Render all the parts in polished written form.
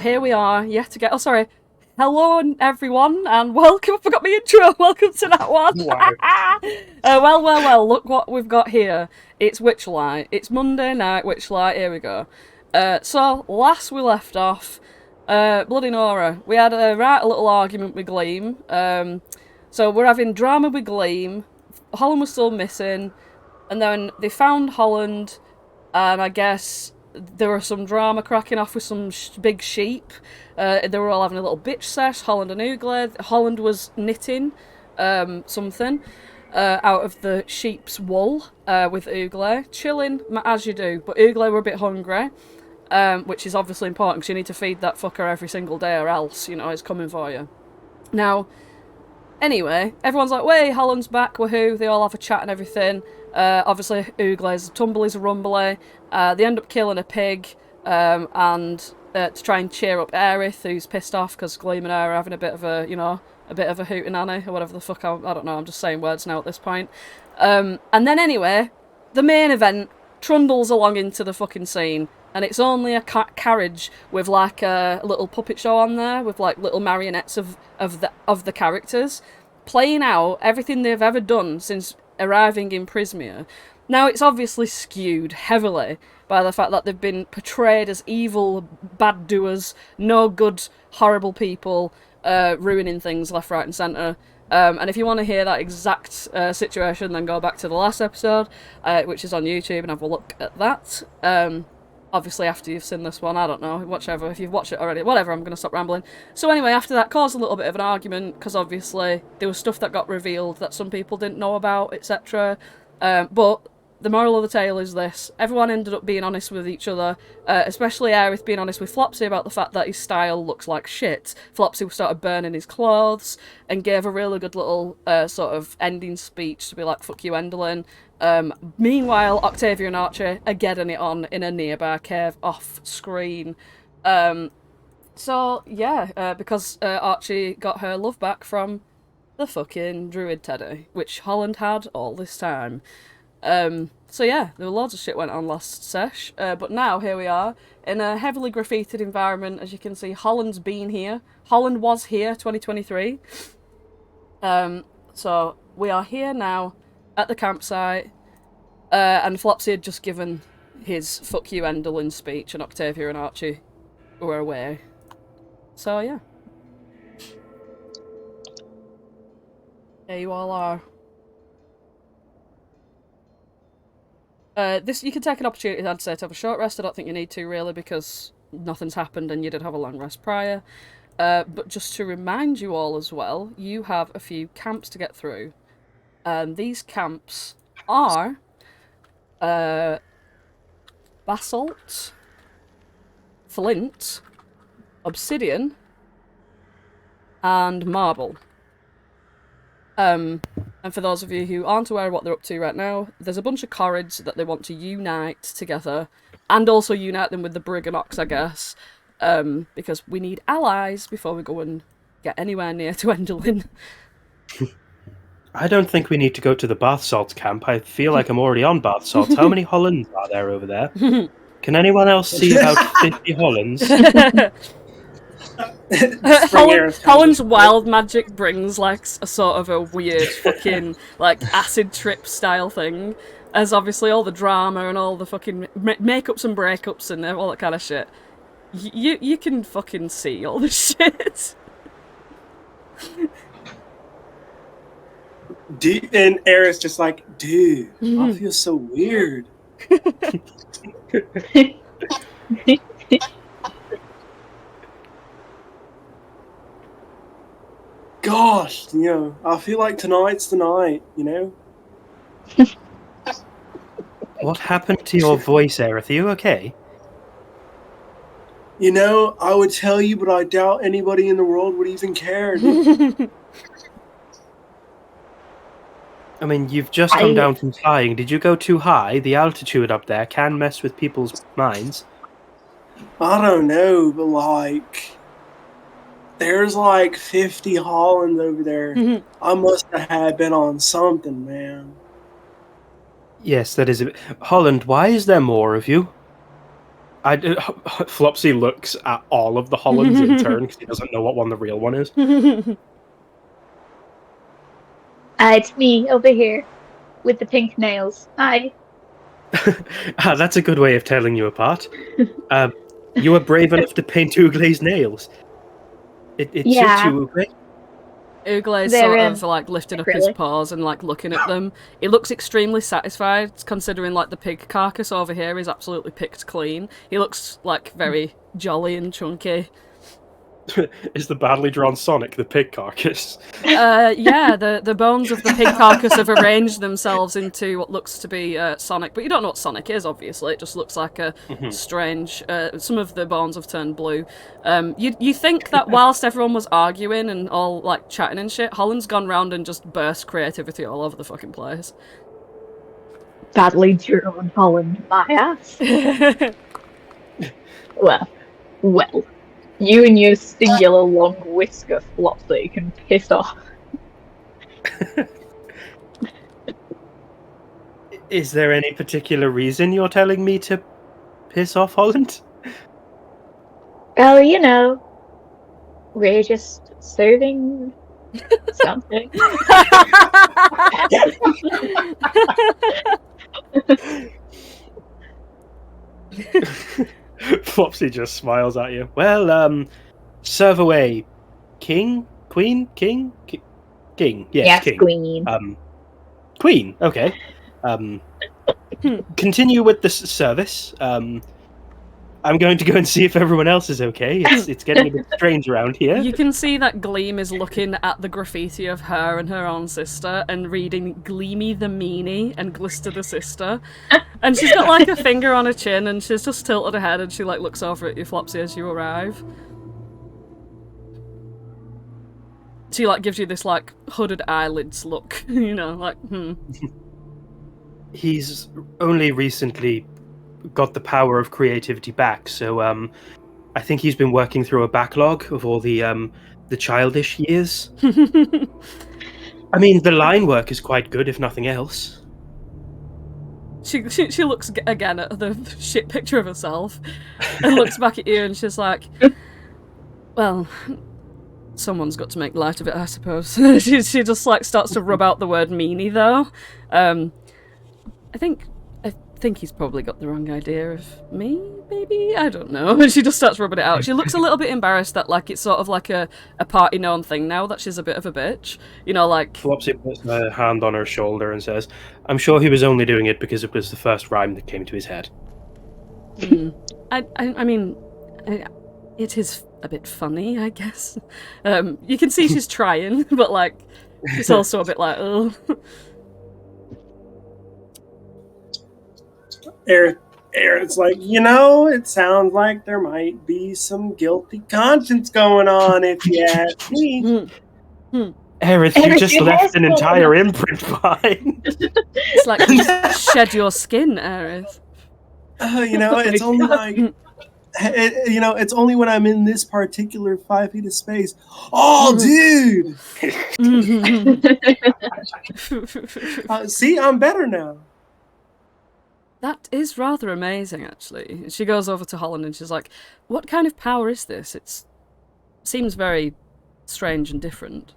Here we are, yet again. Oh, sorry. Hello, everyone, and welcome. I forgot my intro. Welcome to Nat One. Wow. Well. Look what we've got here. It's Witchlight. It's Monday night, Witchlight. Here we go. So, last we left off, bloody Nora. We had a little argument with Gleam. So, we're having drama with Gleam. Holland was still missing. And then they found Holland, and I guess there was some drama cracking off with some big sheep. They were all having a little bitch sesh, Holland and Ugle. Holland was knitting something out of the sheep's wool with Ugle, chilling as you do. But Ugle were a bit hungry, which is obviously important because you need to feed that fucker every single day or else, it's coming for you. Now, anyway, everyone's like, "Way, Holland's back, woohoo!" They all have a chat and everything. Obviously, Oogle's tumbly's a rumbly. They end up killing a pig, and to try and cheer up Aerith, who's pissed off because Gleam and her are having a bit of a hootenanny or whatever the fuck. I don't know. I'm just saying words now at this point. And then anyway, the main event trundles along into the fucking scene. And it's only a carriage with like a little puppet show on there with like little marionettes of the characters playing out everything they've ever done since arriving in Prismia. Now it's obviously skewed heavily by the fact that they've been portrayed as evil bad doers, no good, horrible people, ruining things left, right, and centre. And if you want to hear that exact situation, then go back to the last episode, which is on YouTube, and have a look at that. Obviously, after you've seen this one, I don't know, whichever, if you've watched it already, whatever, I'm going to stop rambling. So anyway, after that caused a little bit of an argument, because obviously there was stuff that got revealed that some people didn't know about, etc. But the moral of the tale is this: everyone ended up being honest with each other, especially Aerith being honest with Flopsy about the fact that his style looks like shit. Flopsy started burning his clothes and gave a really good little sort of ending speech to be like, "Fuck you, Enderlin." Meanwhile, Octavia and Archie are getting it on in a nearby cave off screen. So yeah, because Archie got her love back from the fucking druid teddy, which Holland had all this time. So yeah, there were loads of shit went on last sesh, but now here we are in a heavily graffitied environment. As you can see, Holland's been here. Holland was here 2023. So we are here now at the campsite, and Flopsy had just given his "fuck you, Enderlin" speech, and Octavia and Archie were away. So yeah, there you all are. This you can take an opportunity, I'd say, to have a short rest. I don't think you need to really because nothing's happened and you did have a long rest prior. But just to remind you all as well, you have a few camps to get through. These camps are basalt, flint, obsidian, and marble. And for those of you who aren't aware of what they're up to right now, there's a bunch of corrids that they want to unite together, and also unite them with the Briganox, I guess, because we need allies before we go and get anywhere near to Enderlin. I don't think we need to go to the bath salts camp. I feel like I'm already on bath salts. How many Hollands are there over there? Can anyone else see about 50 Hollands? Holland's wild magic brings like a sort of a weird fucking like acid trip style thing, as obviously all the drama and all the fucking makeups and breakups and all that kind of shit. You can fucking see all the shit. And Aerith's just like, dude, I feel so weird. Gosh, I feel like tonight's the night, What happened to your voice, Aerith? Are you okay? I would tell you, but I doubt anybody in the world would even care. I mean, you've just come down from flying. Did you go too high? The altitude up there can mess with people's minds. I don't know, but there's 50 Hollands over there. I must have been on something, man. Yes, that is a bit... Holland, why is there more of you? Flopsy looks at all of the Hollands in turn because he doesn't know what one the real one is. It's me over here with the pink nails. Hi. That's a good way of telling you apart. You were brave enough to paint Ooglay's nails. It suits you, Ooglay. Ooglay's sort of like lifting up his paws and like looking at them. He looks extremely satisfied, considering like the pig carcass over here is absolutely picked clean. He looks like very jolly and chunky. Is the badly drawn Sonic the pig carcass? Yeah, the bones of the pig carcass have arranged themselves into what looks to be Sonic, but you don't know what Sonic is, obviously. It just looks like a strange... some of the bones have turned blue. You think that whilst everyone was arguing and all like chatting and shit, Holland's gone round and just burst creativity all over the fucking place. Badly drawn Holland, my ass. Well. You and your singular long whisker Flopsy can piss off. Is there any particular reason you're telling me to piss off Holland? Oh, you know, we're just serving something. Flopsy just smiles at you. Well, serve away. King? Queen? King? King. Yes, King. Queen. Queen, okay. Continue with the service. I'm going to go and see if everyone else is okay. It's getting a bit strange around here. You can see that Gleam is looking at the graffiti of her and her own sister and reading Gleamy the Meanie and Glister the Sister. And she's got like a finger on her chin and she's just tilted her head and she like looks over at you, Flopsy, as you arrive. She like gives you this like hooded eyelids look, you know, like, He's only recently got the power of creativity back, so I think he's been working through a backlog of all the childish years. I mean, the line work is quite good, if nothing else. She looks again at the shit picture of herself and looks back at you and she's like, well, someone's got to make light of it, I suppose. she just like starts to rub out the word meanie though. I think he's probably got the wrong idea of me, maybe? I don't know. And she just starts rubbing it out. She looks a little bit embarrassed that like it's sort of like a party known thing now that she's a bit of a bitch. You know, like... Flopsy puts her hand on her shoulder and says, I'm sure he was only doing it because it was the first rhyme that came to his head. I mean, it is a bit funny, I guess. You can see she's trying, but like, she's also a bit like, oh... Aerith's like, you know, it sounds like there might be some guilty conscience going on, if you ask me. Aerith, you just left an entire imprint behind. It's like you shed your skin, Aerith. You know, it's only like... it's only when I'm in this particular 5 feet of space. Oh, dude! See, I'm better now. That is rather amazing, actually. She goes over to Holland and she's like, what kind of power is this? It seems very strange and different.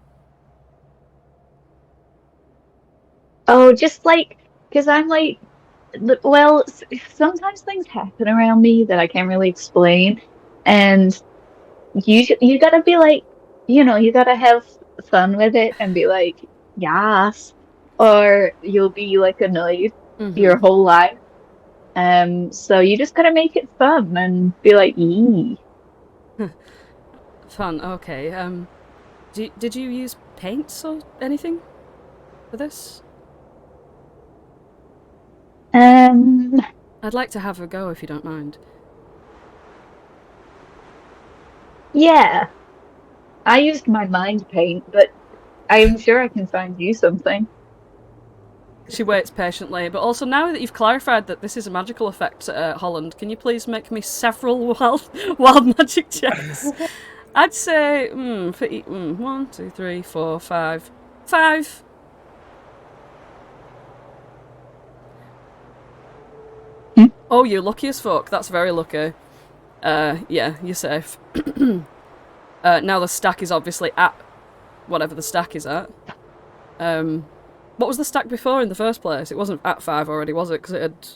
Oh, just like, because I'm like, well, sometimes things happen around me that I can't really explain. And you gotta be like, you know, you gotta have fun with it and be like, yes. Or you'll be like annoyed your whole life. So you just gotta make it fun and be like, eee. Fun, okay. Did you use paints or anything for this? I'd like to have a go if you don't mind. Yeah. I used my mind paint, but I'm sure I can find you something. She waits patiently, but also now that you've clarified that this is a magical effect, Holland, can you please make me several wild magic checks? I'd say, 1, 2, 3, 4, 5. 5. Oh, you're lucky as fuck. That's very lucky. Yeah, you're safe. Now the stack is obviously at whatever the stack is at. What was the stack before in the first place? It wasn't at 5 already, was it? Because it had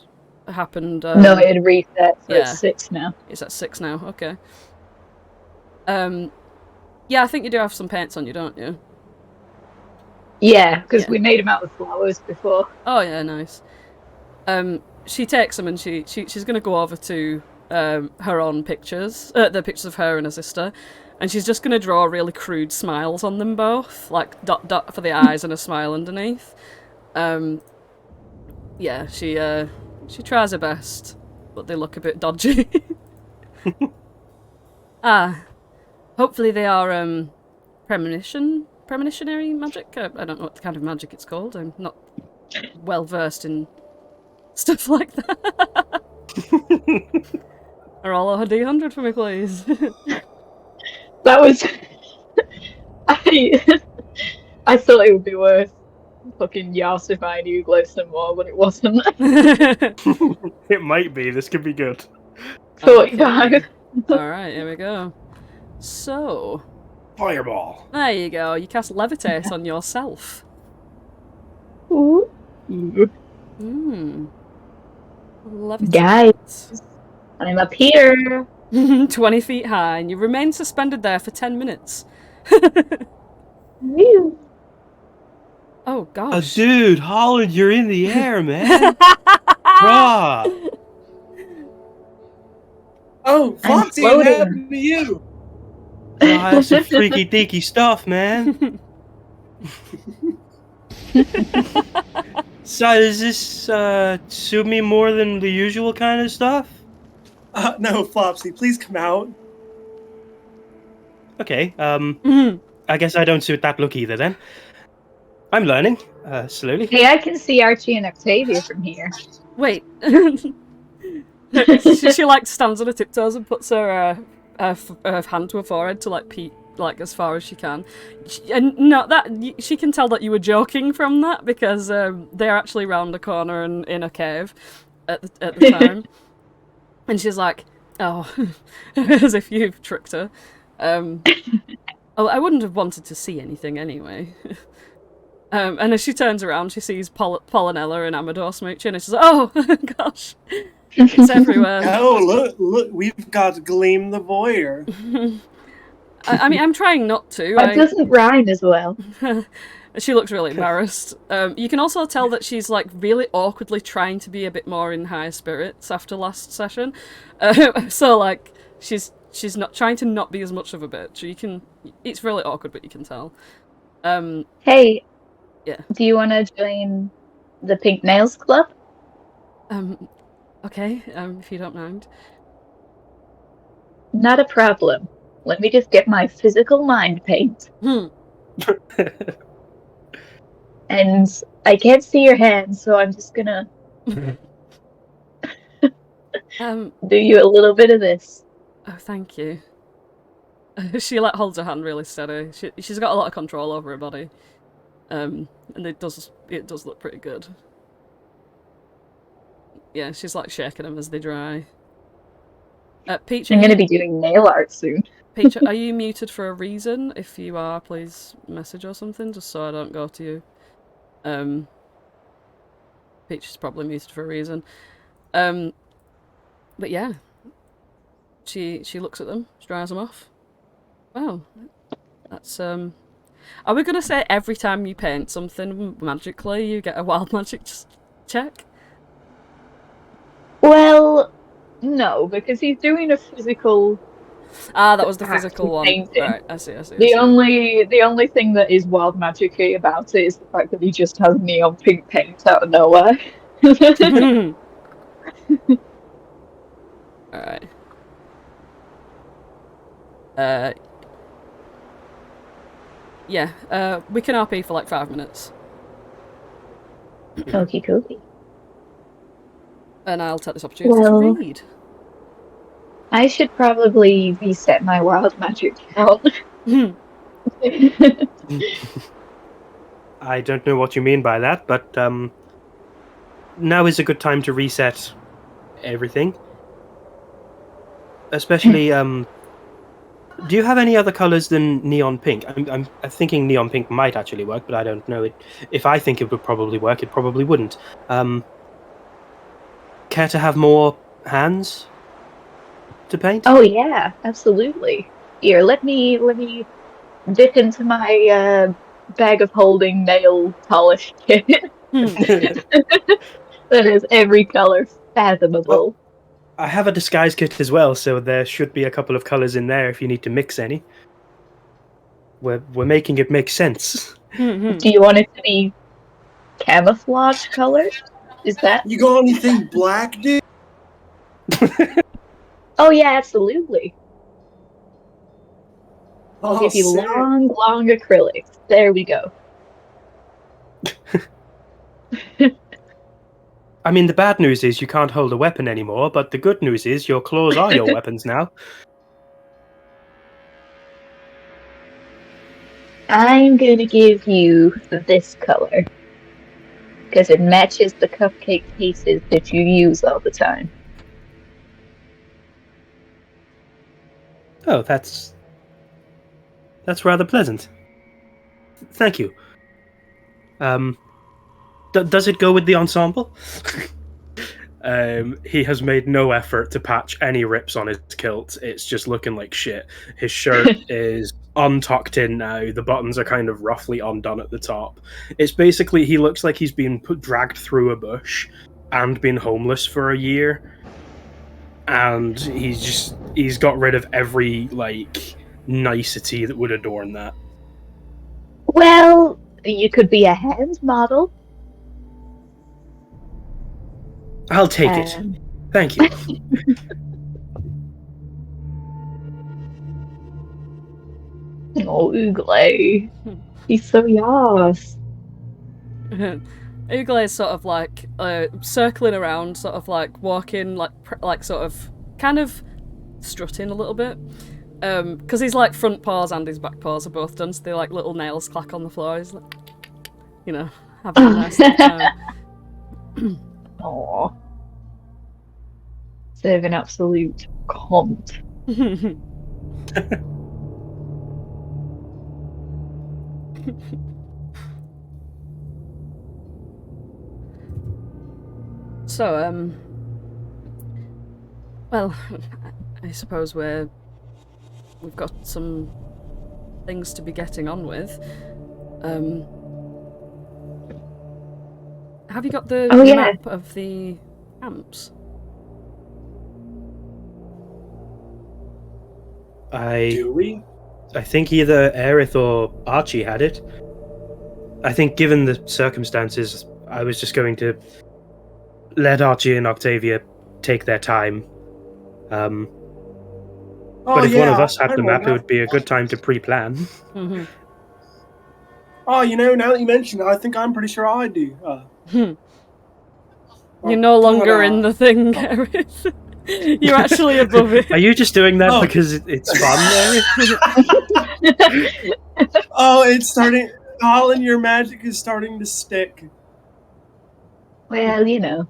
happened... No, it had reset, so yeah. it's 6 now. It's at 6 now, okay. Yeah, I think you do have some paints on you, don't you? Yeah, because we made them out of flowers before. Oh, yeah, nice. She takes them and she's going to go over to her own pictures, the pictures of her and her sister, and she's just going to draw really crude smiles on them both, like dot dot for the eyes and a smile underneath. Yeah, she tries her best, but they look a bit dodgy. Hopefully they are premonitionary magic. I don't know what kind of magic it's called. I'm not well versed in stuff like that. Roll a D100 for me, please. That was... I thought it would be worth fucking yassifying you some more, but it wasn't. It might be. This could be good. 45. Alright, here we go. So... Fireball. There you go. You cast Levitate on yourself. Ooh. Levitate. Guys, I'm up here. 20 feet high, and you remain suspended there for 10 minutes. Woo. Oh, gosh. Dude, Holland, you're in the air, man. Bruh. Oh, I'm Flopsy, what floating. happened to you? Oh, that's some freaky deaky stuff, man. So, does this suit me more than the usual kind of stuff? No, Flopsy, please come out. Okay, I guess I don't suit that look either then. I'm learning, slowly. Hey, I can see Archie and Octavia from here. Wait. she like stands on her tiptoes and puts her hand to her forehead to like peek like as far as she can. And no, she can tell that you were joking from that because they're actually round a corner and in a cave at the time. And she's like, oh, as if you've tricked her. I wouldn't have wanted to see anything anyway. And as she turns around, she sees Pollinella and Amador smooching, and she's like, oh, gosh, it's everywhere. Oh, look, we've got Gleam the Voyeur. I mean, I'm trying not to. That doesn't rhyme as well. She looks really embarrassed. You can also tell that she's like really awkwardly trying to be a bit more in higher spirits after last session. So like she's not trying to not be as much of a bitch. It's really awkward, but you can tell. Hey. Yeah. Do you want to join the Pink Nails Club? Okay. If you don't mind. Not a problem. Let me just get my physical mind paint. And I can't see your hands, so I'm just gonna do you a little bit of this. Oh, thank you. She holds her hand really steady. She's got a lot of control over her body, and it does look pretty good. Yeah, she's like shaking them as they dry. Peach, I'm gonna be doing nail art soon. Peach, are you muted for a reason? If you are, please message or something, just so I don't go to you. Peach is probably muted for a reason. But yeah, she looks at them, she dries them off. Wow, that's Are we gonna say every time you paint something magically, you get a wild magic check? Well, no, because he's doing a physical. Ah, that was the physical one. Painting. Right, I see. The only thing that is wild magic-y about it is the fact that he just has neon pink paint out of nowhere. Alright. Yeah, we can RP for like 5 minutes. Okie dokie. And I'll take this opportunity to read. I should probably reset my wild magic count. I don't know what you mean by that, but now is a good time to reset everything. Especially, do you have any other colors than neon pink? I'm thinking neon pink might actually work, but I don't know. If I think it would probably work, it probably wouldn't. Care to have more hands to paint? Oh yeah, absolutely. Here, let me dip into my bag of holding nail polish kit. That is every color fathomable. Well, I have a disguise kit as well, so there should be a couple of colors in there if you need to mix any. We're making it make sense. Do you want it to be camouflage colors? Is that? You got anything black, dude? Oh yeah, absolutely. I'll give you sick. long acrylics. There we go. I mean, the bad news is you can't hold a weapon anymore, but the good news is your claws are your weapons now. I'm gonna give you this color because it matches the cupcake cases that you use all the time. Oh, that's rather pleasant. Thank you. Does it go with the ensemble? He has made no effort to patch any rips on his kilt. It's just looking like shit. His shirt is untucked in now. The buttons are kind of roughly undone at the top. It's basically, he looks like he's been dragged through a bush and been homeless for a year. And he's got rid of every, like, nicety that would adorn that. Well, you could be a hand model. I'll take it. Thank you. Oh, Oogle. He's so yas. Oogle is sort of like circling around, sort of like walking, like sort of kind of strutting a little bit. Because his like front paws and his back paws are both done, so they like little nails clack on the floor. He's like, you know, having a nice little time. Aww. Sort of an absolute cunt. So, well, I suppose we've got some things to be getting on with. Have you got the map of the camps? Do we? I think either Aerith or Archie had it. I think given the circumstances, I was just going to let Archie and Octavia take their time. But if one of us had the map, it would be a good time to pre-plan. Mm-hmm. Oh, you know, now that you mention it, I think I'm pretty sure I do. You're no longer in the thing, Aerith. You're actually above it. Are you just doing that because it's fun, Aerith? Oh, it's starting... Holland, your magic is starting to stick. Well, you know.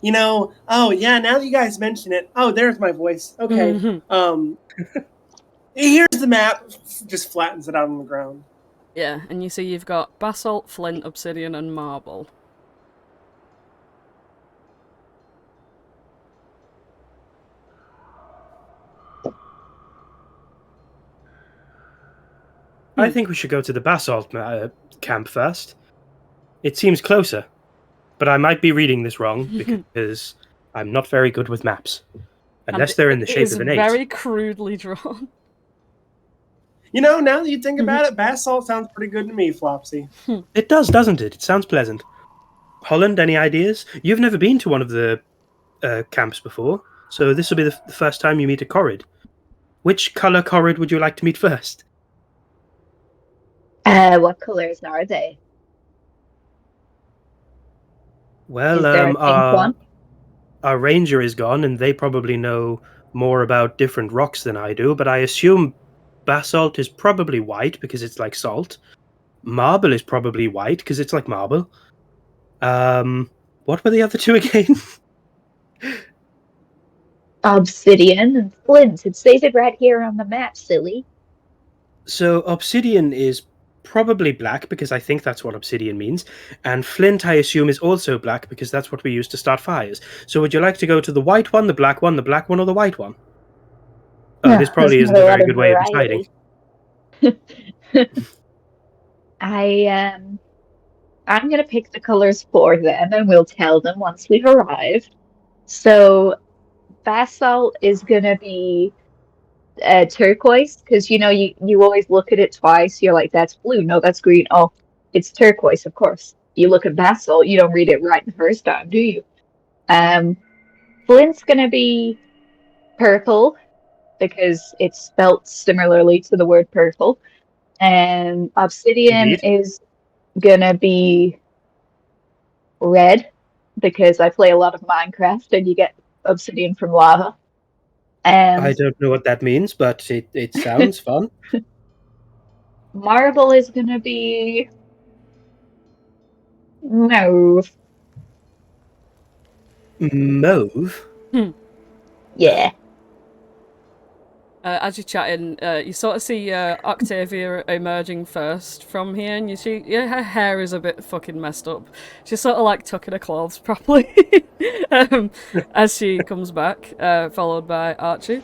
You know, oh yeah, now that you guys mention it, oh, there's my voice. Okay. Here's the map. Just flattens it out on the ground. Yeah, and you see you've got basalt, flint, obsidian, and marble. I think we should go to the basalt camp first. It seems closer. But I might be reading this wrong, because I'm not very good with maps. Unless they're in the shape of an 8. It's very crudely drawn. You know, now that you think about it, basalt sounds pretty good to me, Flopsy. It does, doesn't it? It sounds pleasant. Holland, any ideas? You've never been to one of the camps before, so this will be the first time you meet a Corrid. Which colour Corrid would you like to meet first? What colors are they? Well, Is there a pink one? Our ranger is gone, and they probably know more about different rocks than I do, but I assume basalt is probably white, because it's like salt. Marble is probably white, because it's like marble. What were the other two again? Obsidian and flint. It says it right here on the map, silly. So obsidian is probably black because I think that's what obsidian means, and flint I assume is also black because that's what we use to start fires. So would you like to go to the white one, the black one, or the white one? No, This probably there's isn't not a a very lot of good way of deciding. I'm gonna pick the colors for them, and we'll tell them once we've arrived. So, basalt is gonna be turquoise, because you always look at it twice. You're like, that's blue. No, that's green. Oh, it's turquoise, of course. You look at basalt, you don't read it right the first time, do you? Flint's gonna be purple because it's spelt similarly to the word purple, and obsidian Indeed. is gonna be red because I play a lot of Minecraft and you get obsidian from lava. I And don't know what that means, but it sounds fun. marble is gonna be mauve. Mauve? Yeah. As you're chatting, you sort of see Octavia emerging first from here, and you see her hair is a bit fucking messed up. She's sort of like tucking her clothes properly as she comes back, followed by Archie.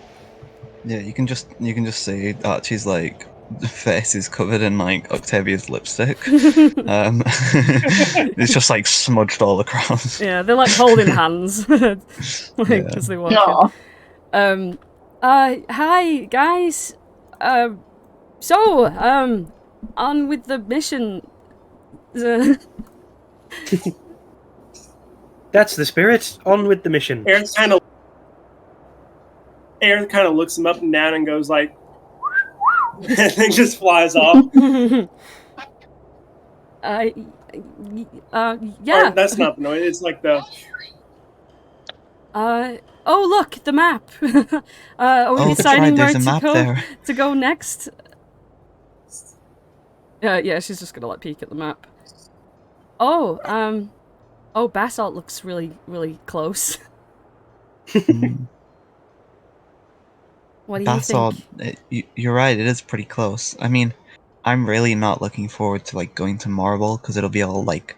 Yeah, you can just see Archie's like face is covered in like Octavia's lipstick. It's just like smudged all across. Yeah, they're like holding hands as they walk in. Hi guys. On with the mission. That's the spirit. On with the mission. Aerith kind of looks him up and down and goes like, and then just flies off. Yeah. Or, that's not the noise. It's like the. Oh look, the map. Are we deciding where to go next? Yeah, she's just gonna like peek at the map. Oh, basalt looks really, really close. What do basalt, you think? you're right. It is pretty close. I mean, I'm really not looking forward to like going to marble because it'll be all like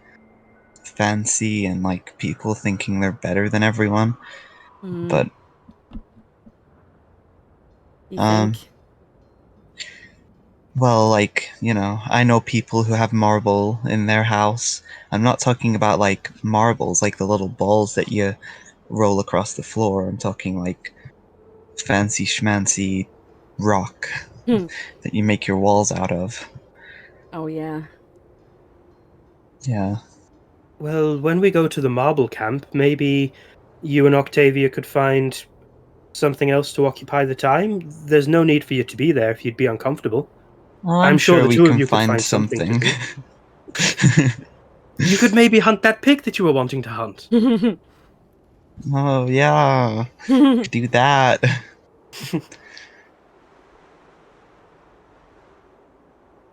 fancy and like people thinking they're better than everyone. But you think? well, like, I know people who have marble in their house. I'm not talking about like marbles, like the little balls that you roll across the floor. I'm talking like fancy schmancy rock that you make your walls out of. Oh yeah. Yeah. Well, when we go to the marble camp, maybe you and Octavia could find something else to occupy the time. There's no need for you to be there if you'd be uncomfortable. Well, I'm sure the we two can of you could find something. to do. You could maybe hunt that pig that you were wanting to hunt. Oh, yeah. Do that.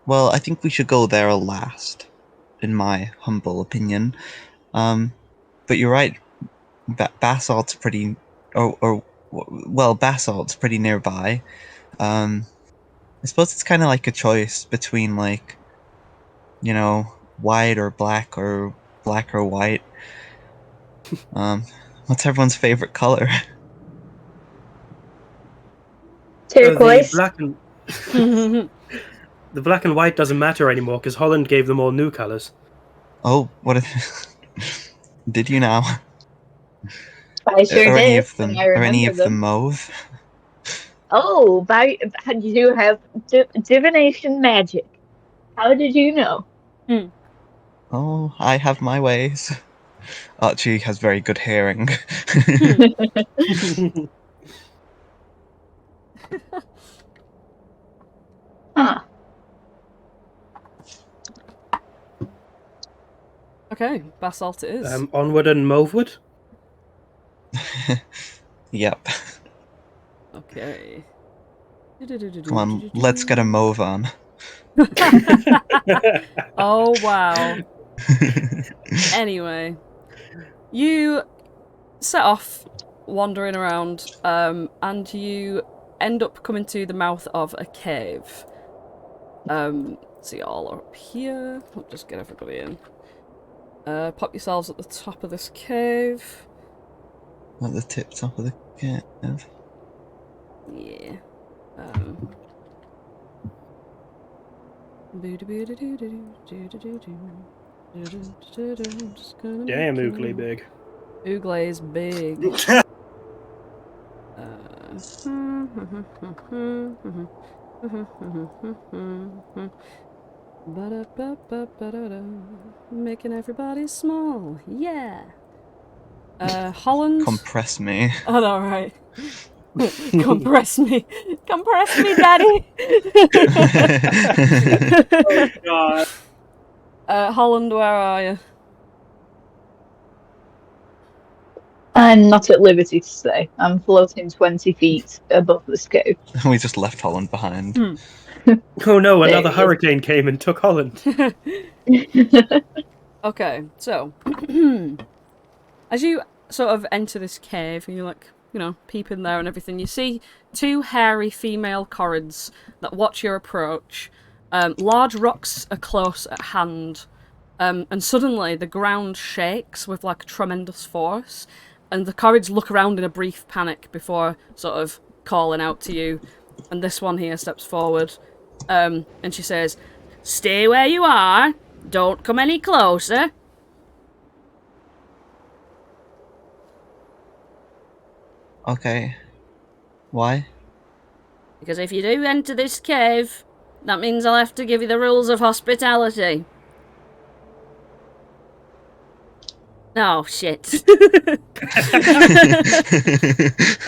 Well, I think we should go there last, in my humble opinion. But you're right. Basalt's pretty... Basalt's pretty nearby. I suppose it's kind of like a choice between, like, white or black or white. What's everyone's favorite color? Turquoise. The black and white doesn't matter anymore because Holland gave them all new colors. Oh, what? Did you now? I sure did. Are any of them mauve? Oh, you have divination magic. How did you know? Oh, I have my ways. Archie has very good hearing. Huh. Okay, basalt it is. Onward and Movewood? Yep. Okay. Come on, let's get a mauve on. Oh, wow. Anyway, you set off wandering around, and you end up coming to the mouth of a cave. So you're all up here. I'll just get everybody in. Pop yourselves at the top of this cave. At the top of the cave. Yeah. Damn, Oogly big. Oogly is big. Making everybody small. Yeah. Holland. Compress me. Oh, no, right. Compress me. Compress me, daddy. Oh, God. Holland, where are you? I'm not at liberty to say. I'm floating 20 feet above this cave. We just left Holland behind. Oh no, There another he is. hurricane came and took Holland. Okay, so as you sort of enter this cave and you're like, you know, peep in there and everything, you see two hairy female corrids that watch your approach. Large rocks are close at hand, and suddenly the ground shakes with like tremendous force, and the corrids look around in a brief panic before sort of calling out to you. And this one here steps forward, and she says, "Stay where you are. Don't come any closer." Okay. Why? Because if you do enter this cave, that means I'll have to give you the rules of hospitality. Oh, shit.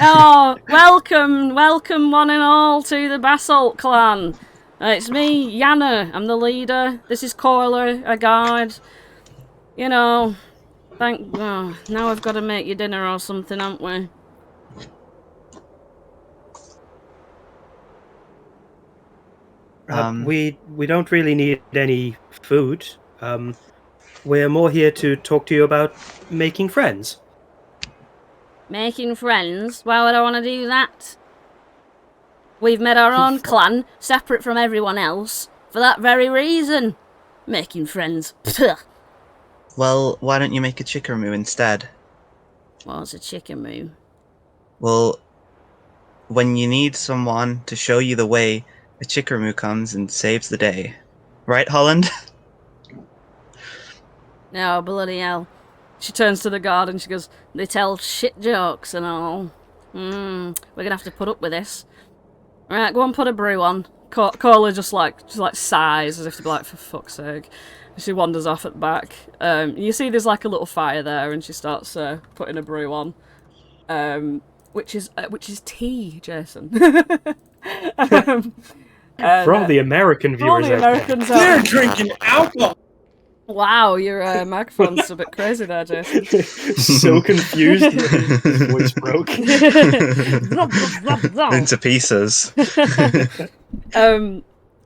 Oh, welcome one and all to the Basalt clan. It's me, Jenna. I'm the leader. This is Coiler, a guide. You know, now I've got to make you dinner or something, haven't we? We don't really need any food. We're more here to talk to you about making friends. Making friends? Why would I want to do that? We've made our own clan, separate from everyone else, for that very reason. Making friends. Well, why don't you make a chickarmoo instead? What's a chicken moo? Well, when you need someone to show you the way, a chickarmoo comes and saves the day. Right, Holland? No, bloody hell. She turns to the guard and she goes, "They tell shit jokes and all. We're gonna have to put up with this. Right, go and put a brew on." Cola just like sighs as if to be like, "For fuck's sake." She wanders off at the back. You see there's like a little fire there, and she starts putting a brew on, which is tea, Jason. For all the American viewers out there. They're drinking alcohol. Wow, your microphone's a bit crazy there, Jason. So confused. His voice broke. Into pieces.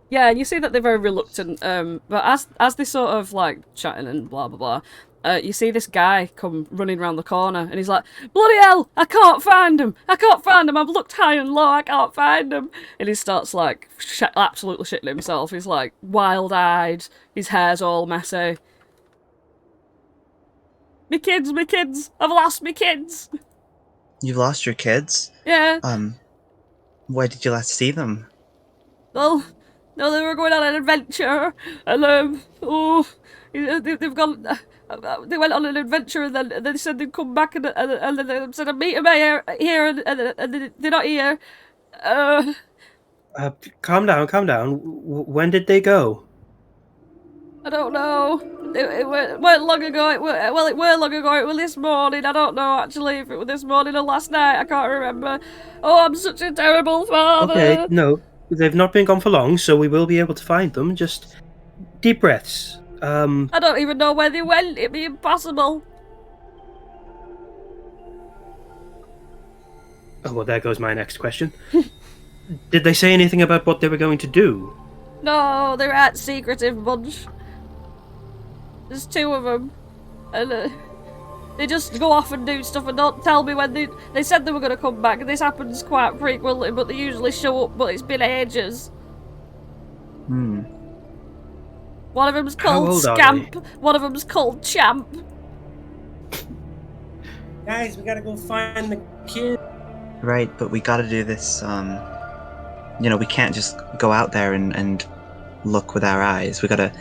Yeah, and you see that they're very reluctant. But as they sort of like chatting and blah blah blah, you see this guy come running around the corner, and he's like, "Bloody hell! I can't find him! I can't find him! I've looked high and low, I can't find him!" And he starts like absolutely shitting himself. He's like wild-eyed. His hair's all messy. Me kids! I've lost me kids. You've lost your kids? Yeah. Where did you last see them? Well, no, they were going on an adventure, and they've gone. They went on an adventure, and then they said they'd come back, and then they said I'd meet them here, and they're not here. Calm down. When did they go? I don't know. It weren't long ago. It were long ago. It was this morning. I don't know actually if it was this morning or last night. I can't remember. Oh, I'm such a terrible father. Okay, no, they've not been gone for long, so we will be able to find them. Just deep breaths. I don't even know where they went. It'd be impossible. Oh, well, there goes my next question. Did they say anything about what they were going to do? No, they're that secretive bunch. There's two of them, and They just go off and do stuff and don't tell me when they said they were going to come back. And this happens quite frequently, but they usually show up, but it's been ages. One of them's called Scamp, one of them's called Champ. Guys, we gotta go find the kid. Right, but we gotta do this, we can't just go out there and look with our eyes. We gotta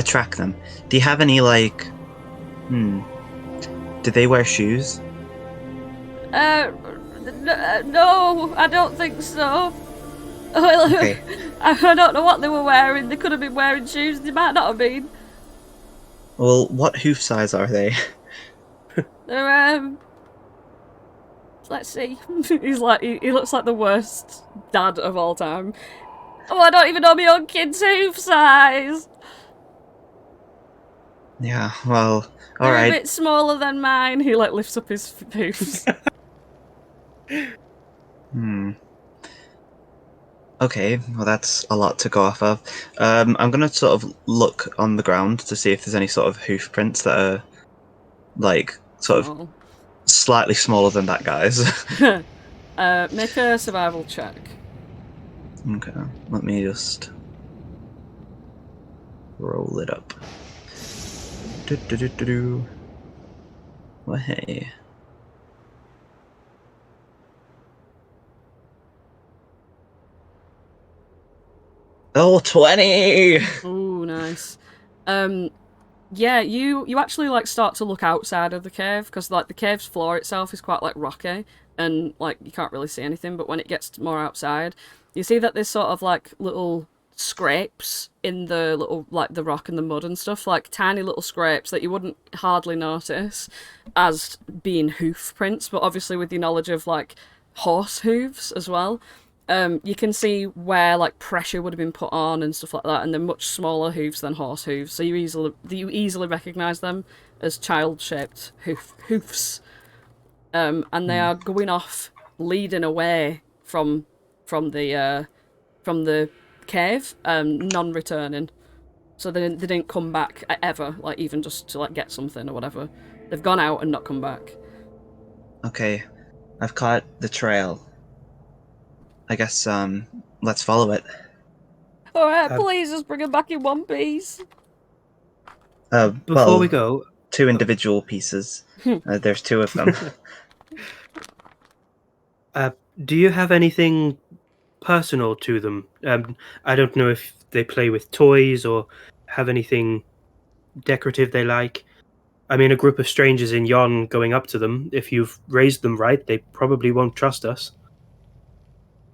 track them. Do you have any, do they wear shoes? No, I don't think so. Well, Okay. I don't know what they were wearing. They could have been wearing shoes. They might not have been. Well, what hoof size are they? They're, let's see. He's like, he looks like the worst dad of all time. Oh, I don't even know my own kid's hoof size. Yeah, well, They're alright. a bit smaller than mine. He like lifts up his hoofs. Okay, well that's a lot to go off of. I'm gonna sort of look on the ground to see if there's any sort of hoof prints that are, Oh. slightly smaller than that guy's. Make a survival check. Okay, let me just roll it up. Do. Well, hey. Oh, 20! Ooh, nice. Yeah, you actually like start to look outside of the cave because like the cave's floor itself is quite like rocky and like you can't really see anything. But when it gets more outside, you see that there's sort of like little scrapes in the little like the rock and the mud and stuff, like tiny little scrapes that you wouldn't hardly notice as being hoof prints. But obviously with your knowledge of like horse hooves as well. You can see where like pressure would have been put on and stuff like that, and they're much smaller hooves than horse hooves, so you easily recognise them as child-shaped hoofs. And they are going off, leading away from the cave, non-returning. So they didn't come back ever, like even just to like get something or whatever. They've gone out and not come back. Okay, I've caught the trail. I guess, let's follow it. Alright, please just bring it back in one piece. Before we go... 2 individual pieces. There's 2 of them. Do you have anything personal to them? I don't know if they play with toys or have anything decorative they like. I mean, a group of strangers in Yon going up to them, if you've raised them right, they probably won't trust us.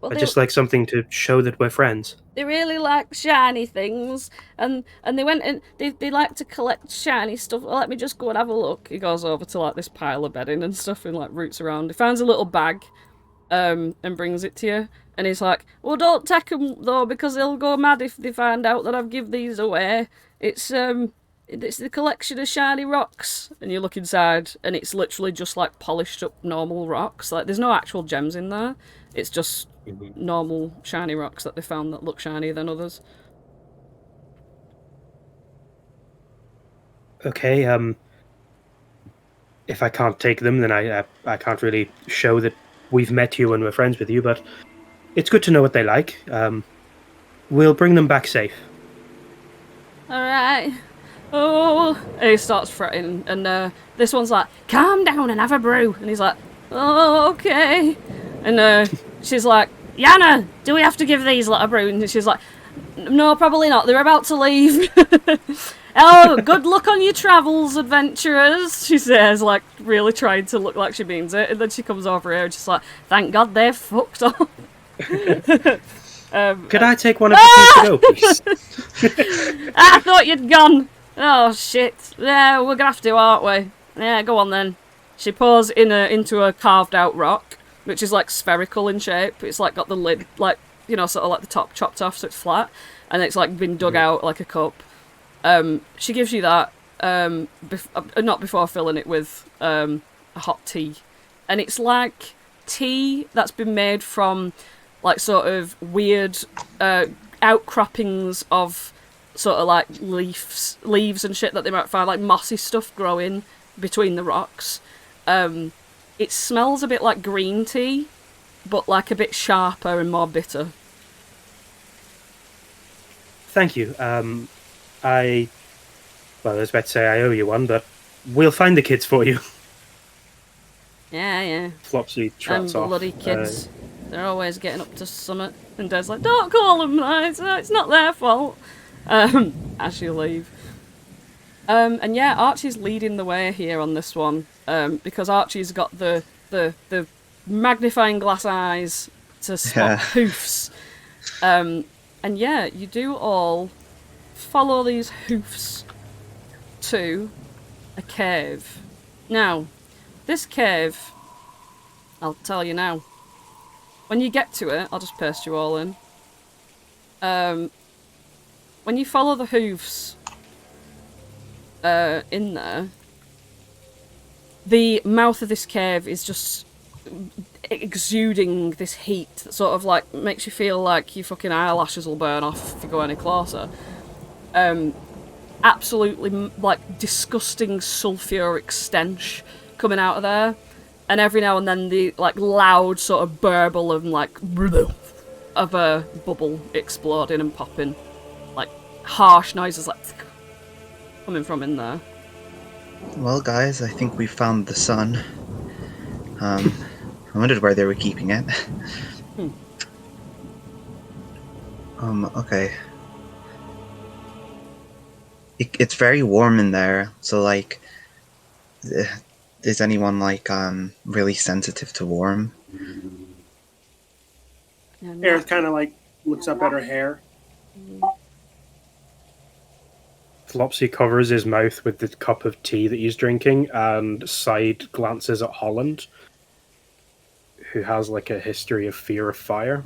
Well, I just like something to show that we're friends. They really like shiny things, and they went and they like to collect shiny stuff. Well, let me just go and have a look. He goes over to like this pile of bedding and stuff and like roots around. He finds a little bag, and brings it to you. And he's like, "Well, don't take them though, because they'll go mad if they find out that I've give these away. It's the collection of shiny rocks." And you look inside, and it's literally just like polished up normal rocks. Like there's no actual gems in there. It's just normal shiny rocks that they found that look shinier than others. Okay, if I can't take them, then I can't really show that we've met you and we're friends with you, but it's good to know what they like. We'll bring them back safe. Alright. Oh, and he starts fretting, and this one's like, "Calm down and have a brew." And he's like, "Oh, okay." And she's like, "Jenna, do we have to give these lot a brew?" And she's like, "No, probably not. They're about to leave." "Oh, good luck on your travels, adventurers," she says, like, really trying to look like she means it. And then she comes over here and she's like, "Thank God they're fucked up." Could I take one of the things to go, please? I thought you'd gone. Oh, shit. Yeah, we're gonna have to, aren't we? Yeah, go on then. She pours into a carved out rock, which is like spherical in shape. It's like got the lid, like, you know, sort of like the top chopped off so it's flat, and it's like been dug out like a cup. She gives you that, not before filling it with a hot tea. And it's like tea that's been made from like sort of weird outcroppings of sort of like leaves and shit that they might find, like mossy stuff growing between the rocks. It smells a bit like green tea, but like a bit sharper and more bitter. Thank you. I was about to say I owe you one, but we'll find the kids for you. Yeah. Flopsy trots off. Bloody kids. They're always getting up to summit. And Dad's like, don't call them that, it's not their fault. As you leave. And yeah, Archie's leading the way here on this one. Because Archie's got the magnifying glass eyes to spot hoofs. And yeah, you do all follow these hoofs to a cave. Now, this cave, I'll tell you now. When you get to it, I'll just paste you all in. When you follow the hoofs in there, the mouth of this cave is just exuding this heat that sort of like makes you feel like your fucking eyelashes will burn off if you go any closer. Absolutely like disgusting sulfuric stench coming out of there, and every now and then the like loud sort of burble and like of a bubble exploding and popping, like harsh noises like coming from in there. Well, guys, I think we found the sun. I wondered where they were keeping it. Okay. It's very warm in there, so like, is anyone like really sensitive to warm? Aerith kind of like looks up at her hair. Flopsy covers his mouth with the cup of tea that he's drinking and side glances at Holland, who has like a history of fear of fire.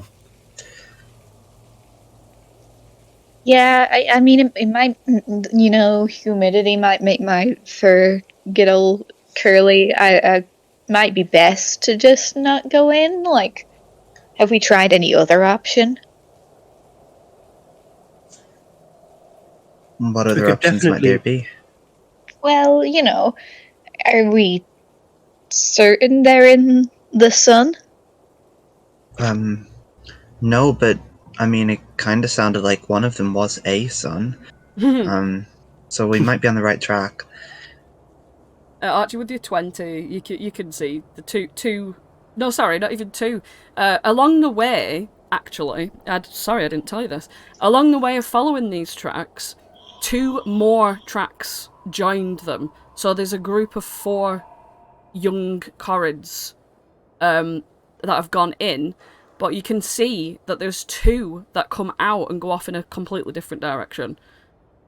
Yeah, I mean, it might, you know, humidity might make my fur get all curly. I might be best to just not go in. Like, have we tried any other option? What other options might there be? Well, you know, are we certain they're in the sun? No, but I mean, it kind of sounded like one of them was a sun. So we might be on the right track. Archie, with your 20, you can see the two. No, sorry, not even two. Along the way, actually, sorry, I didn't tell you this. Along the way of following these tracks, 2 more tracks joined them. So there's a group of 4 young Corrids that have gone in, but you can see that there's 2 that come out and go off in a completely different direction.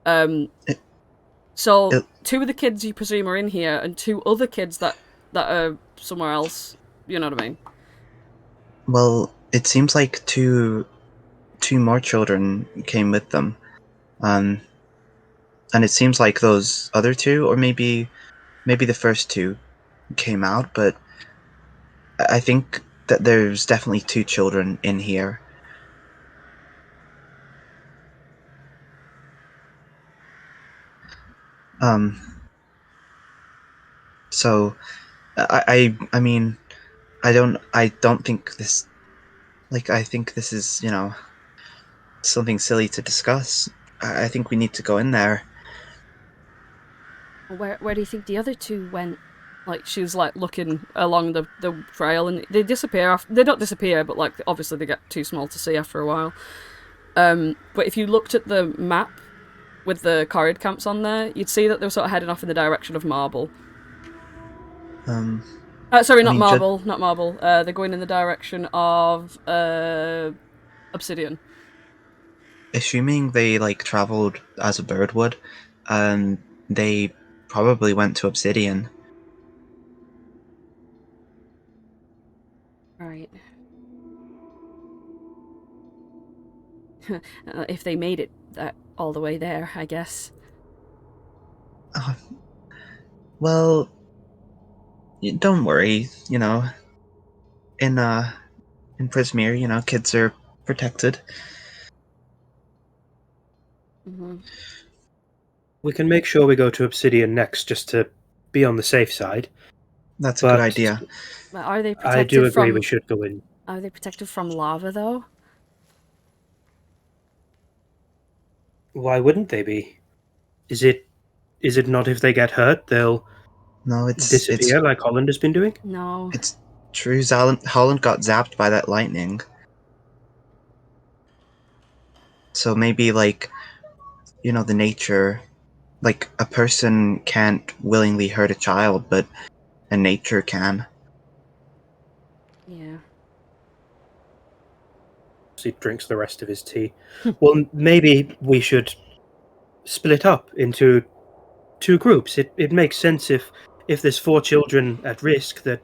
So 2 of the kids you presume are in here, and 2 other kids that are somewhere else. You know what I mean? Well, it seems like two more children came with them. And it seems like those other 2, or maybe the first 2 came out, but I think that there's definitely 2 children in here. So I mean, I don't think this, like, I think this is, you know, something silly to discuss. I think we need to go in there. Where do you think the other 2 went? Like, she's like looking along the trail, and they disappear. They don't disappear, but like obviously they get too small to see after a while. But if you looked at the map with the Corrid camps on there, you'd see that they were sort of heading off in the direction of Marble. Sorry, not Marble. They're going in the direction of Obsidian. Assuming they like traveled as a bird would, they probably went to Obsidian. Right. If they made it all the way there, I guess. Well, don't worry. You know, in Prismere, you know, kids are protected. Mm-hmm. We can make sure we go to Obsidian next, just to be on the safe side. That's a But good idea. But are they I protected do agree from? we should go in. Are they protected from lava though? Why wouldn't they be? Is it not if they get hurt they'll No, it's disappear like Holland has been doing? No. it's true. Holland got zapped by that lightning. So maybe like, the nature, like a person can't willingly hurt a child, but a nature can. Yeah. He drinks the rest of his tea. Well, maybe we should split up into 2 groups. It makes sense if there's 4 children at risk that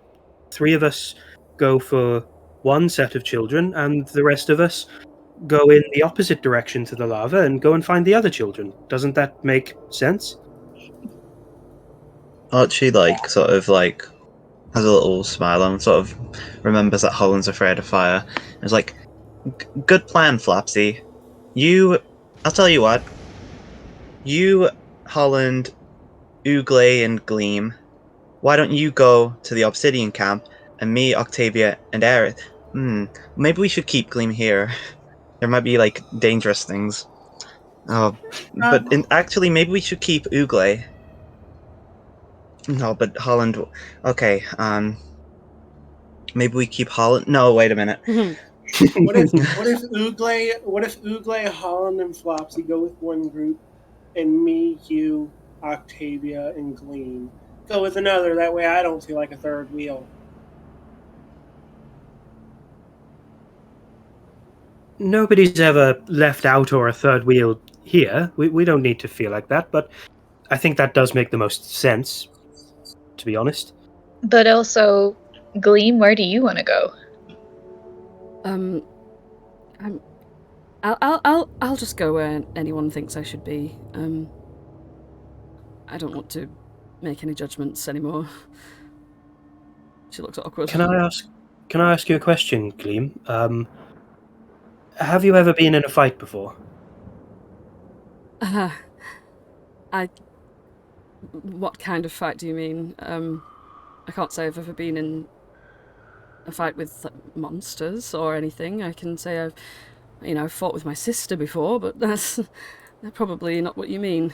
3 of us go for one set of children and the rest of us go in the opposite direction to the lava and go and find the other children. Doesn't that make sense? Archie sort of has a little smile and sort of remembers that Holland's afraid of fire. And is like, good plan, Flopsy. I'll tell you what. You, Holland, Ooglay, and Gleam, why don't you go to the Obsidian camp, and me, Octavia, and Aerith? Maybe we should keep Gleam here. There might be, dangerous things. Oh, but actually, maybe we should keep Ooglay. No, but Holland... Okay, maybe we keep Holland... No, wait a minute. What if Ooglay, Holland, and Flopsy go with one group, and me, you, Octavia, and Gleam go with another? That way I don't feel like a third wheel. Nobody's ever left out or a third wheel here. We don't need to feel like that, but I think that does make the most sense, to be honest. But also, Gleam, where do you want to go? I'll just go where anyone thinks I should be. I don't want to make any judgments anymore. She looks awkward. Can I ask you a question, Gleam? Have you ever been in a fight before? What kind of fight do you mean? I can't say I've ever been in a fight with monsters or anything. I can say I've fought with my sister before, but that's probably not what you mean.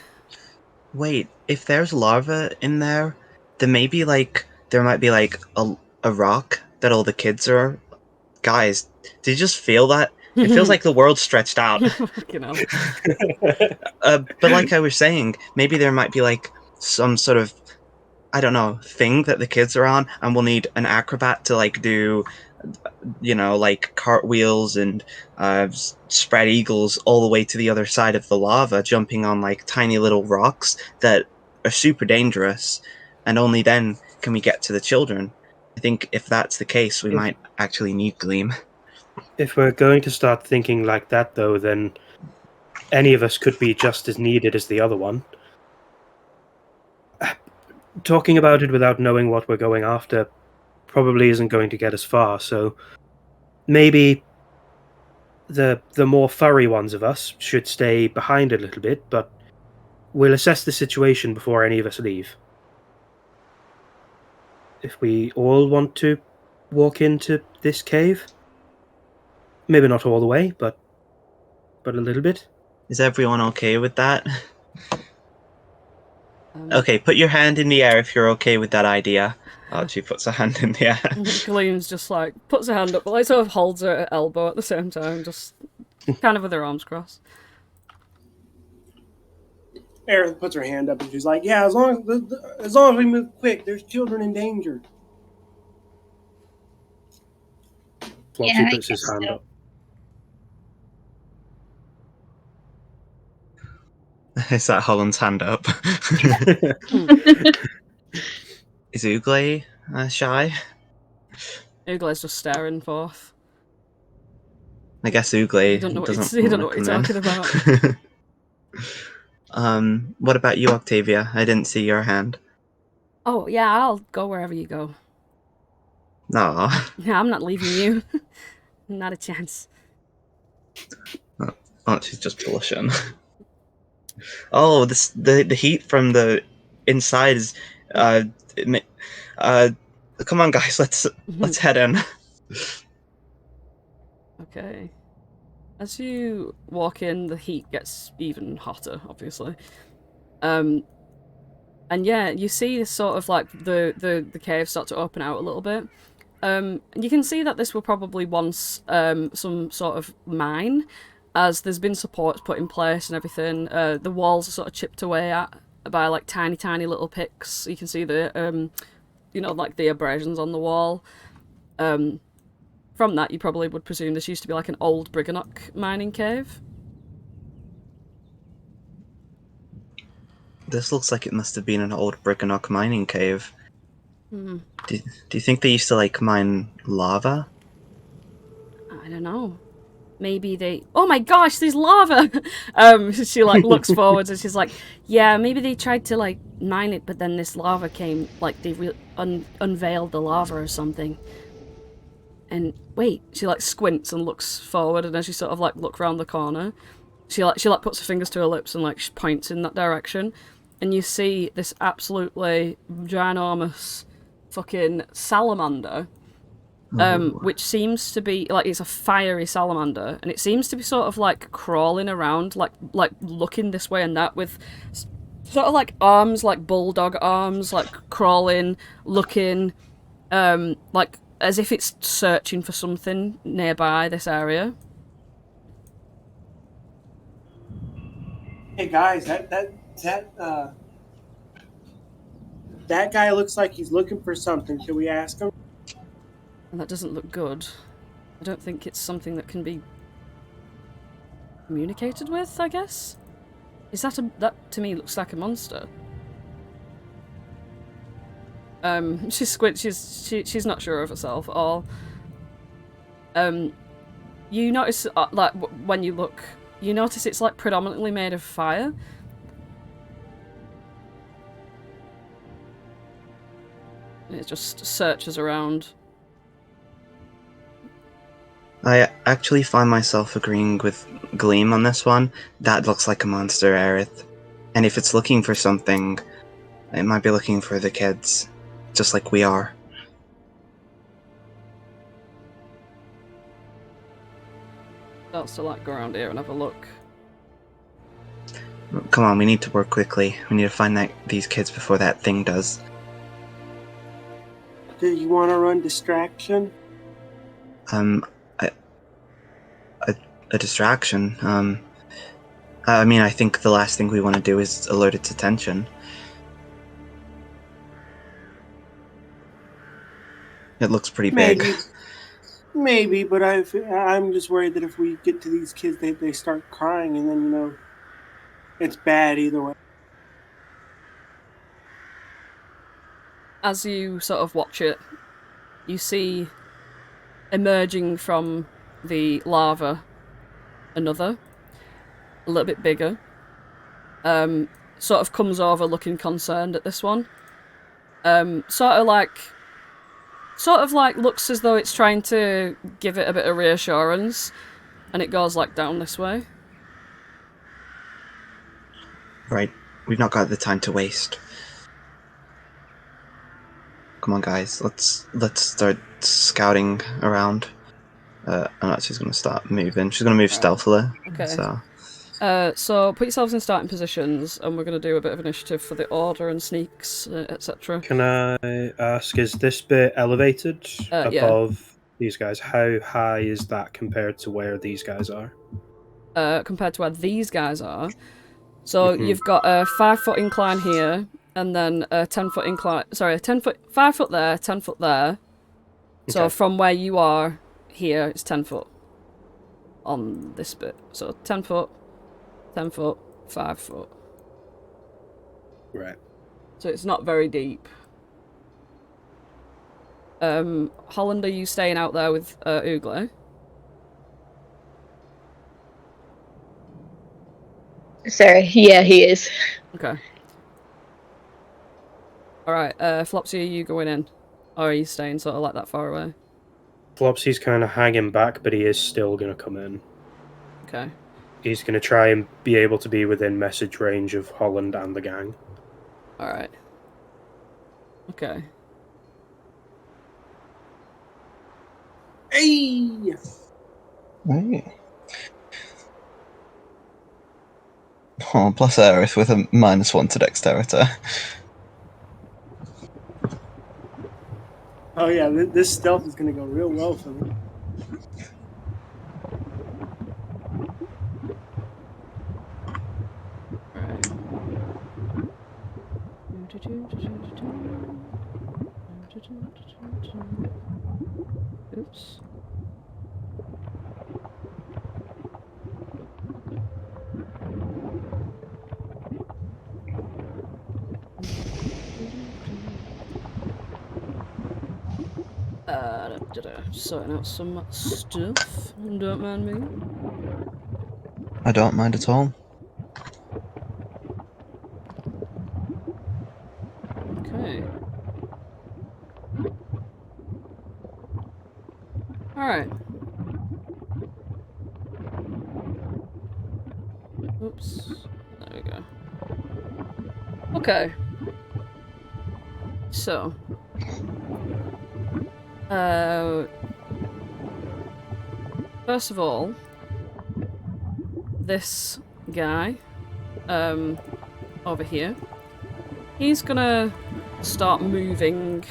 Wait, if there's lava in there, then maybe there might be a rock that all the kids are. Guys, did you just feel that? It feels like the world stretched out. You know. But like I was saying, maybe there might be some sort of, I don't know, thing that the kids are on, and we'll need an acrobat to do, cartwheels and spread eagles all the way to the other side of the lava, jumping on tiny little rocks that are super dangerous, and only then can we get to the children. I think if that's the case, we might actually need Gleam. If we're going to start thinking like that, though, then any of us could be just as needed as the other one. Talking about it without knowing what we're going after probably isn't going to get us far, so maybe the more furry ones of us should stay behind a little bit, but we'll assess the situation before any of us leave. If we all want to walk into this cave, maybe not all the way, but a little bit. Is everyone okay with that? Okay, put your hand in the air if you're okay with that idea. Archie puts a hand in the air. Gleam's just puts her hand up, but sort of holds her elbow at the same time, just kind of with her arms crossed. Aerith puts her hand up and she's like, "Yeah, as long as we move quick, there's children in danger." Flopsy I puts his guess hand so. up. Is that Holland's hand up? Is Ooglay shy? Ooglay's just staring forth. I guess Ooglay You don't know what doesn't you don't know what wanna you're come talking about. in. What about you, Octavia? I didn't see your hand. Oh yeah, I'll go wherever you go. Aw. Yeah, I'm not leaving you. Not a chance. Oh, she's just blushing. Oh, the heat from the inside Uh, it may- come on, guys. Let's head in. Okay. As you walk in, the heat gets even hotter, obviously. And yeah, you see this sort of like the cave start to open out a little bit. And you can see that this were probably once some sort of mine, as there's been supports put in place and everything. The walls are sort of chipped away at by like tiny little picks. You can see the like the abrasions on the wall. From that, you probably would presume this used to be like an old Briganock mining cave. This looks like it must have been an old Briganock mining cave. Hmm. Do you think they used to like mine lava? I don't know. Maybe they. Oh my gosh, there's lava! She like looks forwards and she's like, yeah, maybe they tried to like mine it, but then this lava came. Like they unveiled the lava or something. And wait, she like squints and looks forward, and as she sort of like look around the corner, she puts her fingers to her lips and like points in that direction, and you see this absolutely ginormous fucking salamander. Which seems to be like it's a fiery salamander, and it seems to be sort of like crawling around, like looking this way and that, with sort of like arms, like bulldog arms, like crawling, looking, like as if it's searching for something nearby this area. Hey guys, that guy looks like he's looking for something. Should we ask him? And that doesn't look good. I don't think it's something that can be communicated with, I guess? Is that that to me looks like a monster. She squints, she's not sure of herself at all. You notice, like, when you look, you notice it's, like, predominantly made of fire. It just searches around. I actually find myself agreeing with Gleam on this one. That looks like a monster, Aerith. And if it's looking for something, it might be looking for the kids, just like we are. Starts to like go around here and have a look. Come on, we need to work quickly. We need to find these kids before that thing does. Do you want to run distraction? A distraction. I mean, I think the last thing we want to do is alert its attention. It looks pretty big. Maybe, but I'm just worried that if we get to these kids, they start crying, and then, it's bad either way. As you sort of watch it, you see emerging from the lava another, a little bit bigger. Sort of comes over looking concerned at this one. Sort of like looks as though it's trying to give it a bit of reassurance, and it goes like down this way. Right, we've not got the time to waste. Come on, guys, let's start scouting around. She's gonna start moving. She's gonna move stealthily. Okay. So put yourselves in starting positions, and we're going to do a bit of initiative for the order and sneaks, etc. Can I ask, is this bit elevated above these guys? How high is that compared to where these guys are? Compared to where these guys are. So you've got a 5-foot incline here, and then a 10-foot incline. Sorry, 5 foot there, 10 foot there. So Okay. from where you are here, it's 10 foot on this bit. So 10 foot, 10 foot, 5 foot. Right. So it's not very deep. Holland, are you staying out there with Oogly? Sorry, yeah, he is. Okay. Alright, Flopsy, are you going in? Or are you staying sort of like that far away? Flopsy's kind of hanging back, but he is still going to come in. Okay. He's going to try and be able to be within message range of Holland and the gang. Alright. Okay. Hey! Right. Oh, plus Aerith with a -1 to dexterity. Oh yeah, this stealth is gonna go real well for me. Alright. Oops. Sorting out some stuff. Don't mind me. I don't mind at all. Okay. Alright. Oops. There we go. Okay. So. First of all, this guy, over here, he's gonna start moving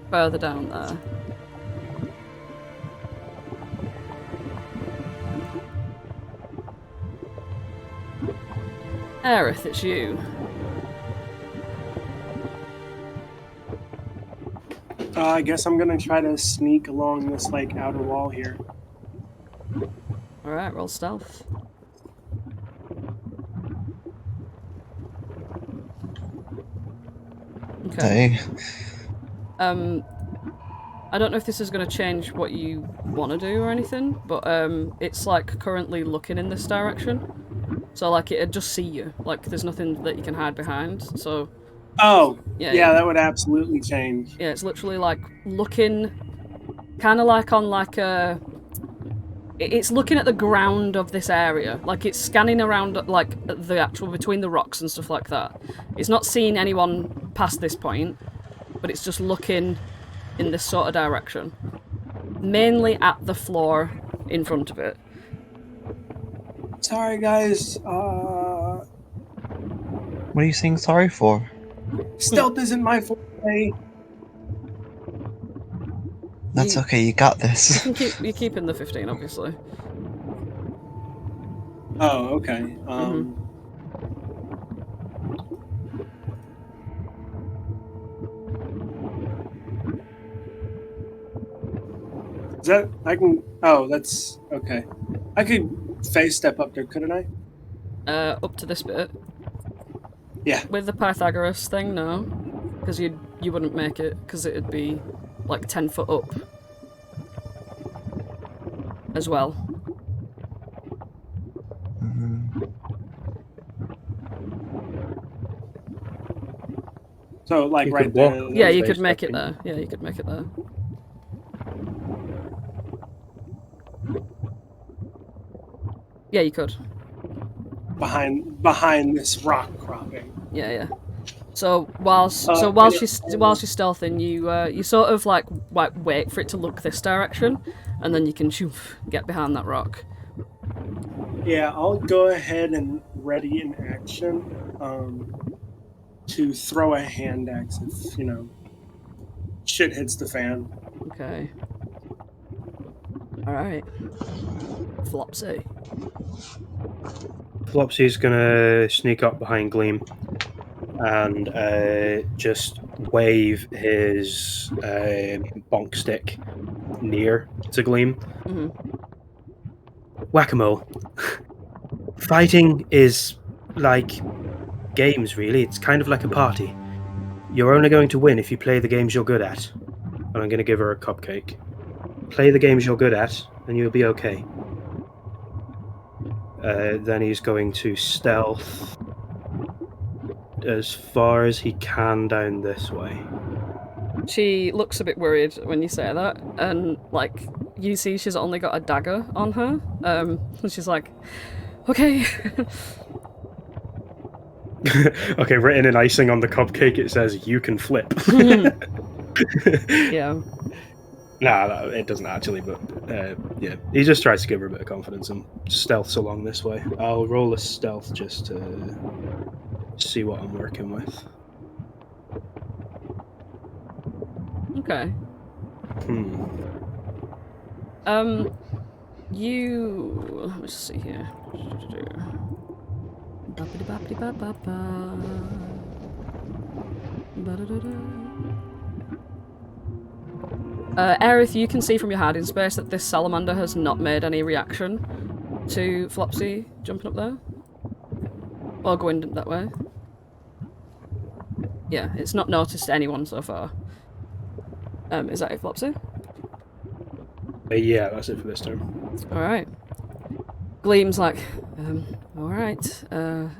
further down there. Aerith, it's you. I guess I'm gonna try to sneak along this like outer wall here. Alright, roll stealth. Okay. Hey. I don't know if this is going to change what you want to do or anything, but it's like currently looking in this direction. So like it'd just see you. Like there's nothing that you can hide behind. So Oh, yeah, yeah, that would absolutely change. yeah, it's literally like looking, kind of like on like a. It's looking at the ground of this area. Like it's scanning around like the actual between the rocks and stuff like that. It's not seeing anyone past this point, but it's just looking in this sort of direction. Mainly at the floor in front of it. Sorry, guys. What are you saying sorry for? Stealth isn't my forte. That's okay, you got this. You're keeping the 15, obviously. Oh, okay. Is that I can? Oh, that's okay. I could face step up there, couldn't I? Up to this bit. Yeah. With the Pythagoras thing, no. Because you wouldn't make it, because it'd be like 10 foot up. As well. So, like You right could walk. there. Yeah, you Space could make it stepping. there. Yeah, you could make it there. Yeah, you could. Behind this rock cropping. Yeah, yeah. So while she's stealthing, you sort of like wait for it to look this direction, and then you can get behind that rock. Yeah, I'll go ahead and ready in action to throw a hand axe if, shit hits the fan. Okay. Alright. Flopsy. Flopsy's gonna sneak up behind Gleam and just wave his bonk stick near to Gleam. Mm-hmm. Whack-a-mole. Fighting is like games, really. It's kind of like a party. You're only going to win if you play the games you're good at. And I'm going to give her a cupcake. Play the games you're good at, and you'll be okay. Then he's going to stealth as far as he can down this way. She looks a bit worried when you say that, and like you see she's only got a dagger on her. And she's like, okay. Okay, written in icing on the cupcake, it says, "You can flip." Yeah. Nah, it doesn't actually, but yeah. He just tries to give her a bit of confidence and stealths along this way. I'll roll a stealth just to see what I'm working with. Okay. Let me just see here. Aerith, you can see from your hiding space that this salamander has not made any reaction to Flopsy jumping up there. Or going that way. Yeah, it's not noticed anyone so far. Is that it, Flopsy? Yeah, that's it for this turn. Alright. Gleam's like, alright.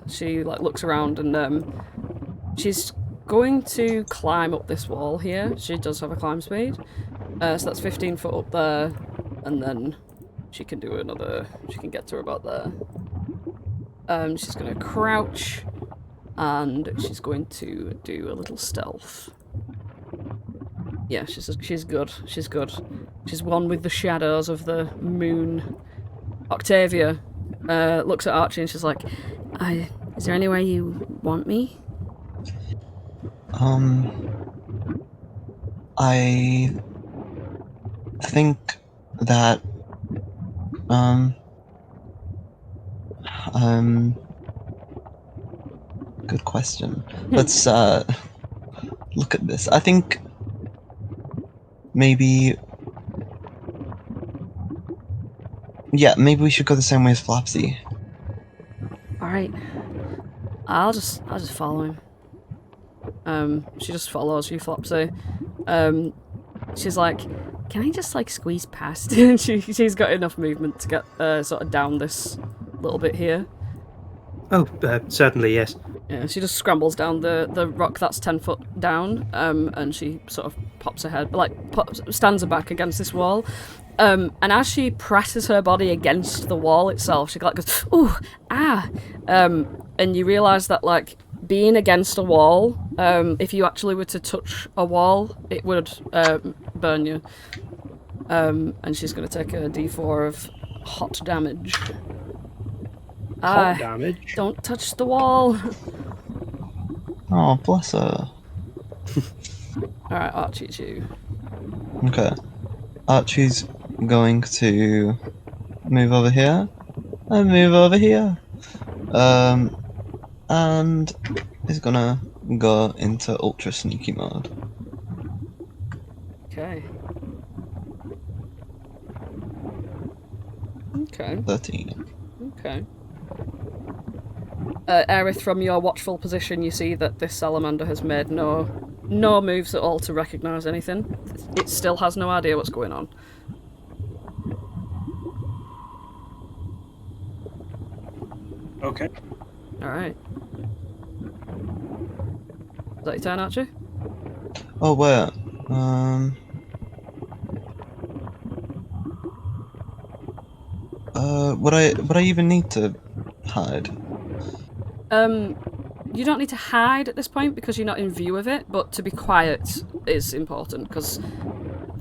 She like looks around and she's going to climb up this wall here. She does have a climb speed. So that's 15 foot up there, and then she can do she can get to about there. She's going to crouch, and she's going to do a little stealth. Yeah, she's good. She's good. She's one with the shadows of the moon. Octavia looks at Archie and she's like, is there anywhere you want me? I think that good question. Let's look at this. I think maybe maybe we should go the same way as Flopsy. Alright. I'll just follow him. She just follows you, Flopsy. She's like, can I just like squeeze past? And she's got enough movement to get sort of down this little bit here. Oh, certainly, yes. Yeah, she just scrambles down the rock that's 10 foot down, and she sort of pops her head, like stands her back against this wall. And as she presses her body against the wall itself, she like goes, ooh, ah! And you realise that like being against a wall, if you actually were to touch a wall, it would burn you. And she's going to take a d4 of hot damage. Hot damage? Don't touch the wall. Oh, bless her. Alright, Archie, it's you. Okay. Archie's going to move over here and move over here. And is gonna go into ultra sneaky mode. Okay. Okay. 13. Okay. Aerith, from your watchful position, you see that this salamander has made no moves at all to recognise anything. It still has no idea what's going on. Okay. Alright. Is that your turn, Archie? Oh wait. Would I even need to hide? You don't need to hide at this point because you're not in view of it, but to be quiet is important because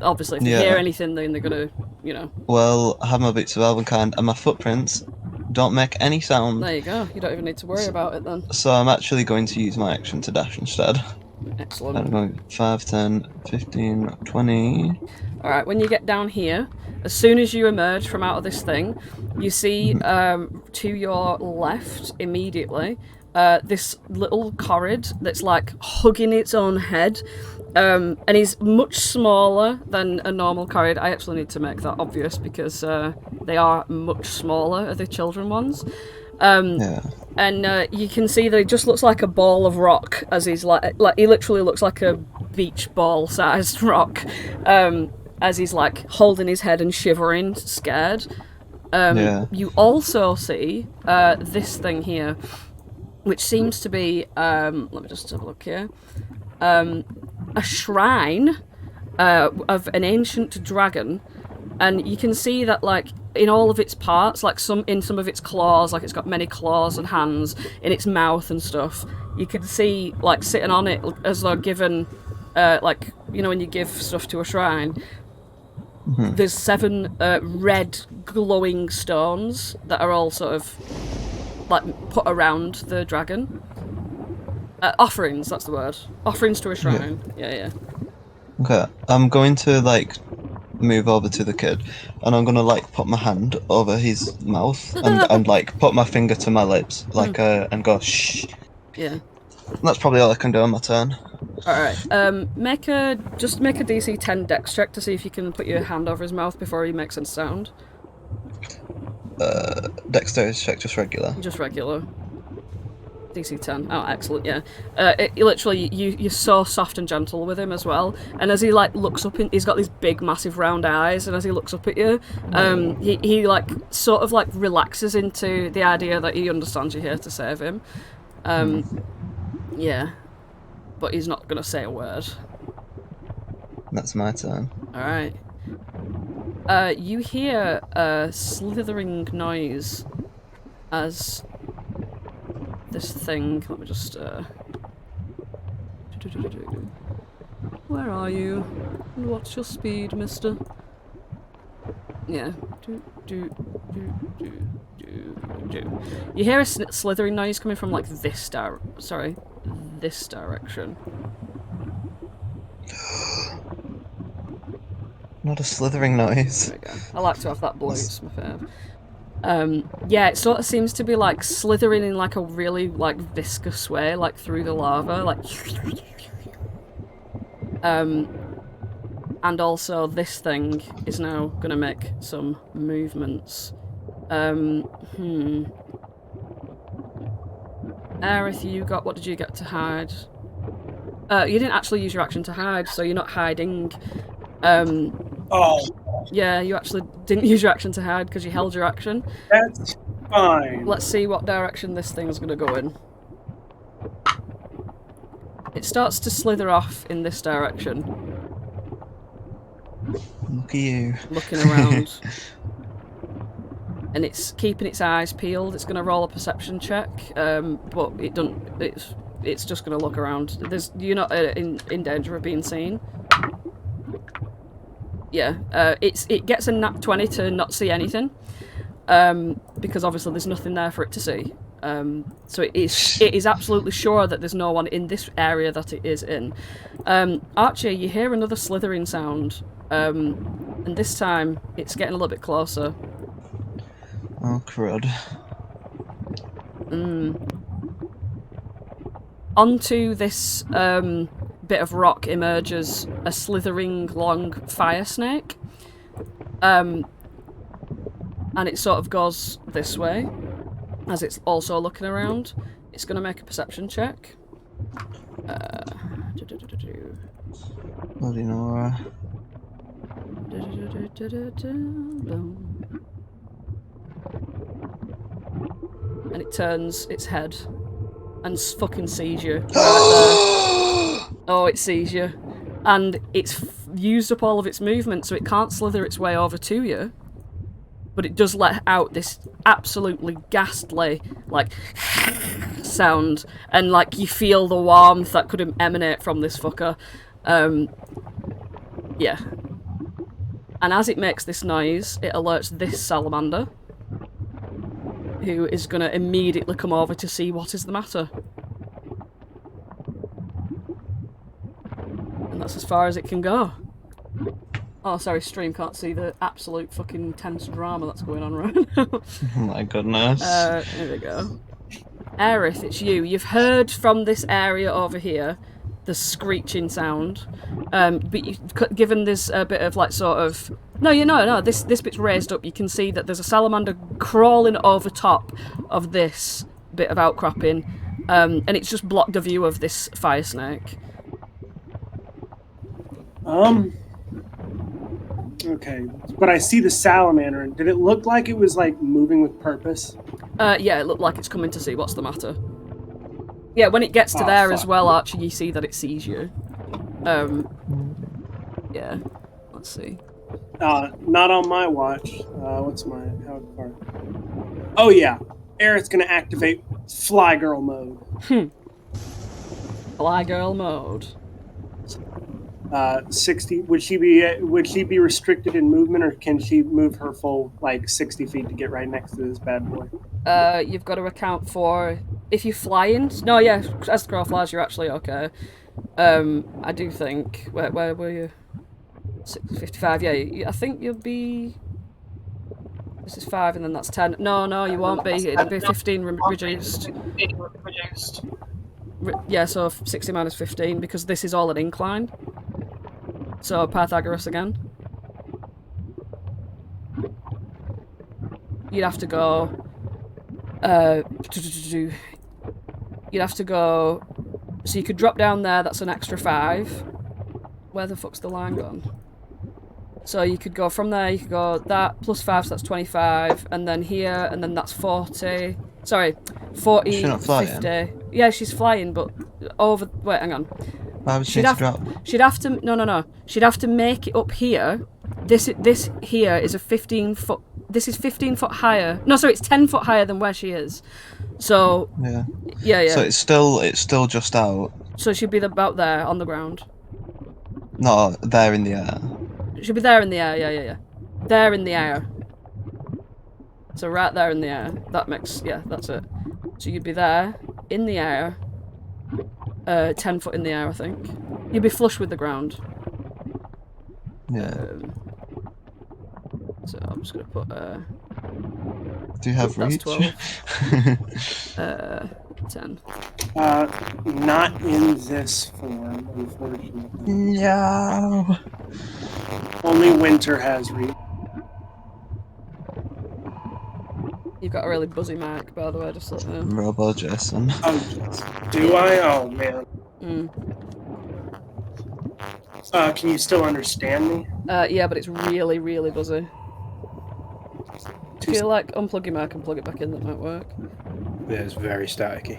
obviously if they hear anything, then they're gonna, you know. Well, I have my boots of elvenkind and my footprints don't make any sound. There you go. You don't even need to worry about it then. So I'm actually going to use my action to dash instead. Excellent. I'm going 5, 10, 15, 20. Alright, when you get down here, as soon as you emerge from out of this thing, you see to your left immediately this little corrid that's like hugging its own head. And he's much smaller than a normal corrid. I actually need to make that obvious because they are much smaller, the children ones. And you can see that it just looks like a ball of rock as he's like he literally looks like a beach ball sized rock as he's like holding his head and shivering, scared. You also see this thing here, which seems to be let me just have a look here. A shrine of an ancient dragon and you can see that like in all of its parts, like some of its claws, like it's got many claws and hands in its mouth and stuff. You can see like sitting on it as though given, like you know when you give stuff to a shrine. There's 7 red glowing stones that are all sort of like put around the dragon. Offerings, that's the word. Offerings to a shrine. Yeah. Okay, I'm going to like move over to the kid, and I'm gonna like put my hand over his mouth and like put my finger to my lips, like and go shh. Yeah. That's probably all I can do on my turn. Alright, make a DC 10 dex check to see if you can put your hand over his mouth before he makes a sound. Dexterity check, just regular. Just regular. DC 10. Oh, excellent, yeah. Literally, you're so soft and gentle with him as well. And as he, like, looks up, he's got these big, massive, round eyes, and as he looks up at you, he like, sort of, like, relaxes into the idea that he understands you're here to save him. Yeah. But he's not gonna say a word. That's my turn. Alright. You hear a slithering noise as this thing... Let me just... Where are you? And what's your speed, mister? Yeah. You hear a slithering noise coming from, like, this direction. Not a slithering noise. There we go. I like to have that blue, it's my fave. Yeah, it sort of seems to be like slithering in like a really like viscous way, like through the lava, like. And also this thing is now gonna make some movements. Aerith, what did you get to hide? You didn't actually use your action to hide, so you're not hiding. Oh, Yeah, you actually didn't use your action to hide because you held your action. that's fine. Let's see what direction this thing's gonna go in. It starts to slither off in this direction. Look at you. Looking around. And it's keeping its eyes peeled. It's gonna roll a perception check, but it doesn't. It's just gonna look around. You're not in danger of being seen. Yeah, it gets a nat 20 to not see anything, because obviously there's nothing there for it to see. So it is absolutely sure that there's no one in this area that it is in. Archie, you hear another slithering sound, and this time it's getting a little bit closer. Oh, crud. Onto this bit of rock emerges a slithering long fire snake. And it sort of goes this way, as it's also looking around. It's going to make a perception check. Bloody Nora. And it turns its head and fucking sees you right there. Oh, it sees you. And it's used up all of its movement, so it can't slither its way over to you. But it does let out this absolutely ghastly, like, sound. And, like, you feel the warmth that could emanate from this fucker. Yeah. And as it makes this noise, it alerts this salamander, who is going to immediately come over to see what is the matter. And that's as far as it can go. Oh, sorry, stream can't see the absolute fucking tense drama that's going on right now. Oh my goodness. There we go. Aerith, it's you. You've heard from this area over here the screeching sound, but given this bit of like sort of this bit's raised up, you can see that there's a salamander crawling over top of this bit of outcropping, and it's just blocked the view of this fire snake. Okay, but I see the salamander. Did it look like it was like moving with purpose? Yeah, it looked like it's coming to see what's the matter. Yeah, when it gets to there as well, Archie, you see that it sees you. Yeah, let's see. Not on my watch. What's my how far? Oh yeah, Aerith's gonna activate Fly Girl mode. Fly girl mode. 60. Would she be restricted in movement, or can she move her full 60 feet to get right next to this bad boy? You've got to account for if you fly in. No, yeah, as the crow flies, you're actually okay. I do think. Where were you? 55. Yeah, I think you'll be. This is 5, and then that's 10. No, you won't be. It'll be 15 reduced. Yeah, so 60 minus 15 because this is all an incline. So Pythagoras again. You'd have to go. You'd have to go. So you could drop down there. That's an extra 5. Where the fuck's the line gone? So you could go from there. You could go that plus 5, so that's 25, and then here, and then that's 40. Sorry, 40. She's not flying. 50. Yeah, she's flying, but over. Wait, hang on. Why would she have to drop? She'd have to. No. She'd have to make it up here. This here is a 15 foot. This is 15 foot higher. No, sorry, it's 10 foot higher than where she is. So. Yeah. So it's still just out. So she'd be about there on the ground. Not there in the air. She'd be there in the air. Yeah. There in the air. So right there in the air. That makes. Yeah, that's it. So you'd be there in the air. 10 foot in the air, I think. You'd be flush with the ground. Yeah. So I'm just gonna put. Do you have that's reach? 12. 10. Not in this form, unfortunately. No. Only Winter has reach. You've got a really buzzy mic, by the way, just let me know. Robo Jason. Oh, do I? Oh man. Can you still understand me? Yeah, but it's really, really buzzy. Do you feel like unplug your mic and plug it back in? That might work. Yeah, it's very staticky.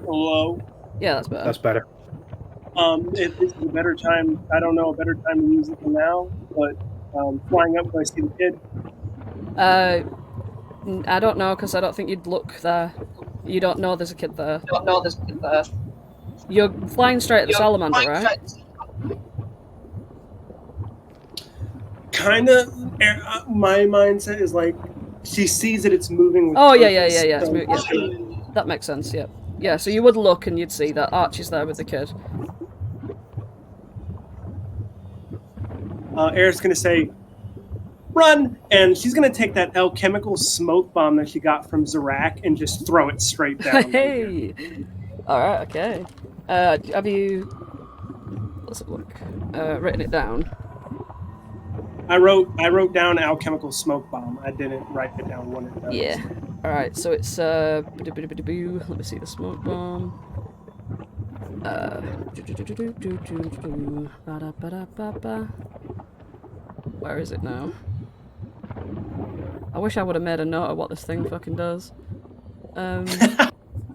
Hello. Yeah, that's better. That's better. If this is a better time, I don't know a better time to use it than now, but flying up, do I see the kid? I don't know, because I don't think you'd look there. You don't know there's a kid there. You're flying straight at the salamander, right? Kind of. My mindset is like, she sees that it's moving. With Yeah. so That makes sense, yeah. Yeah, so you would look and you'd see that Archie's there with the kid. Aerith's going to say, run! And she's going to take that alchemical smoke bomb that she got from Zarak and just throw it straight down. Hey! Alright, okay. Have you... Let's have a look. Written it down? I wrote down alchemical smoke bomb. I didn't write it down when it does. Yeah. Alright, so it's let me see the smoke bomb. Where is it now? I wish I would have made a note of what this thing fucking does.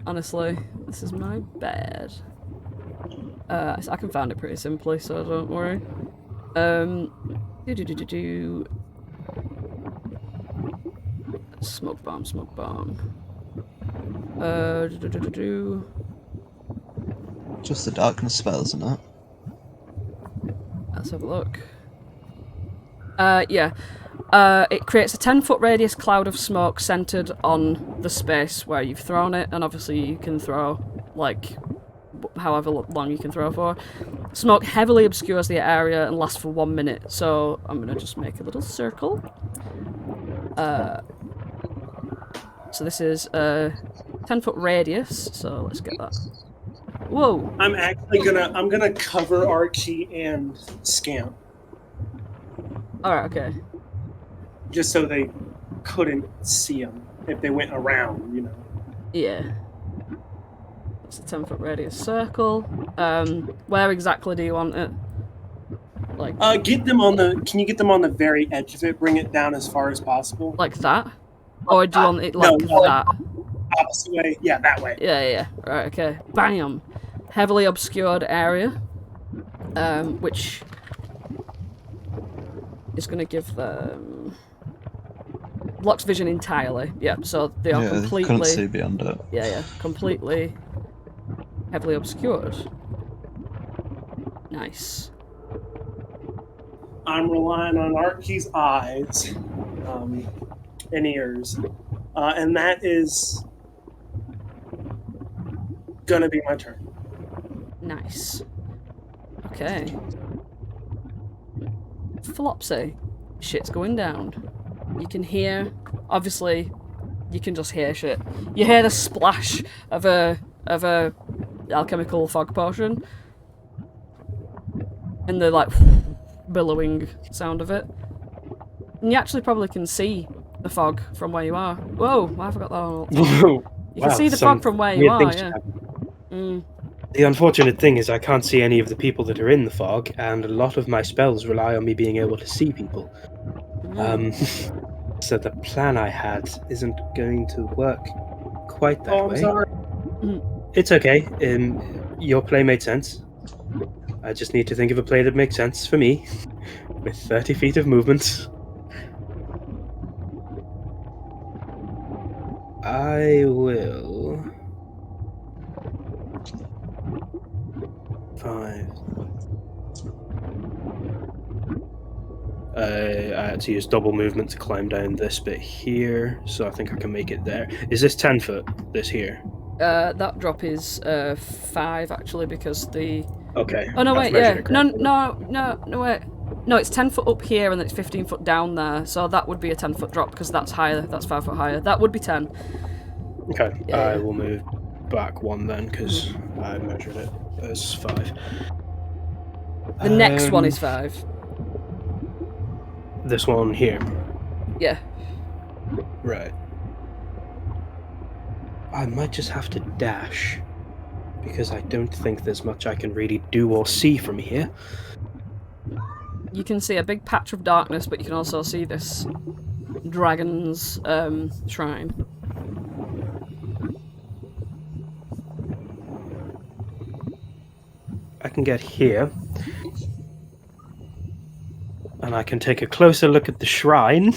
Honestly, this is my bad. I can find it pretty simply, so don't worry. Smoke bomb. Just the darkness spell, isn't it? Let's have a look. Yeah. It creates a 10-foot radius cloud of smoke centered on the space where you've thrown it, and obviously you can throw, like, however long you can throw for. Smoke heavily obscures the area and lasts for 1 minute, so I'm gonna just make a little circle. So this is a 10-foot radius, so let's get that. Whoa! I'm gonna cover Archie and Scamp. Alright, okay. Just so they couldn't see him if they went around, you know. Yeah. It's a 10-foot radius circle. Where exactly do you want it? Like. Get them on the. Can you get them on the very edge of it? Bring it down as far as possible. Like that? Or do you want it like that? Opposite way. Yeah, that way. Yeah. Right. Okay. Bam. Heavily obscured area. Which. is going to give them blocks vision entirely. Yeah, so they are Yeah, completely couldn't see beyond it. yeah, completely heavily obscured. Nice. I'm relying on Archie's eyes and ears, and that is gonna be my turn. Nice. Okay. Flopsy. Shit's going down. You can hear, obviously, you can just hear shit. You hear the splash of a alchemical fog potion. And the like billowing sound of it. And you actually probably can see the fog from where you are. Whoa, I forgot that one. You can see the fog from where you are, yeah. The unfortunate thing is I can't see any of the people that are in the fog, and a lot of my spells rely on me being able to see people. So the plan I had isn't going to work quite that way. I'm sorry. It's okay. Your play made sense. I just need to think of a play that makes sense for me, with 30 feet of movement. I will... 5. I had to use double movement to climb down this bit here, so I think I can make it there. Is this 10 foot, this here? That drop is 5 actually, because the... Okay. Oh no, I've wait, yeah. measured it No, wait. No, it's 10 foot up here and then it's 15 foot down there, so that would be a 10 foot drop because that's higher, that's 5 foot higher. That would be 10. Okay, Yeah. I will move back 1 then, because I measured it as 5. The next one is 5. This one here. Yeah. Right. I might just have to dash, because I don't think there's much I can really do or see from here. You can see a big patch of darkness, but you can also see this dragon's shrine. I can get here, and I can take a closer look at the shrine,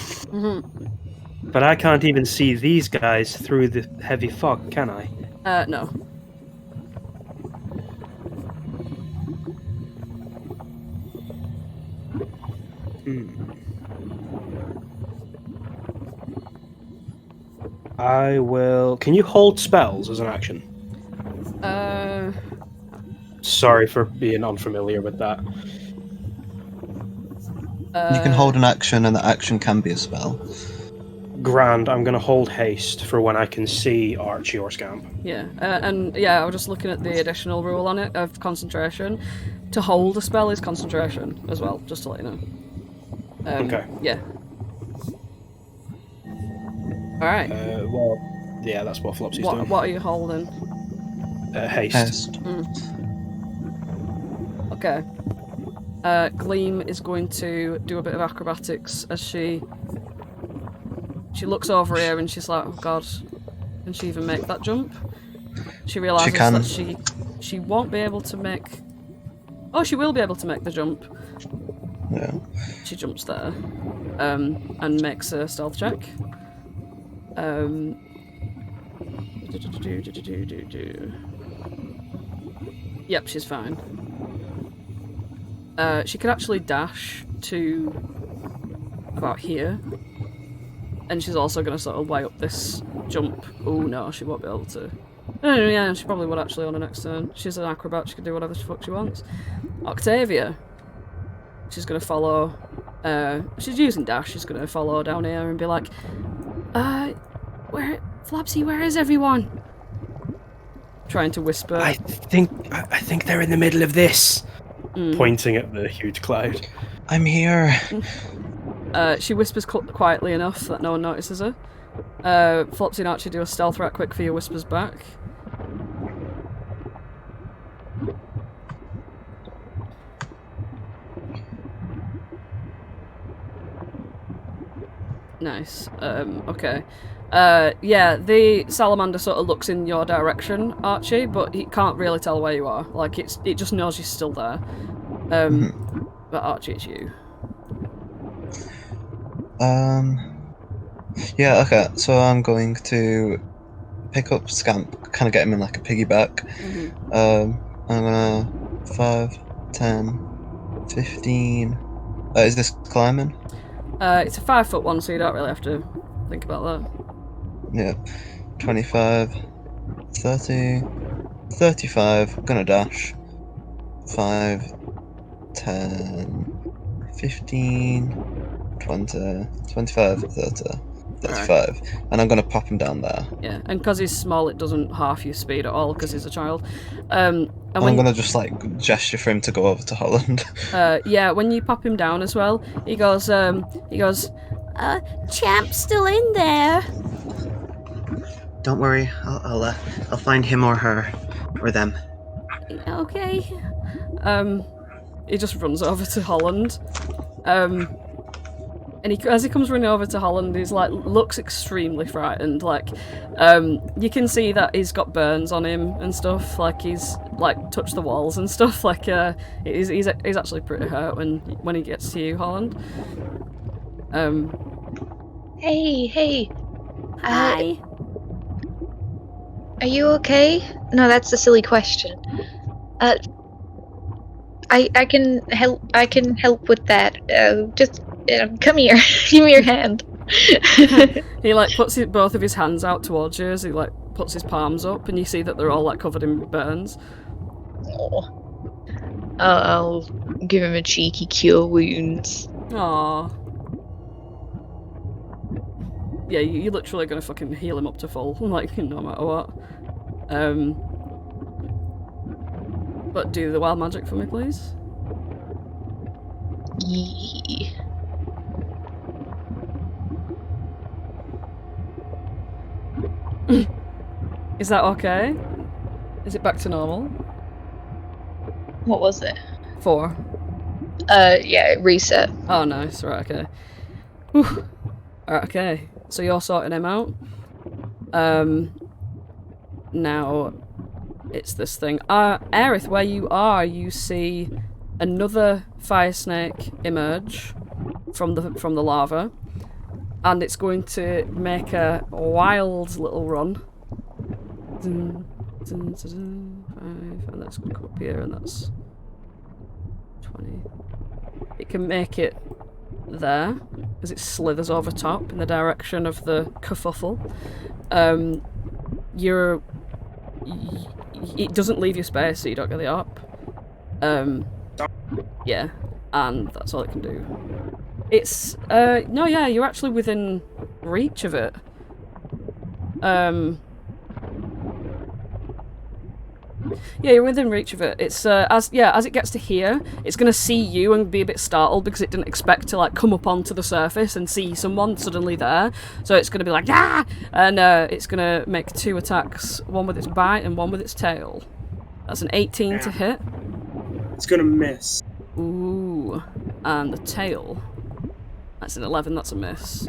but I can't even see these guys through the heavy fog, can I? No. I will... Can you hold spells as an action? Sorry for being unfamiliar with that. You can hold an action, and the action can be a spell. Grand, I'm going to hold haste for when I can see Archie or Scamp. Yeah, and yeah, I was just looking at the additional rule on it of concentration. To hold a spell is concentration as well, just to let you know. Okay. Yeah. Alright. Well, yeah, that's what Flopsy's doing. What are you holding? Haste. Okay. Gleam is going to do a bit of acrobatics as she looks over here and she's like, oh god, can she even make that jump? She realises that she won't be able to make... Oh, she will be able to make the jump. Yeah. She jumps there and makes a stealth check. Yep, she's fine. She could actually dash to about here. And she's also going to sort of weigh up this jump. Oh no, she won't be able to. Oh yeah, she probably would actually on her next turn. She's an acrobat, she can do whatever the fuck she wants. Octavia. She's going to follow... she's using dash, she's going to follow down here and be like, Flopsy, where is everyone? Trying to whisper. I think they're in the middle of this. Pointing at the huge cloud. I'm here. She whispers quietly enough that no one notices her. Flopsy and Archie do a stealth right quick for your whispers back. Nice. Okay. Yeah, the salamander sort of looks in your direction, Archie, but it can't really tell where you are. Like, it just knows you're still there. But Archie, it's you. Yeah, okay, so I'm going to pick up Scamp, kind of get him in like a piggyback. I'm gonna 5, 10, 15. Is this climbing? It's a 5-foot one, so you don't really have to think about that. Yeah. 25, 30, 35. Gonna dash. 5, 10, 15, 20, 25, 30, 35. And I'm gonna pop him down there. Yeah, and because he's small, it doesn't half your speed at all because he's a child. And I'm gonna just like gesture for him to go over to Holland. yeah, when you pop him down as well, he goes, Champ's still in there. Don't worry, I'll find him or her, or them. Okay. He just runs over to Holland. And as he comes running over to Holland, he's like looks extremely frightened. Like, you can see that he's got burns on him and stuff. Like he's like touched the walls and stuff. Like, he's actually pretty hurt when he gets to you, Holland. Hey. Hi. Are you okay? No, that's a silly question. I can help. I can help with that. Just come here. Give me your hand. He like puts both of his hands out towards you as he like puts his palms up, and you see that they're all like covered in burns. Oh. I'll give him a cheeky cure wounds. Aww. Yeah, you're literally gonna fucking heal him up to full, like, no matter what. But do the wild magic for me, please. Yeah. Is that okay? Is it back to normal? What was it? 4. Yeah, reset. Oh, nice. Right, okay. Whew. Alright, okay. So you're sorting him out. Now, it's this thing. Aerith, where you are, you see another fire snake emerge from the lava, and it's going to make a wild little run. And that's going to come up here, and that's 20. It can make it there as it slithers over top in the direction of the kerfuffle. It doesn't leave your space, so you don't get the up. Yeah, and that's all it can do. It's no, yeah, you're actually within reach of it. Yeah, you're within reach of it. It's as it gets to here, it's gonna see you and be a bit startled because it didn't expect to like come up onto the surface and see someone suddenly there. So it's gonna be like ah, and it's gonna make 2 attacks, one with its bite and one with its tail. That's an 18 to hit. It's gonna miss. Ooh, and the tail. That's an 11. That's a miss.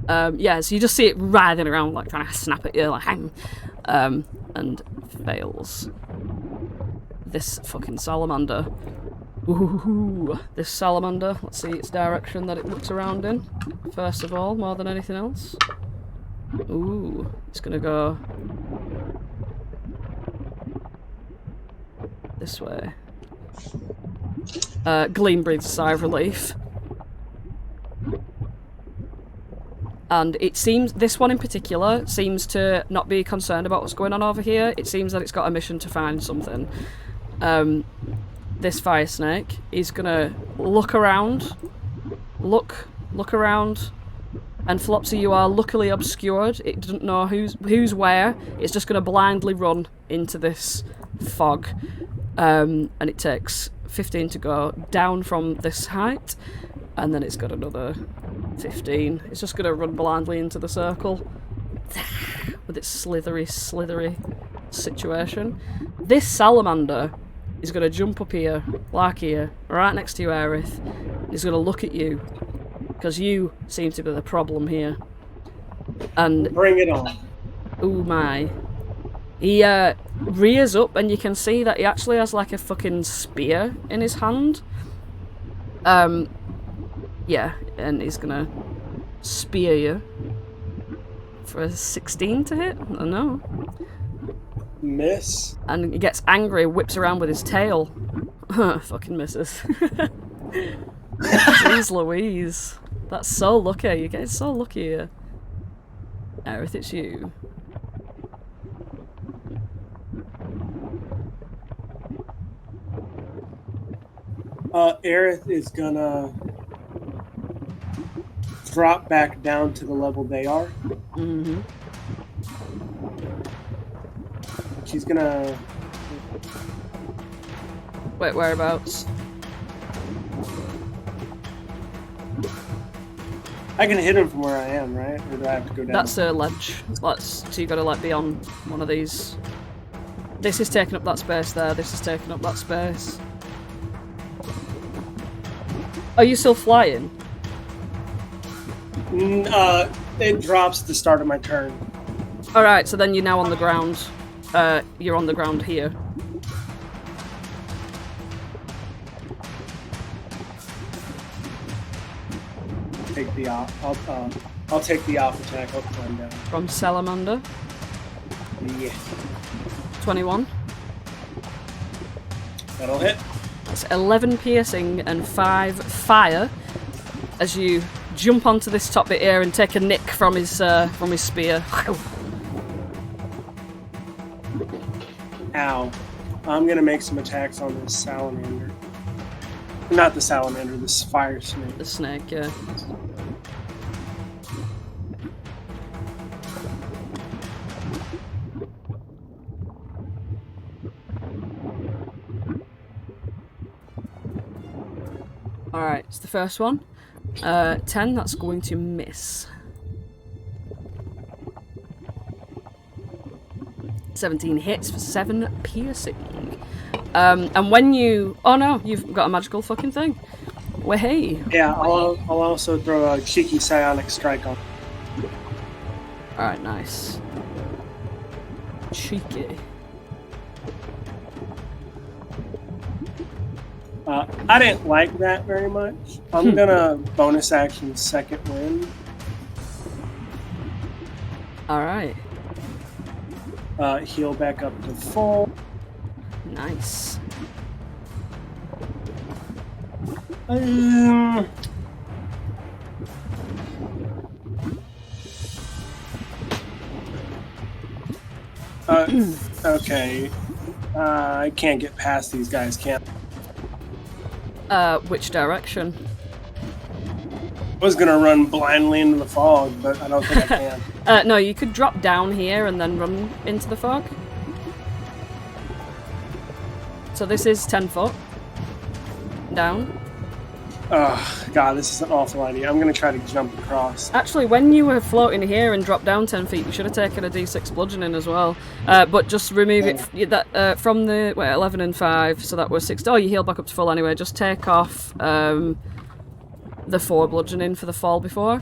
Yeah, so you just see it writhing around like trying to snap at you, like hang, and fails. This fucking salamander. Ooh, this salamander. Let's see its direction that it looks around in. First of all, more than anything else. Ooh, it's gonna go this way. Gleam breathes a sigh of relief. And it seems, this one in particular, seems to not be concerned about what's going on over here. It seems that it's got a mission to find something. This fire snake is gonna look around. Look around. And Flopsy, you are luckily obscured. It doesn't know who's where. It's just gonna blindly run into this fog. And it takes 15 to go down from this height. And then it's got another 15. It's just going to run blindly into the circle with its slithery situation. This salamander is going to jump up here, like here, right next to you, Aerith. He's going to look at you, because you seem to be the problem here. And bring it on. Oh my. He rears up, and you can see that he actually has like a fucking spear in his hand. Yeah, and he's gonna spear you for a 16 to hit. I don't know. Miss. And he gets angry, whips around with his tail. Fucking misses. Jeez Louise. That's so lucky. You get so lucky here. Aerith, it's you. Aerith is gonna drop back down to the level they are. Mm-hmm. She's gonna... Wait, whereabouts? I can hit him from where I am, right? Or do I have to go down? That's a ledge. So you gotta like be on one of these. This is taking up that space there, this is taking up that space. Are you still flying? It drops at the start of my turn. Alright, so then you're now on the ground. You're on the ground here. Take the off. I'll take the off attack. I'll climb down. From Salamander. Yeah, 21. that'll hit. That's 11 piercing and 5 fire as you jump onto this top bit here and take a nick from his spear. Ow. I'm gonna make some attacks on this salamander. Not the salamander, this fire snake. The snake, yeah. Alright, it's the first one. 10, that's going to miss. 17 hits for 7 piercing. And when you... Oh no, you've got a magical fucking thing. Wahey! Yeah, I'll also throw a cheeky psionic strike on. Alright, nice. Cheeky. I didn't like that very much. I'm gonna bonus action second wind. Alright. Heal back up to full. Nice. Okay. I can't get past these guys, can't I? Which direction? I was gonna run blindly into the fog, but I don't think I can. No, you could drop down here and then run into the fog. So this is 10 foot. Down. Oh, God, this is an awful idea. I'm gonna try to jump across. Actually, when you were floating here and dropped down 10 feet, you should have taken a d6 bludgeoning as well. But just remove it from the 11 and 5, so that was 6. Oh, you heal back up to full anyway. Just take off the 4 bludgeoning for the fall before.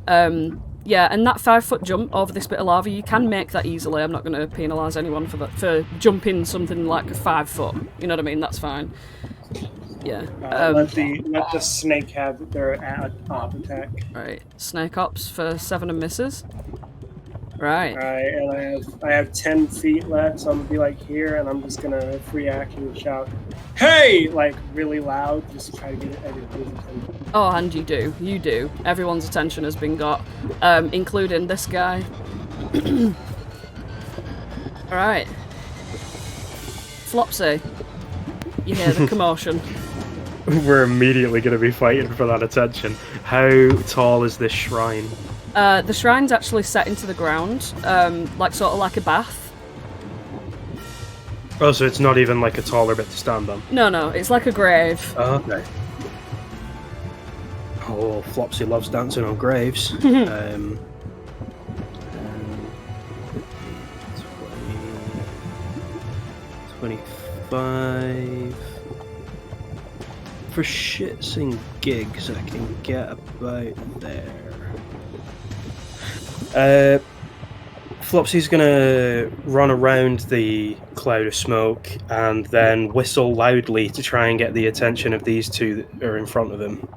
Yeah, and that 5-foot jump over this bit of lava, you can make that easily. I'm not going to penalise anyone for that, for jumping something like 5 foot. You know what I mean? That's fine. Yeah. Let the snake have their op attack. Right. Snake ops for 7 and misses. Right. Alright, and I have 10 feet left, so I'm gonna be like here, and I'm just gonna free action and shout, "Hey!" like really loud, just to try to get everybody's attention. Oh, and you do. Everyone's attention has been got, including this guy. Alright. Flopsy. You hear the commotion. We're immediately going to be fighting for that attention. How tall is this shrine? The shrine's actually set into the ground, like sort of like a bath. Oh, so it's not even like a taller bit to stand on? No, it's like a grave. Oh, okay. Oh, Flopsy loves dancing on graves. 25... For shits and gigs, I can get about there. Flopsy's gonna run around the cloud of smoke and then whistle loudly to try and get the attention of these two that are in front of him.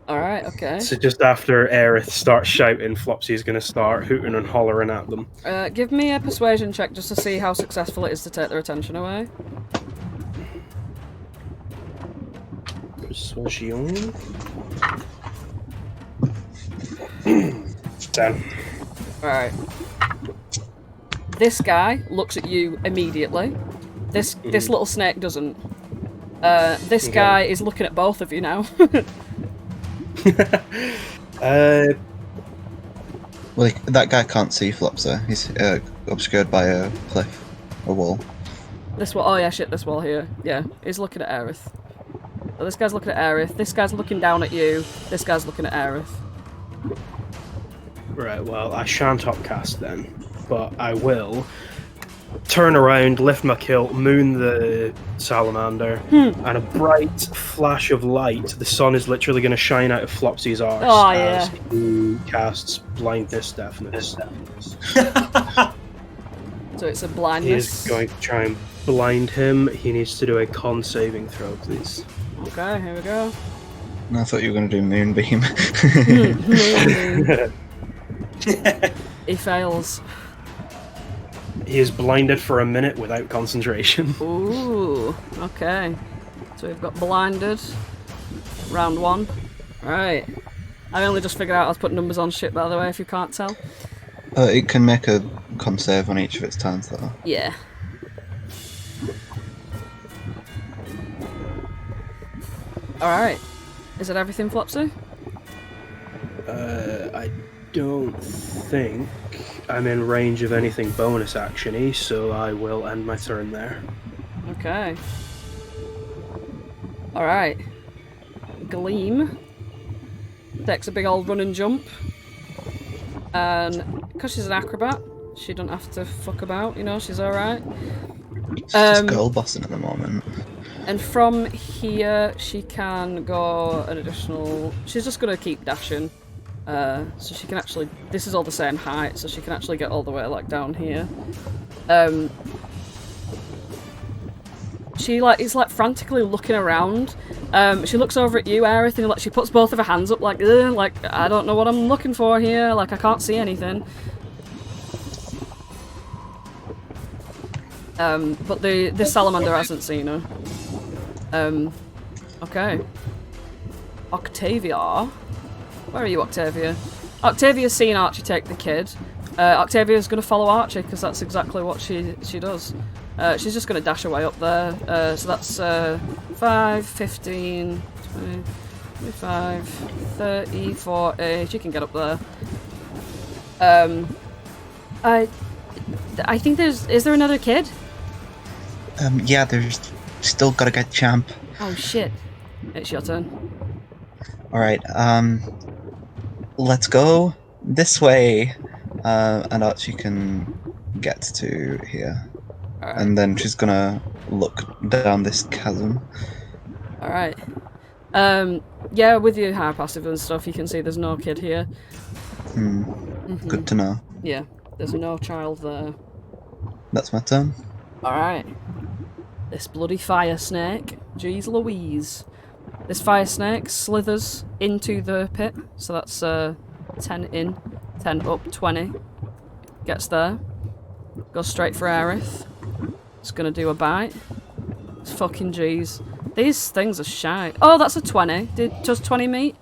Alright, okay. So just after Aerith starts shouting, Flopsy's going to start hooting and hollering at them. Give me a persuasion check just to see how successful it is to take their attention away. Persuasion. 10. Alright. This guy looks at you immediately. This little snake doesn't. This guy is looking at both of you now. Well, that guy can't see Flopsy. He's obscured by a cliff, a wall. This wall. Oh yeah, shit. This wall here. Yeah, he's looking at Aerith. So this guy's looking at Aerith. This guy's looking down at you. This guy's looking at Aerith. Right, well, I shan't upcast then, but I will turn around, lift my kilt, moon the salamander, and a bright flash of light. The sun is literally going to shine out of Flopsy's arse as he casts blindness, deafness. So it's a He blindness. is going to try and blind him. He needs to do a con saving throw, please. Okay, here we go. I thought you were going to do Moonbeam. He fails. He is blinded for a minute without concentration. Ooh, okay. So we've got blinded. Round 1. Right. I only just figured out I was putting numbers on shit, by the way, if you can't tell. It can make a con save on each of its turns, though. Yeah. Alright. Is it everything, Flopsy? I don't think I'm in range of anything bonus action-y, so I will end my turn there. Okay. Alright. Gleam takes a big old run and jump. And because she's an acrobat, she don't have to fuck about, you know, she's alright. She's just girl bossing at the moment. And from here, she can go an additional... She's just going to keep dashing. So she can actually... This is all the same height, so she can actually get all the way, like, down here. She, like, is, like, frantically looking around. She looks over at you, Aerith, and, like, she puts both of her hands up, like, ugh, like, I don't know what I'm looking for here. Like, I can't see anything. But this salamander hasn't seen her. Okay. Octavia. Where are you, Octavia? Octavia's seen Archie take the kid. Octavia's going to follow Archie because that's exactly what she does. She's just going to dash away up there. So that's 5, 15, 20, 25, 30, 40. She can get up there. I think there's... Is there another kid? Yeah, there's still gotta get Champ. Oh shit. It's your turn. Alright, let's go this way. And Archie can get to here. Alright. And then she's gonna look down this chasm. Alright. Yeah, with your high passive and stuff, you can see there's no kid here. Good to know. Yeah, there's no child there. That's my turn. Alright. This bloody fire snake. Jeez Louise. This fire snake slithers into the pit. So that's 10 in, 10 up, 20. Gets there. Goes straight for Aerith. It's gonna do a bite. It's fucking G's. These things are shy. Oh, that's a 20. Does 20 meet?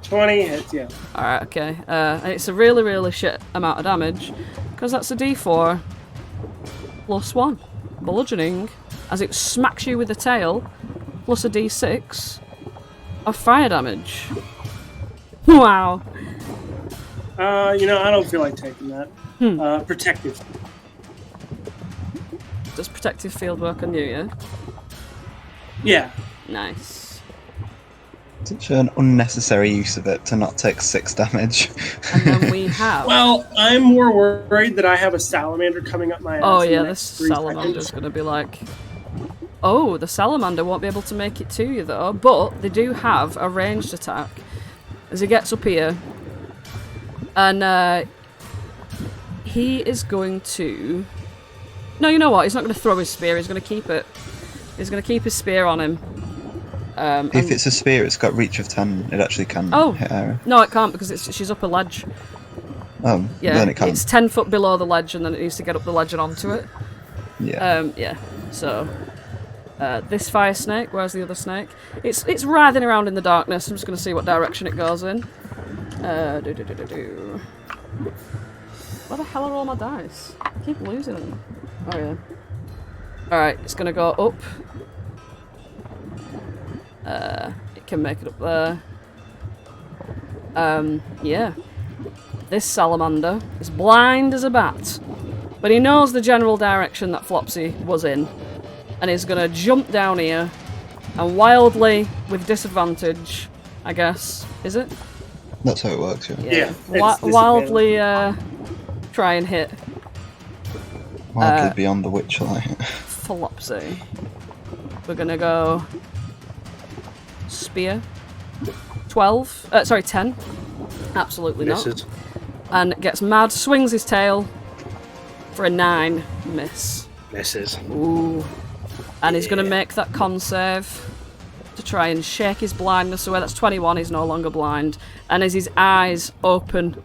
20 hits, yeah. Alright, okay. And it's a really, really shit amount of damage. Because that's a d4 plus 1. Bludgeoning. As it smacks you with the tail. Plus a d6 of fire damage. Wow. You know, I don't feel like taking that. Protective. Does protective field work on you, yeah? Yeah. Nice. Such an unnecessary use of it to not take 6 damage. And then we have... Well, I'm more worried that I have a salamander coming up my ass. Oh in the yeah, next this 3 salamander's seconds. gonna be like... Oh, the salamander won't be able to make it to you though, but they do have a ranged attack. As he gets up here. And he is going to... No, you know what? He's not going to throw his spear, he's going to keep it. He's going to keep his spear on him. If it's a spear, it's got reach of 10. It actually can hit Aerith. No, it can't because she's up a ledge. Oh, Yeah, then it can. it's 10 foot below the ledge, and then it needs to get up the ledge and onto it. Yeah. So, this fire snake. Where's the other snake? It's writhing around in the darkness. I'm just going to see what direction it goes in. Where the hell are all my dice? I keep losing them. Oh yeah. All right, it's going to go up. It can make it up there. Yeah. This salamander is blind as a bat, but he knows the general direction that Flopsy was in, and he's gonna jump down here, and wildly, with disadvantage, I guess, is it? That's how it works, Yeah. Wildly, try and hit Wildly beyond the Witchlight. Flopsy. We're gonna go spear. 10. Absolutely Misses. not. And gets mad, swings his tail for a 9. Miss. Misses. Ooh. And he's going to make that con save to try and shake his blindness away. That's 21, he's no longer blind. And as his eyes open,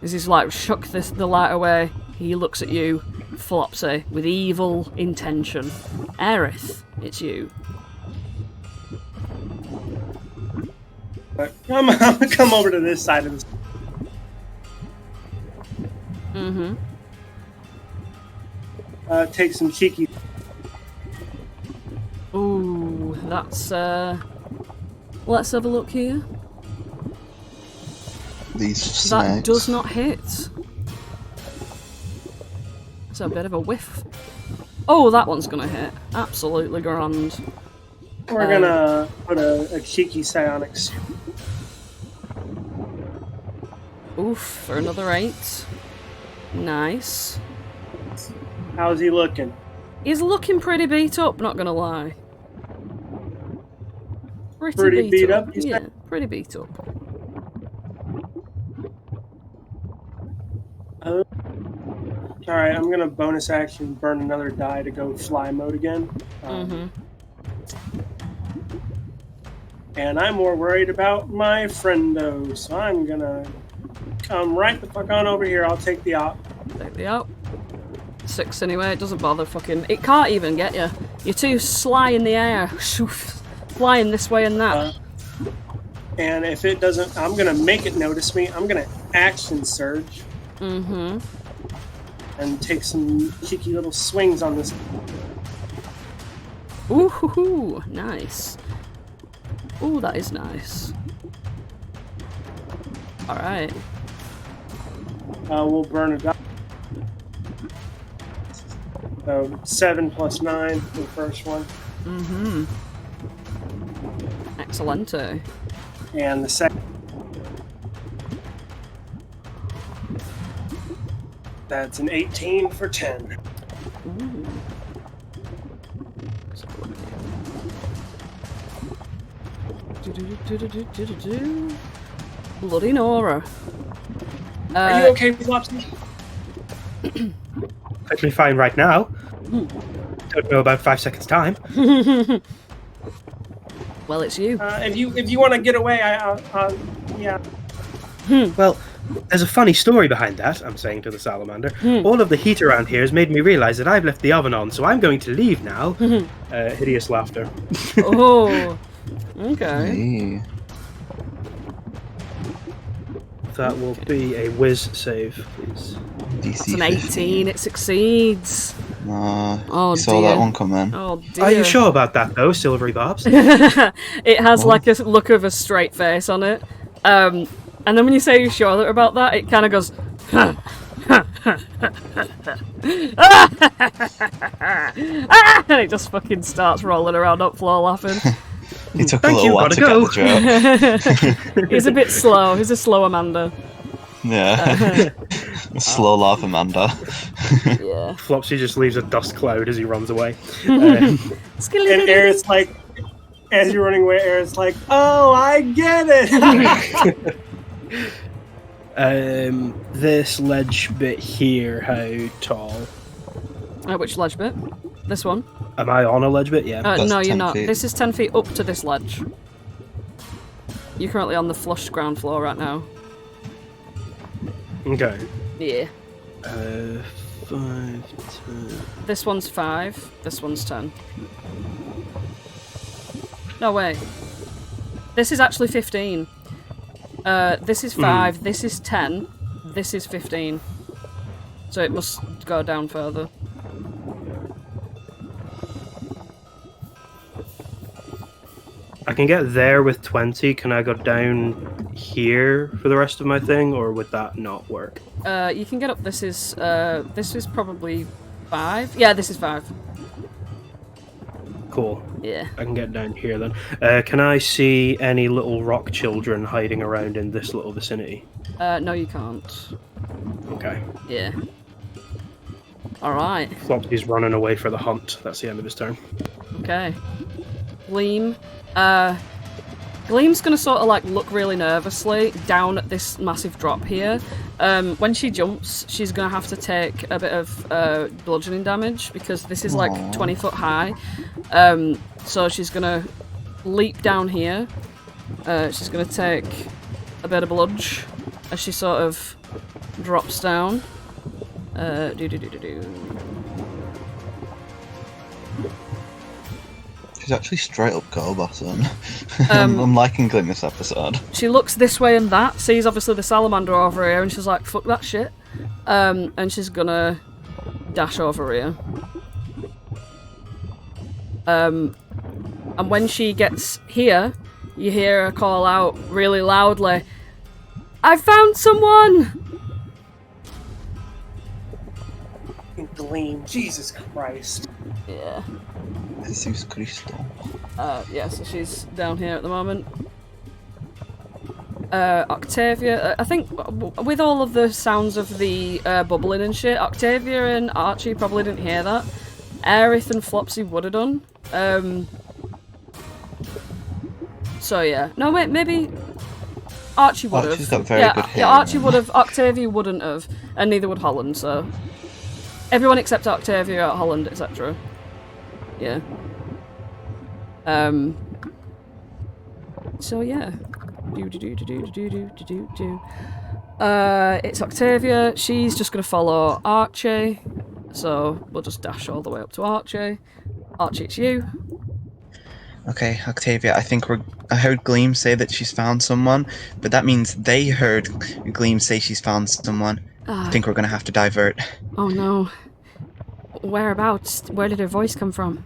as he's like shook the light away, he looks at you, Flopsy, with evil intention. Aerith, it's you. I'm gonna come over to this side of this. Mm-hmm. Take some cheeky. Ooh, that's let's have a look here. These snakes. That does not hit. It's a bit of a whiff. Oh, that one's gonna hit. Absolutely grand. We're gonna put a cheeky psionics. Oof, for another 8. Nice. How's he looking? He's looking pretty beat up, not gonna lie. Pretty beat up, you Yeah, said? pretty beat up. Alright, I'm gonna bonus action burn another die to go fly mode again. And I'm more worried about my friendo, so I'm gonna come right the fuck on over here. I'll take the op. Take the out. 6 anyway, it doesn't bother fucking... It can't even get you. You're too sly in the air. Flying this way and that. And if it doesn't, I'm gonna make it notice me. I'm gonna action surge. Mm-hmm. And take some cheeky little swings on this. Ooh, hoo, hoo. Nice. Ooh, that is nice. Alright. We'll burn a die. So 7 plus 9 for the first one. Mm-hmm. Excellente. And the second. That's an 18 for 10. Ooh. Bloody Nora. Are you okay, Flopsy? Perfectly fine right now. Don't know about 5 seconds time. Well, it's you. If you want to get away, yeah. Well, there's a funny story behind that, I'm saying to the salamander. All of the heat around here has made me realize that I've left the oven on, so I'm going to leave now. Hideous laughter. Oh, okay. Hey. That will be a whiz save, please. DC It's an 18. It succeeds. Oh, Oh, you saw that dear. one coming. Oh dear. Are you sure about that, though, Silvery Barbs? It has like a look of a straight face on it. And then when you say you're sure about that, it kind of goes. And it just fucking starts rolling around up floor laughing. He took Thank a you, little while to gotta get the joke. He's a bit slow. He's a slow Amanda. Yeah. Slow laugh, Amanda. Yeah. Flopsy just leaves a dust cloud as he runs away. And Aerith's like, as you're running away, Aerith's like, oh, I get it! This ledge bit here, how tall? Which ledge bit? This one? Am I on a ledge bit? Yeah. That's No, you're 10 not. feet. This is 10 feet up to this ledge. You're currently on the flush ground floor right now. Okay. Yeah. 5, 10. This one's 5. This one's 10. No, wait. This is actually 15. This is 5. This is 10. This is 15. So it must go down further. I can get there with 20. Can I go down here for the rest of my thing, or would that not work? You can get up. This is probably 5. Yeah, this is 5. Cool. Yeah. I can get down here then. Can I see any little rock children hiding around in this little vicinity? No, you can't. Okay. Yeah. Alright. Flopsy's running away for the hunt. That's the end of his turn. Okay. Gleam. Gleam's gonna sort of like look really nervously down at this massive drop here. When she jumps, she's gonna have to take a bit of bludgeoning damage because this is like 20 foot high. So she's gonna leap down here. She's gonna take a bit of bludge as she sort of drops down. She's actually straight up go bossing. I'm liking Glim this episode. She looks this way and that, sees obviously the salamander over here, and she's like, fuck that shit. And she's gonna dash over here. And when she gets here, you hear her call out really loudly, I found someone! Gleam. Jesus Christ. Yeah. Jesus Cristo. Yeah, so she's down here at the moment. Octavia, I think with all of the sounds of the bubbling and shit, Octavia and Archie probably didn't hear that. Aerith and Flopsy would have done. So yeah. No, wait, maybe Archie would have. Archie's got very good Yeah, hearing. Archie would have. Octavia wouldn't have, and neither would Holland, so... Everyone except Octavia, Holland, etc. Yeah. So yeah. It's Octavia. She's just gonna follow Archie. So we'll just dash all the way up to Archie. Archie, it's you. Okay, Octavia, I heard Gleam say that she's found someone, but that means they heard Gleam say she's found someone. I think we're gonna have to divert. Oh no. Whereabouts? Where did her voice come from?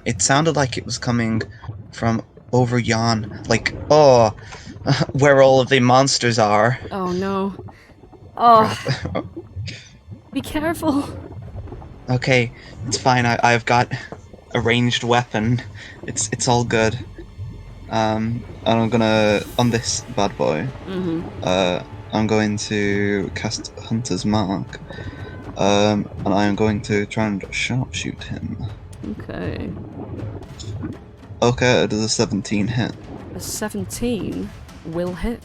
It sounded like it was coming from over yon, like, where all of the monsters are. Oh no. Oh. Be careful. Okay, it's fine. I've got a ranged weapon. It's all good. And I'm gonna on this bad boy. I'm going to cast Hunter's Mark. And I am going to try and sharpshoot him. Okay. Okay, does a 17 hit? A 17 will hit.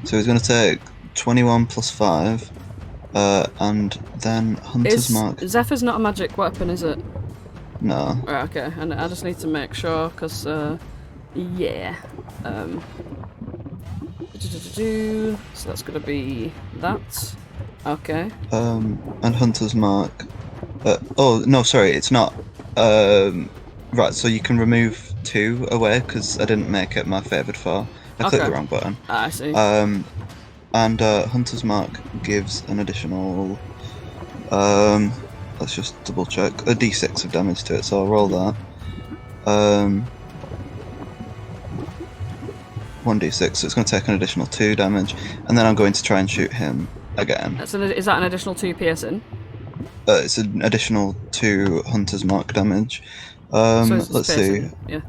So he's going to take 21 plus 5, and then Hunter's Mark. Zephyr's not a magic weapon, is it? No. Right, okay, and I just need to make sure, because, yeah. So that's going to be that. Okay. And Hunter's Mark. Oh, no, sorry, it's not. Right, so you can remove 2 away, because I didn't make it my favoured 4. I clicked the wrong button. I see. And Hunter's Mark gives an additional, let's just double check, a d6 of damage to it, so I'll roll that. 1d6, so it's going to take an additional 2 damage, and then I'm going to try and shoot him again. Is that an additional 2 piercing? It's an additional 2 Hunter's Mark damage. So it's Let's see. piercing, yeah.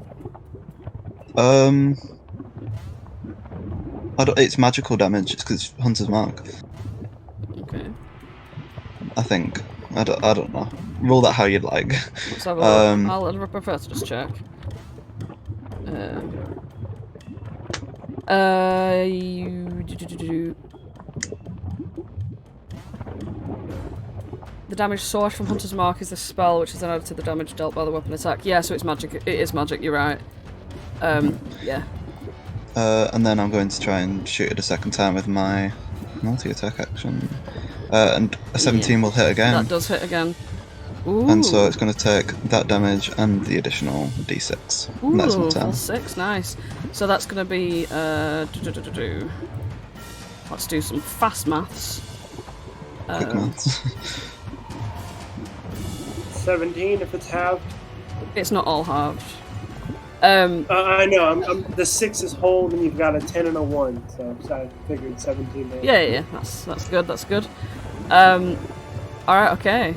It's magical damage, it's because it's Hunter's Mark. Okay. I think. I don't know. Roll that how you'd like. Let's have a look. I'll prefer to just check. The damage sourced from Hunter's Mark is the spell, which is then added to the damage dealt by the weapon attack. Yeah, so it's magic. It is magic, you're right. Yeah. And then I'm going to try and shoot it a second time with my multi-attack action. And a 17 will hit again. That does hit again. Ooh. And so it's going to take that damage and the additional d6. Ooh, And that's my full turn. 6, nice. So that's going to be, let's do some fast maths. Quick maths. 17 if it's halved. It's not all halved. I know. The 6 is hold, and you've got a 10 and a 1, so I figured 17 there. Yeah, that's good, that's good. Alright, okay.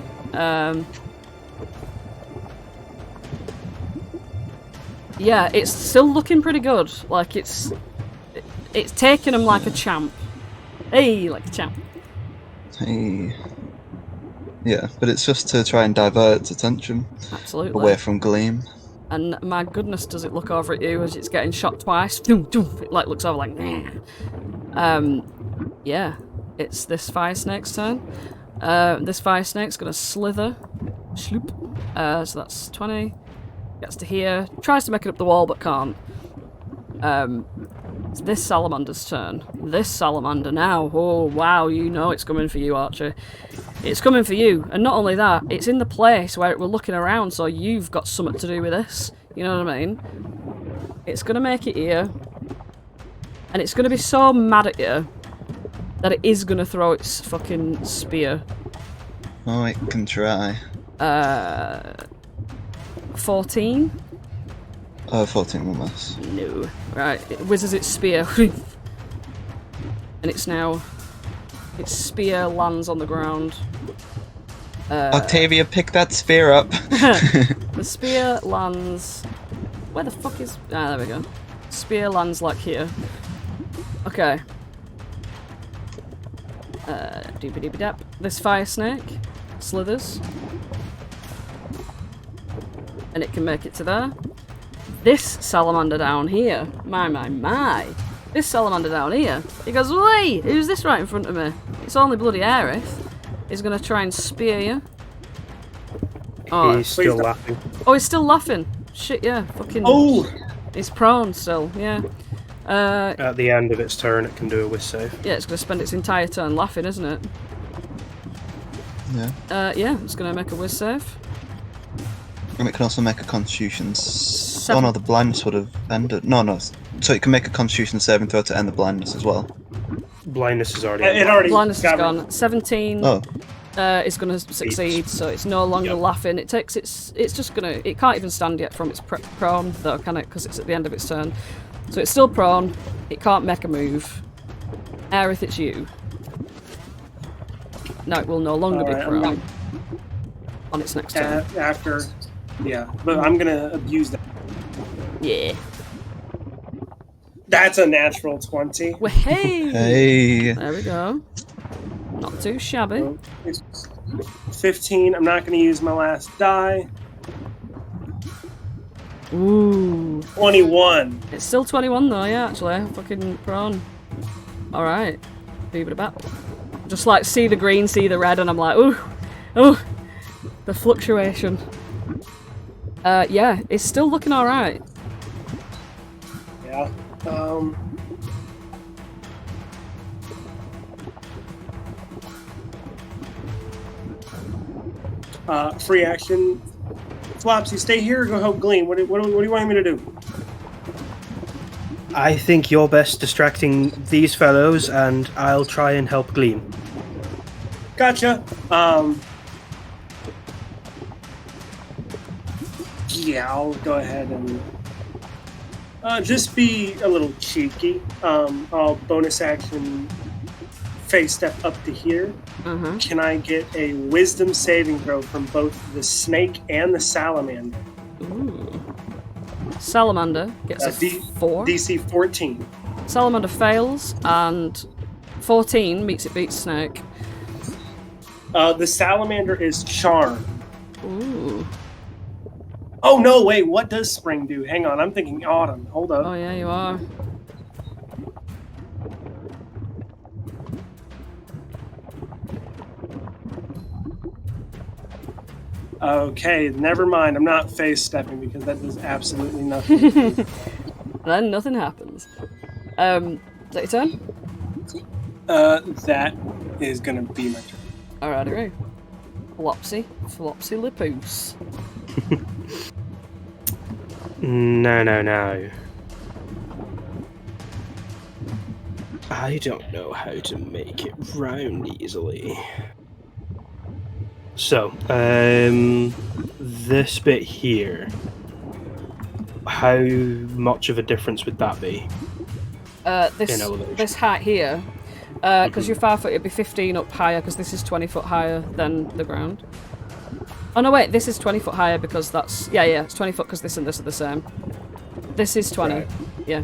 Yeah, it's still looking pretty good. Like, it's taking him like a champ. Hey, like a champ. Hey. Yeah, but it's just to try and divert its attention Absolutely. away from Gleam. And my goodness, does it look over at you as it's getting shot twice? It like looks over like, nah. Yeah, it's this fire snake's turn. This fire snake's gonna slither, sloop. So that's 20. Gets to here, tries to make it up the wall but can't. It's this salamander's turn. This salamander now. Oh wow, you know it's coming for you, Archie. It's coming for you, and not only that, it's in the place where it we're looking around, so you've got something to do with this. You know what I mean? It's gonna make it here, and it's gonna be so mad at you that it is gonna throw its fucking spear. Oh, it can try. 14? 14 will miss. No. Right, it whizzes its spear. And it's now... Its spear lands on the ground. Octavia, pick that spear up! The spear lands... Where the fuck is... Ah, there we go. Spear lands like here. Okay. Doobie-doobie-dap. This fire snake slithers. And it can make it to there. This salamander down here. My. This salamander down here. He goes, "Wait, who's this right in front of me? It's only bloody Aerith." He's gonna try and spear you. Oh, He's still laughing. oh, he's still laughing. Shit, yeah. Fucking. Oh! He's prone still, yeah. At the end of its turn, it can do a whiz save. Yeah, it's gonna spend its entire turn laughing, isn't it? Yeah. Yeah, it's gonna make a whiz save. And it can also make a constitution... Oh no, the blindness would have ended. No. So it can make a constitution saving throw to end the blindness as well. Blindness is already. It already Blindness is got gone. 17 Oh. is going to succeed, so it's no longer laughing. It takes its. It's just gonna. It can't even stand yet from its prone, though, can it? Because it's at the end of its turn. So it's still prone. It can't make a move. Aerith, it's you. No, it will no longer be Alright, prone on its next turn. after. Yeah, but I'm gonna abuse that. Yeah. That's a natural 20. Well, hey. Hey! There we go. Not too shabby. So it's 15. I'm not gonna use my last die. Ooh. 21. It's still 21 though, yeah, actually. Fucking prone. Alright. Beep-a-da-bap. Just like see the green, see the red, and I'm like, ooh. Oh. The fluctuation. Yeah, it's still looking alright. Yeah. Free action. Flopsy, stay here or go help Gleam. What do you want me to do? I think you're best distracting these fellows, and I'll try and help Gleam. Gotcha. Yeah, I'll go ahead and just be a little cheeky. I'll bonus action phase step up to here. Can I get a wisdom saving throw from both the snake and the salamander? Ooh. Salamander gets a 4. DC 14. Salamander fails, and 14 meets it beats snake. The salamander is charmed. Ooh. Oh no, wait, what does spring do? Hang on, I'm thinking autumn. Hold up. Oh yeah, you are. Okay, never mind. I'm not face stepping because that does absolutely nothing. Then nothing happens. Is that your turn? That is gonna be my turn. Alrighty, right. Flopsy Lipoose. No. I don't know how to make it round easily. So, this bit here, how much of a difference would that be? This height here, because you're 5 foot, it'd be 15 up higher, because this is 20 foot higher than the ground. Oh no, wait, this is 20 foot higher because that's... Yeah, it's 20 foot because this and this are the same. This is 20, right. Yeah.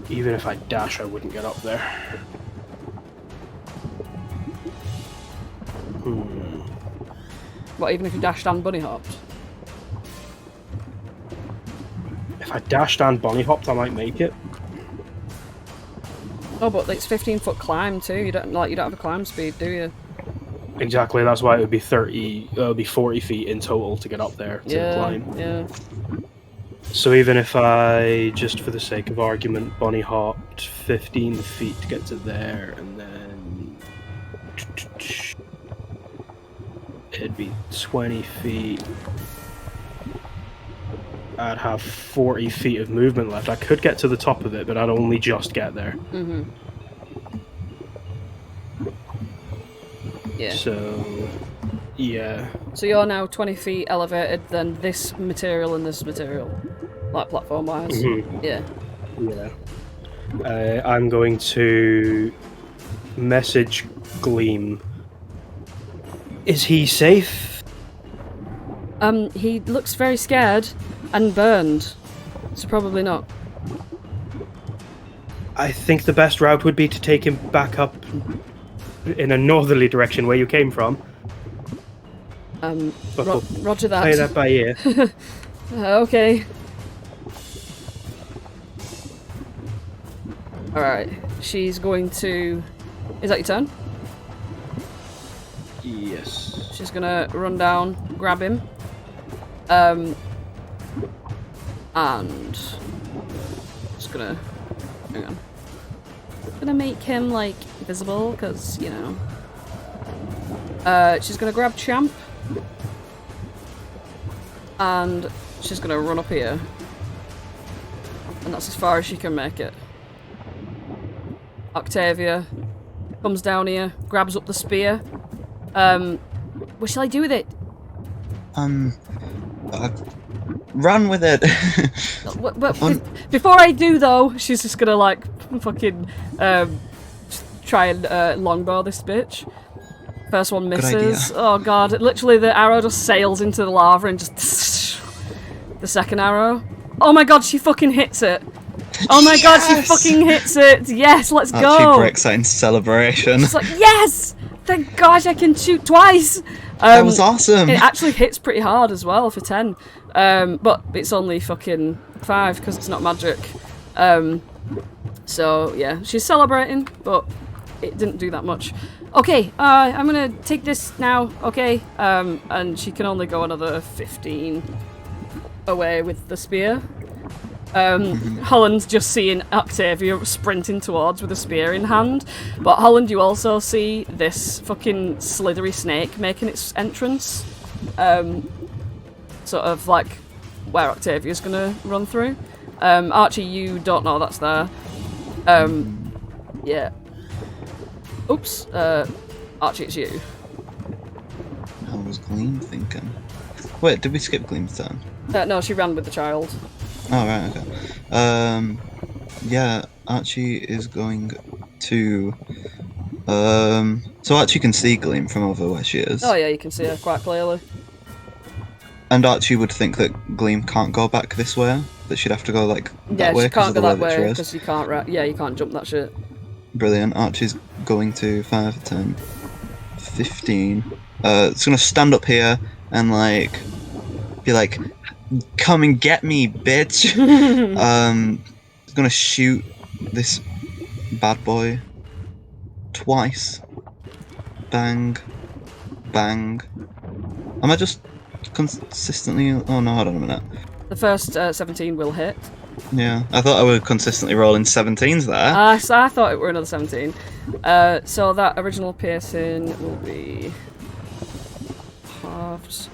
Even if I dash, I wouldn't get up there. What, even if you dashed and bunny hopped? If I dashed and bunny hopped, I might make it. Oh, but it's 15 foot climb too. You don't have a climb speed, do you? Exactly. That's why it would be 40 feet in total to get up there to climb. Yeah. So even if I, just for the sake of argument, bunny hopped 15 feet to get to there, and then it'd be 20 feet. I'd have 40 feet of movement left. I could get to the top of it, but I'd only just get there. Mm-hmm. Yeah. So, yeah. So you're now 20 feet elevated than this material and this material, like platform-wise. Mm-hmm. Yeah. Yeah. I'm going to message Gleam. Is he safe? He looks very scared and burned, so probably not. I think the best route would be to take him back up in a northerly direction where you came from. Roger that. Play that by ear. Okay. Alright, she's going to... Is that your turn? Yes. She's gonna run down, grab him. And just gonna hang on. Gonna make him like visible because you know. She's gonna grab Champ, and she's gonna run up here, and that's as far as she can make it. Octavia comes down here, grabs up the spear. What shall I do with it? Run with it. Before I do though, she's just gonna like fucking try and longbow this bitch. First one misses. Oh god, literally the arrow just sails into the lava and just the second arrow. Oh my god, she fucking hits it. Oh my god, she fucking hits it. Yes, let's go. Archie breaks out in celebration. It's like, yes! Thank god I can shoot twice. That was awesome. It actually hits pretty hard as well for 10. But it's only fucking 5 because it's not magic. So yeah, she's celebrating, but it didn't do that much. Okay, I'm gonna take this now, okay? And she can only go another 15 away with the spear. Holland's just seeing Octavia sprinting towards with a spear in hand. But Holland, you also see this fucking slithery snake making its entrance. Sort of like where Octavia's gonna run through. Archie, you don't know that's there. Yeah. Oops. Archie, it's you. How was Gleam thinking? Wait, did we skip Gleam's turn? No, she ran with the child. Oh, right, okay. Yeah, Archie is going to... So Archie can see Gleam from over where she is. Oh yeah, you can see her quite clearly. And Archie would think that Gleam can't go back this way, that she'd have to go, like, that way. Yeah, she can't go that way, because you can't, you can't jump that shit. Brilliant. Archie's going to 5, 10, 15. It's going to stand up here and, like, be like, come and get me, bitch! It's going to shoot this bad boy twice. Bang. Bang. Am I just consistently... Oh no, hold on a minute. The first 17 will hit. Yeah, I thought I would consistently rolling 17s there. So I thought it were another 17. So that original piercing will be halved.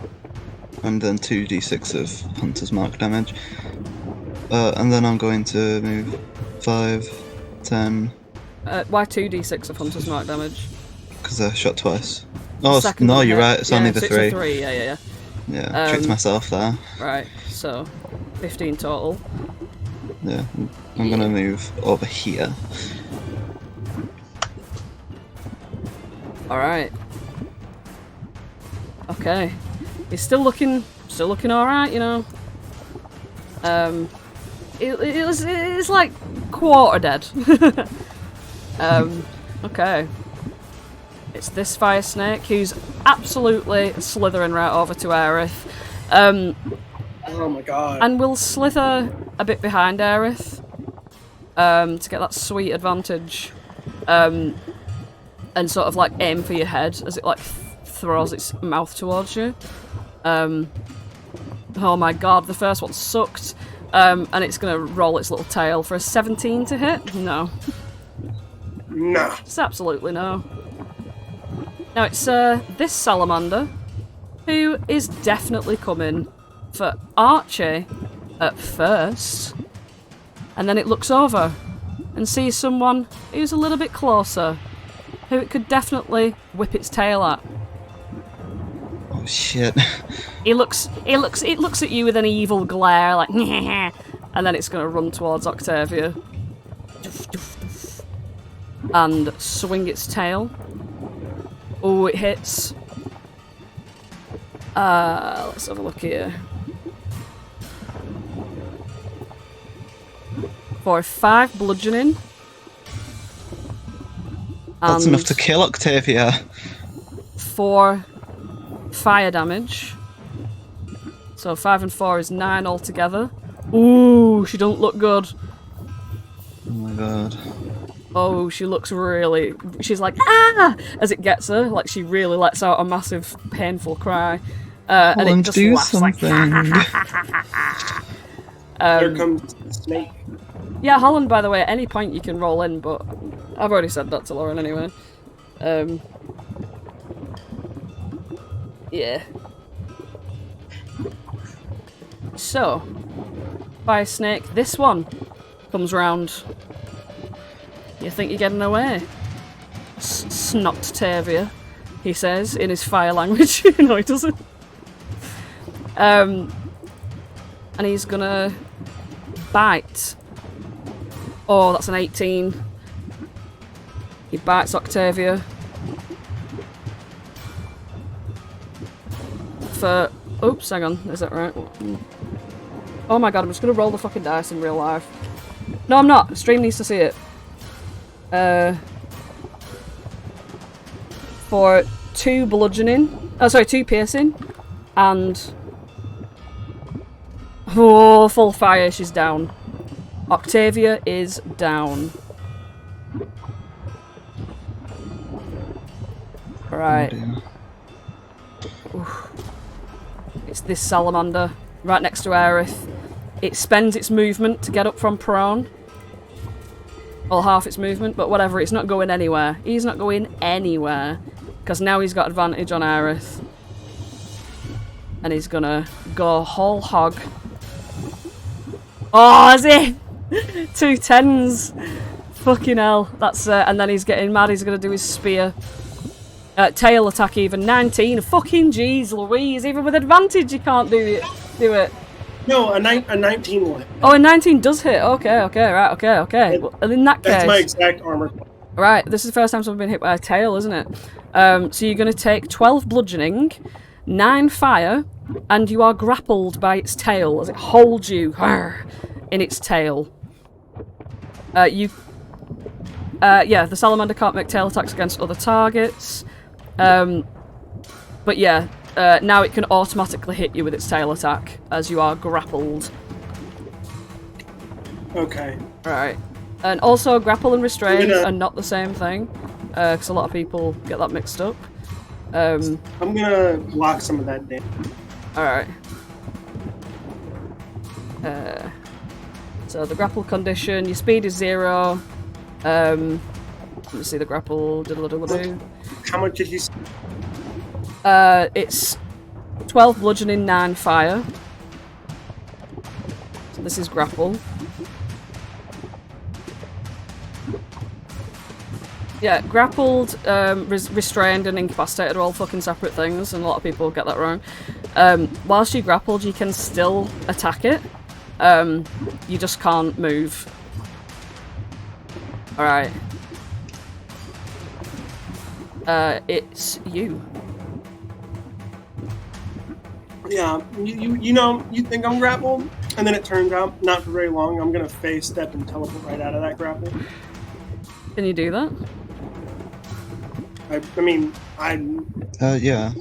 And then 2d6 of Hunter's Mark damage. And then I'm going to move 5, 10... Why 2d6 of Hunter's Mark damage? Because I shot twice. Oh, Second no, one you're hit. right, it's Yeah, only the so 3. It's a 3, yeah. Yeah, tricked myself there. Right, so 15 total. Yeah, I'm gonna move over here. Alright. Okay. He's still looking alright, you know. It's like quarter dead. Okay. It's this fire snake who's absolutely slithering right over to Aerith. Oh my god. And we'll slither a bit behind Aerith to get that sweet advantage. And sort of like aim for your head as it like throws its mouth towards you. Oh my god, the first one sucked. And it's gonna roll its little tail for a 17 to hit. No. Nah. Just absolutely no. Now it's this salamander who is definitely coming for Archie at first, and then it looks over and sees someone who's a little bit closer, who it could definitely whip its tail at. Oh shit. It looks at you with an evil glare, like, and then it's gonna run towards Octavia and swing its tail. Oh, it hits. Let's have a look here. For 5 bludgeoning. That's enough to kill Octavia. 4 fire damage. So 5 and 4 is 9 altogether. Ooh, she don't look good. Oh my god. Oh, she looks really... She's like, ah! As it gets her. Like, she really lets out a massive, painful cry. And it just do laughs something. There comes the snake. Yeah, Holland, by the way, at any point you can roll in, but I've already said that to Lauren anyway. Yeah. So, fire snake, this one comes round. You think you're getting away? Snot-tavia, he says in his fire language. No, he doesn't. And he's gonna bite. Oh, that's an 18. He bites Octavia. For... Oops, hang on. Is that right? Oh my god, I'm just gonna roll the fucking dice in real life. No, I'm not. Stream needs to see it. For 2 bludgeoning. Oh, sorry, 2 piercing. And... Oh, full fire, she's down. Octavia is down. Right. Oh, it's this salamander right next to Aerith. It spends its movement to get up from prone. Well, half its movement, but whatever, it's not going anywhere. He's not going anywhere. Because now he's got advantage on Aerith. And he's gonna go whole hog. Oh, is it? 2 10s. Fucking hell. That's and then he's getting mad. He's gonna do his spear. Tail attack even. 19. Fucking jeez Louise. Even with advantage you can't do it. No, a 19 will hit. Oh, a 19 does hit. Okay, right, okay. Well, in that case... That's my exact armor. Right, this is the first time someone's been hit by a tail, isn't it? So you're going to take 12 bludgeoning, 9 fire, and you are grappled by its tail as it holds you in its tail. Yeah, the salamander can't make tail attacks against other targets. But yeah, now it can automatically hit you with its tail attack as you are grappled. Okay. Right. And also, grapple and restrain are not the same thing. because a lot of people get that mixed up. I'm gonna block some of that damage. Alright. So the grapple condition, your speed is 0. Let me see the grapple. How much did you? It's 12 bludgeoning, 9 fire. So this is grapple. Yeah, grappled, restrained, and incapacitated are all fucking separate things, and a lot of people get that wrong. Whilst you grappled, you can still attack it. You just can't move. Alright. It's you. Yeah, you think I'm grappled, and then it turns out not for very long. I'm gonna phase step and teleport right out of that grapple. Can you do that? I mean, Yeah.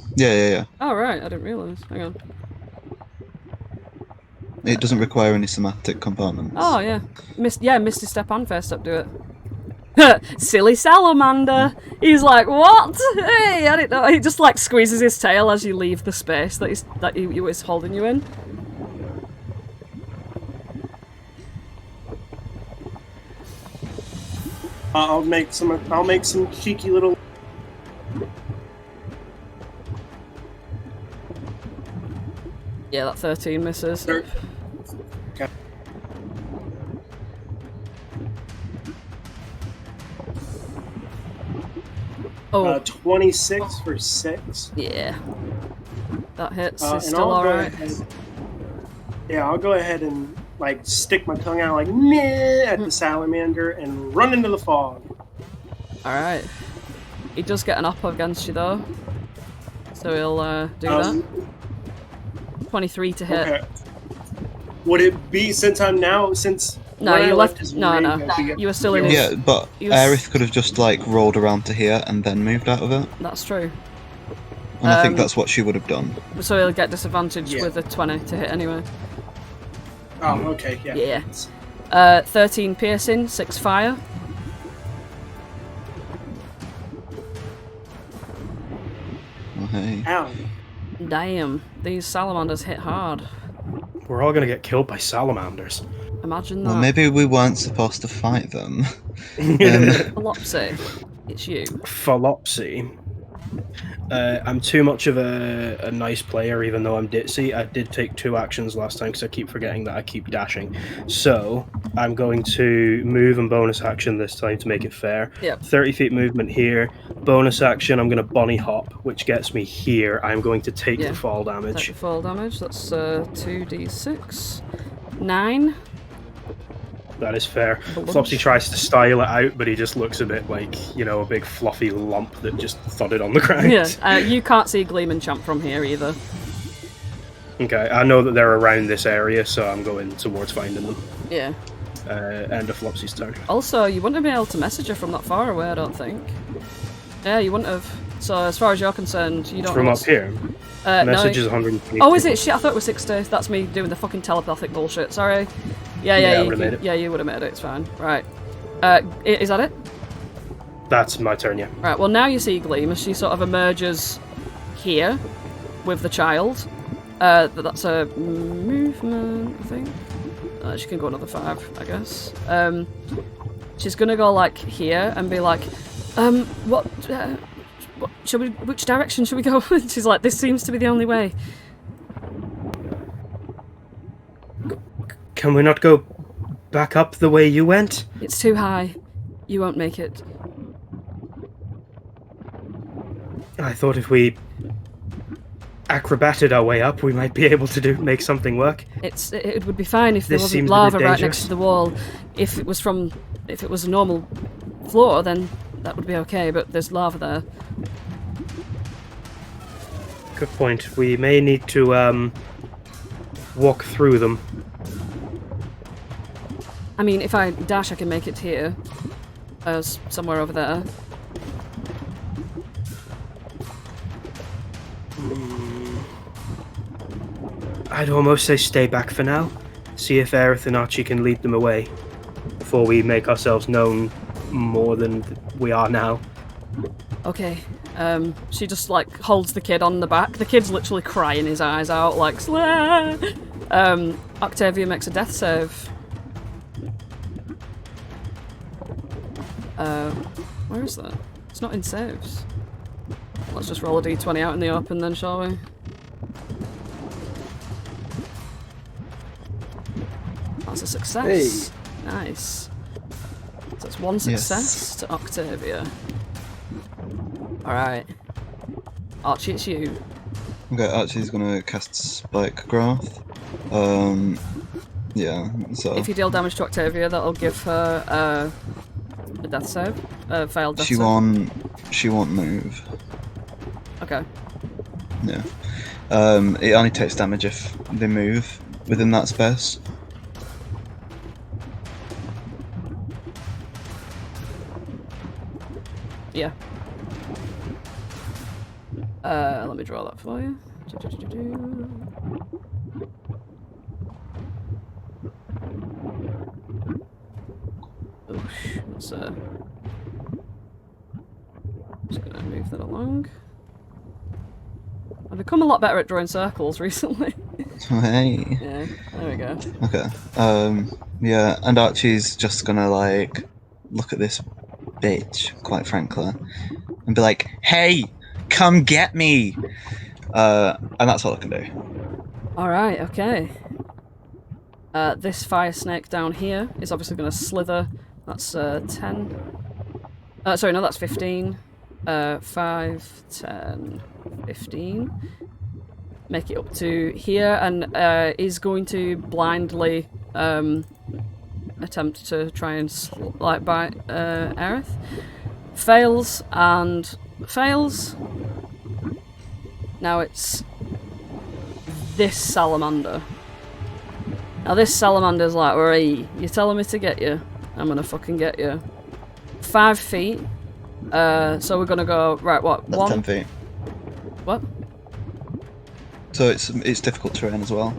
Oh, right, I didn't realise. Hang on. It doesn't require any somatic components. Oh, yeah. Misty Step and Fair Step do it. Silly salamander! He's like, what? Hey, I didn't know. He just like squeezes his tail as you leave the space that he was holding you in. I'll make some cheeky little. Yeah, that 13 misses. Okay. Oh. 26 for 6. Yeah. That hits. It's And still alright. Yeah, I'll go ahead and like stick my tongue out like meh at the salamander and run into the fog. Alright. He does get an up against you though. So he'll do that. 23 to hit. Okay. Would it be since No, you left. You were still in his. Yeah, but Aerith could have just like rolled around to here and then moved out of it. That's true. And I think that's what she would have done. So he'll get disadvantage with a 20 to hit anyway. Oh, okay, yeah. Yeah. 13 piercing, 6 fire. Oh, hey. Ow. Damn, these salamanders hit hard. We're all gonna get killed by salamanders. Imagine that. Well, maybe we weren't supposed to fight them. Flopsy, it's you. Flopsy. I'm too much of a nice player, even though I'm ditzy. I did take 2 actions last time because I keep forgetting that I keep dashing. So I'm going to move and bonus action this time to make it fair. Yep. 30 feet movement here. Bonus action, I'm going to bunny hop, which gets me here. I'm going to take the fall damage. Take the fall damage. That's 2d6. 9. That is fair. Flopsy tries to style it out, but he just looks a bit like, a big fluffy lump that just thudded on the ground. Yeah, you can't see Gleam and Champ from here either. Okay, I know that they're around this area, so I'm going towards finding them. Yeah. End of Flopsy's turn. Also, you wouldn't have been able to message her from that far away, I don't think. Yeah, you wouldn't have. So, as far as you're concerned, you don't. From up here? Message is 120. Oh, is it? Shit, I thought it was 60. That's me doing the fucking telepathic bullshit. Sorry. Yeah, you would have made it. It's fine. Right. Is that it? That's my turn, yeah. Right, well, now you see Gleam as she sort of emerges here with the child. That's a movement, I think. She can go another 5, I guess. She's gonna go, like, here and be like, which direction should we go? She's like, this seems to be the only way. Can we not go back up the way you went? It's too high. You won't make it. I thought if we acrobated our way up, we might be able to make something work. It would be fine if there wasn't lava right next to the wall. If it was a normal floor, then that would be okay, but there's lava there. Good point. We may need to walk through them. I mean, if I dash, I can make it here. Somewhere over there. I'd almost say stay back for now. See if Aerith and Archie can lead them away before we make ourselves known more than we are now. Okay. She just like holds the kid on the back. The kid's literally crying his eyes out, like Slaa! Octavia makes a death save. Where is that? It's not in saves. Let's just roll a d20 out in the open then, shall we? That's a success. Hey. Nice. So that's one success to Octavia. Alright. Archie, it's you. Okay, Archie's gonna cast Spike Growth. Yeah, so... If you deal damage to Octavia, that'll give her a death save. Failed death save. She won't move. Okay. Yeah. It only takes damage if they move within that space. Yeah. Let me draw that for you. Oosh, let's just gonna move that along. I've become a lot better at drawing circles recently. Hey. Yeah, there we go. Okay. Yeah, and Archie's just gonna like look at this bitch, quite frankly, and be like, "Hey, come get me!" And that's all I can do. Alright, okay. This fire snake down here is obviously going to slither. That's 10. Sorry, no, that's 15. 5, 10, 15. Make it up to here, and is going to blindly attempt to try and bite Aerith. Fails and fails. Now it's this salamander. Now this salamander's like, "Hey, you're telling me to get you? I'm gonna fucking get you." 5 feet. So we're gonna go right. What? That's 1. 10 feet. What? So it's difficult terrain as well.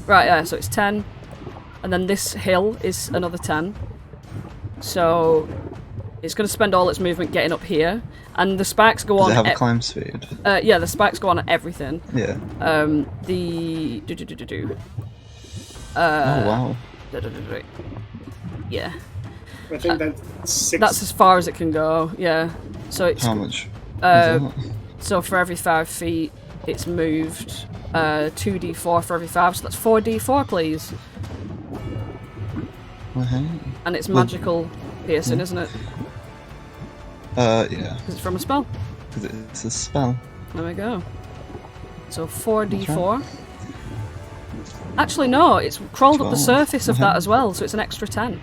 Right. Yeah. So it's 10, and then this hill is another 10. So it's gonna spend all its movement getting up here, and the spikes go on. Does it have a climb speed? Yeah, the spikes go on at everything. Yeah. The oh wow. Yeah. I think that's 6. That's as far as it can go. Yeah. So it's How much? so for every 5 feet, it's moved 2d4 for every 5. So that's 4d4, please. Okay. And it's magical piercing, isn't it? Yeah. Because it's from a spell. Because it's a spell. There we go. So 4d4. Actually, no, it's crawled up the surface of that as well, so it's an extra 10.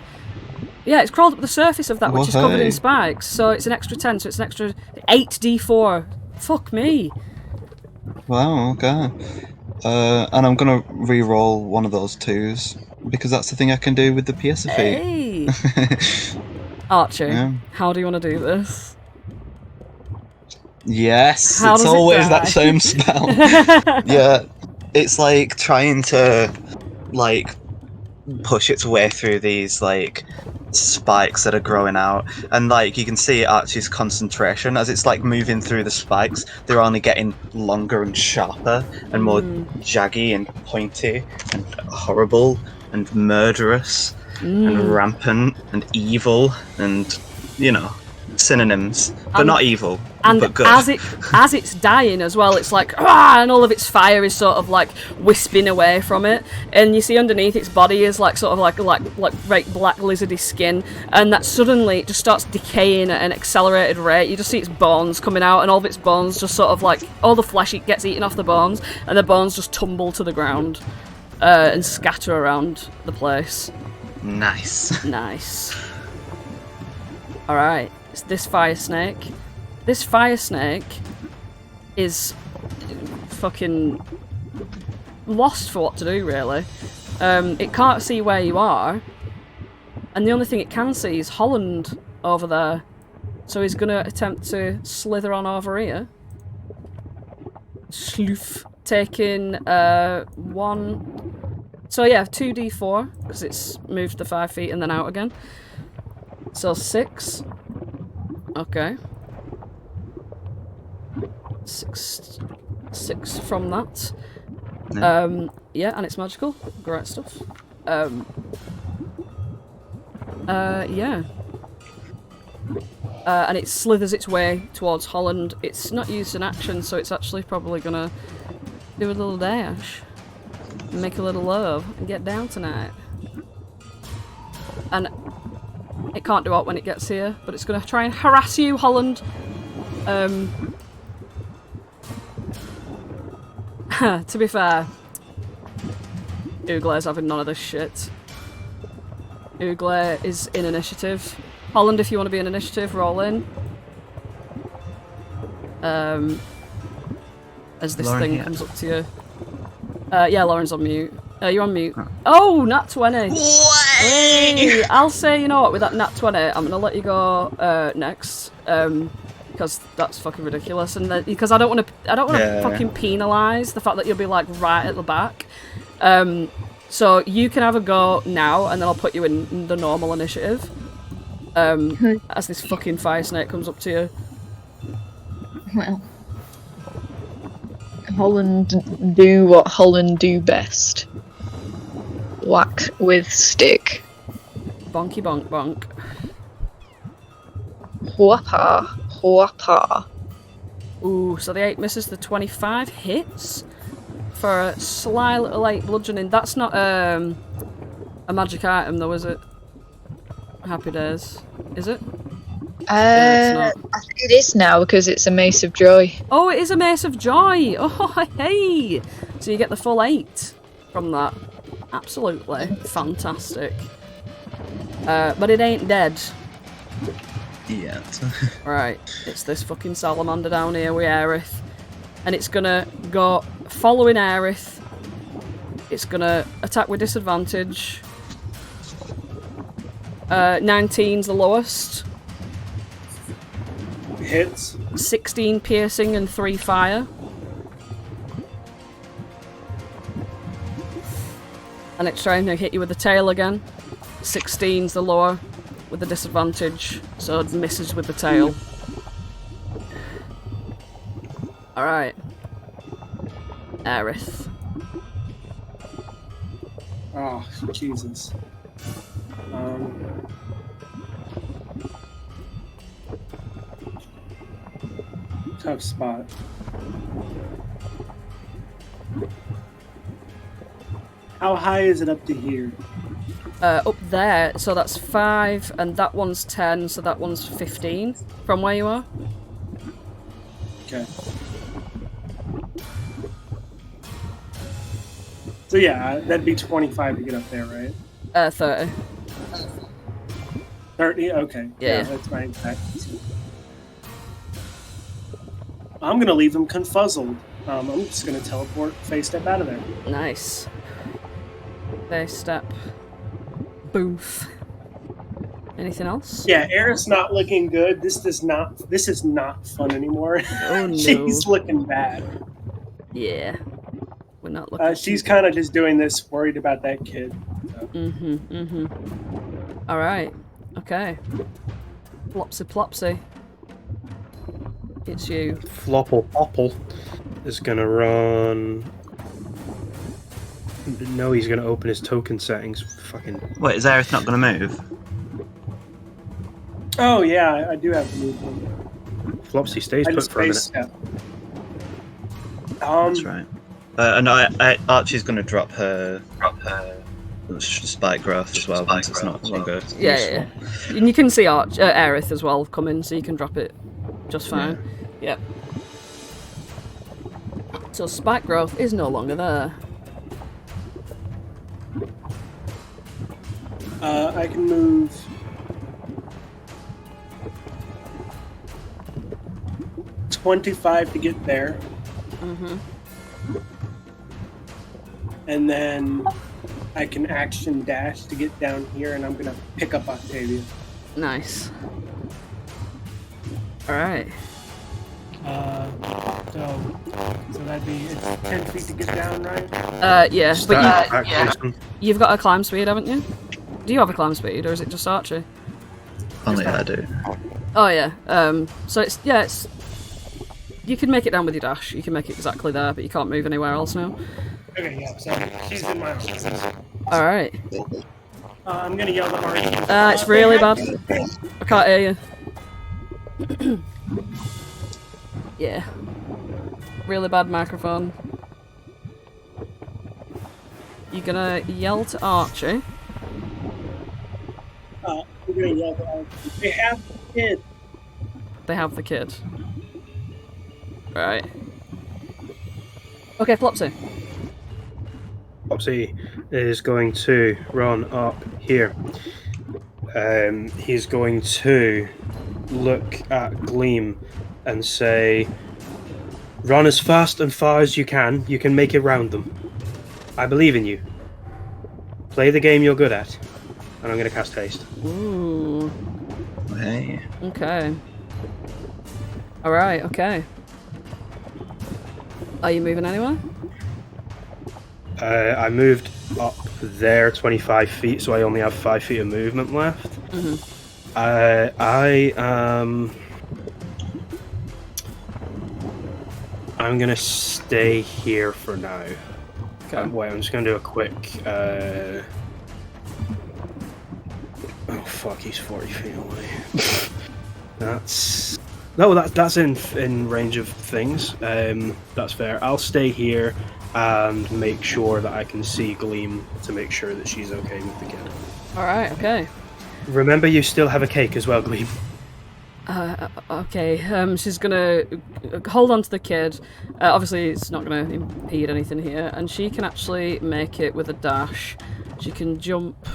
Yeah, it's crawled up the surface of that, which is covered in spikes, so it's an extra 10, so it's an extra 8d4. Fuck me. Wow, okay. And I'm gonna re-roll one of those 2s, because that's the thing I can do with the PSFE. Hey! Archie, Yeah. how do you want to do this? Yes, How it's does it always die? that same spell. Yeah, it's like trying to, like, push its way through these, like, spikes that are growing out. And, like, you can see Archie's concentration as it's, like, moving through the spikes. They're only getting longer and sharper and more jaggy and pointy and horrible and murderous and rampant and evil and, you know, synonyms. But And- not evil, And but good. as it's dying as well, it's like, ah, and all of its fire is sort of like wisping away from it, and you see underneath its body is like sort of like right black lizardy skin, and that suddenly it just starts decaying at an accelerated rate. You just see its bones coming out, and all of its bones just sort of like all the flesh gets eaten off the bones, and the bones just tumble to the ground and scatter around the place. Nice. Nice. All right, it's this fire snake. This fire snake is fucking lost for what to do, really. It can't see where you are, and the only thing it can see is Holland over there. So he's gonna attempt to slither on over here. Sloof. Taking 1. So yeah, 2d4, because it's moved the 5 feet and then out again. So 6. Okay. 6 from that. No. Yeah, and it's magical. Great stuff. Yeah. And it slithers its way towards Holland. It's not used in action, so it's actually probably gonna do a little dash. And make a little love and get down tonight. And it can't do it when it gets here, but it's gonna try and harass you, Holland. To be fair, Ooglay's having none of this shit. Ooglay is in initiative. Holland, if you want to be in initiative, roll in. As this Lauren thing here. comes up to you. Yeah, Lauren's on mute. You're on mute. Oh, Nat 20. Hey, I'll say, you know what, with that Nat 20, I'm going to let you go next. Because that's fucking ridiculous, and because I don't want to fucking penalise the fact that you'll be like right at the back. So you can have a go now, and then I'll put you in the normal initiative. As this fucking fire snake comes up to you. Well, Holland do what Holland do best. Whack with stick. Bonky bonk bonk. Whoppa, whoppa. Ooh, so the 8 misses, the 25 hits for a sly little 8 bludgeoning. That's not a magic item though, is it? Happy days. Is it? I think it is now because it's a Mace of Joy. Oh, it is a Mace of Joy! Oh, hey! So you get the full 8 from that. Absolutely fantastic. But it ain't dead. Yeah. Right, it's this fucking salamander down here with Aerith. And it's gonna go following Aerith. It's gonna attack with disadvantage. 19's the lowest. Hits. 16 piercing and 3 fire. And it's trying to hit you with the tail again. 16's the lower with the disadvantage, so it misses with the tail. Alright. Aerith. Oh, Jesus. Tough spot. How high is it up to here? Up there, so that's 5, and that one's 10, so that one's 15 from where you are. Okay. So yeah, that'd be 25 to get up there, right? 30. 30? Okay. Yeah. That's my exact. I'm gonna leave him confuzzled. I'm just gonna teleport face step out of there. Nice. Face step. Boof. Anything else? Yeah, Aerith's not looking good. This is not fun anymore. Oh no. She's looking bad. Yeah. We're not looking. She's kind of just doing this, worried about that kid. So. Alright. Okay. Flopsy plopsy. It's you. Flopple Popple is gonna run. No, he's gonna open his token settings. Fucking. Wait, is Aerith not going to move? Oh yeah, I do have to move him. Flopsy stays I put just for a face minute. step. That's right. And Archie's going to drop her spike growth as well because it's not longer Yeah. useful. And you can see Aerith as well come in, so you can drop it just fine. Yep. So spike growth is no longer there. I can move 25 to get there. And then I can action dash to get down here, and I'm gonna pick up Octavia. Nice. Alright. So that'd be 10 feet to get down, right? Yeah, Action. you've got a climb speed, haven't you? Do you have a climb speed, or is it just Archie? Only I do. Oh yeah. So it's You can make it down with your dash. You can make it exactly there, but you can't move anywhere else now. Okay, yeah, so she's in my office. Alright. I'm gonna yell to Archie. It's really bad. I can't hear you. Yeah. Really bad microphone. You're gonna yell to Archie. We're gonna yell to Archie. They have the kid. They have the kid. Right. Okay, Flopsy. Flopsy is going to run up here. He's going to look at Gleam and say, "Run as fast and far as you can. You can make it round them. I believe in you. Play the game you're good at." And I'm going to cast Haste. Ooh. Hey. Okay. Alright, okay. Are you moving anywhere? I moved up there 25 feet, so I only have 5 feet of movement left. I'm gonna stay here for now. Okay. Wait, I'm just gonna do a quick. Oh fuck, he's 40 feet away. That's in range of things. That's fair. I'll stay here and make sure that I can see Gleam to make sure that she's okay with the kid. Alright, okay. Remember, you still have a cake as well, Gleam. Okay, she's gonna hold on to the kid. Obviously, it's not gonna impede anything here, and she can actually make it with a dash. She can jump,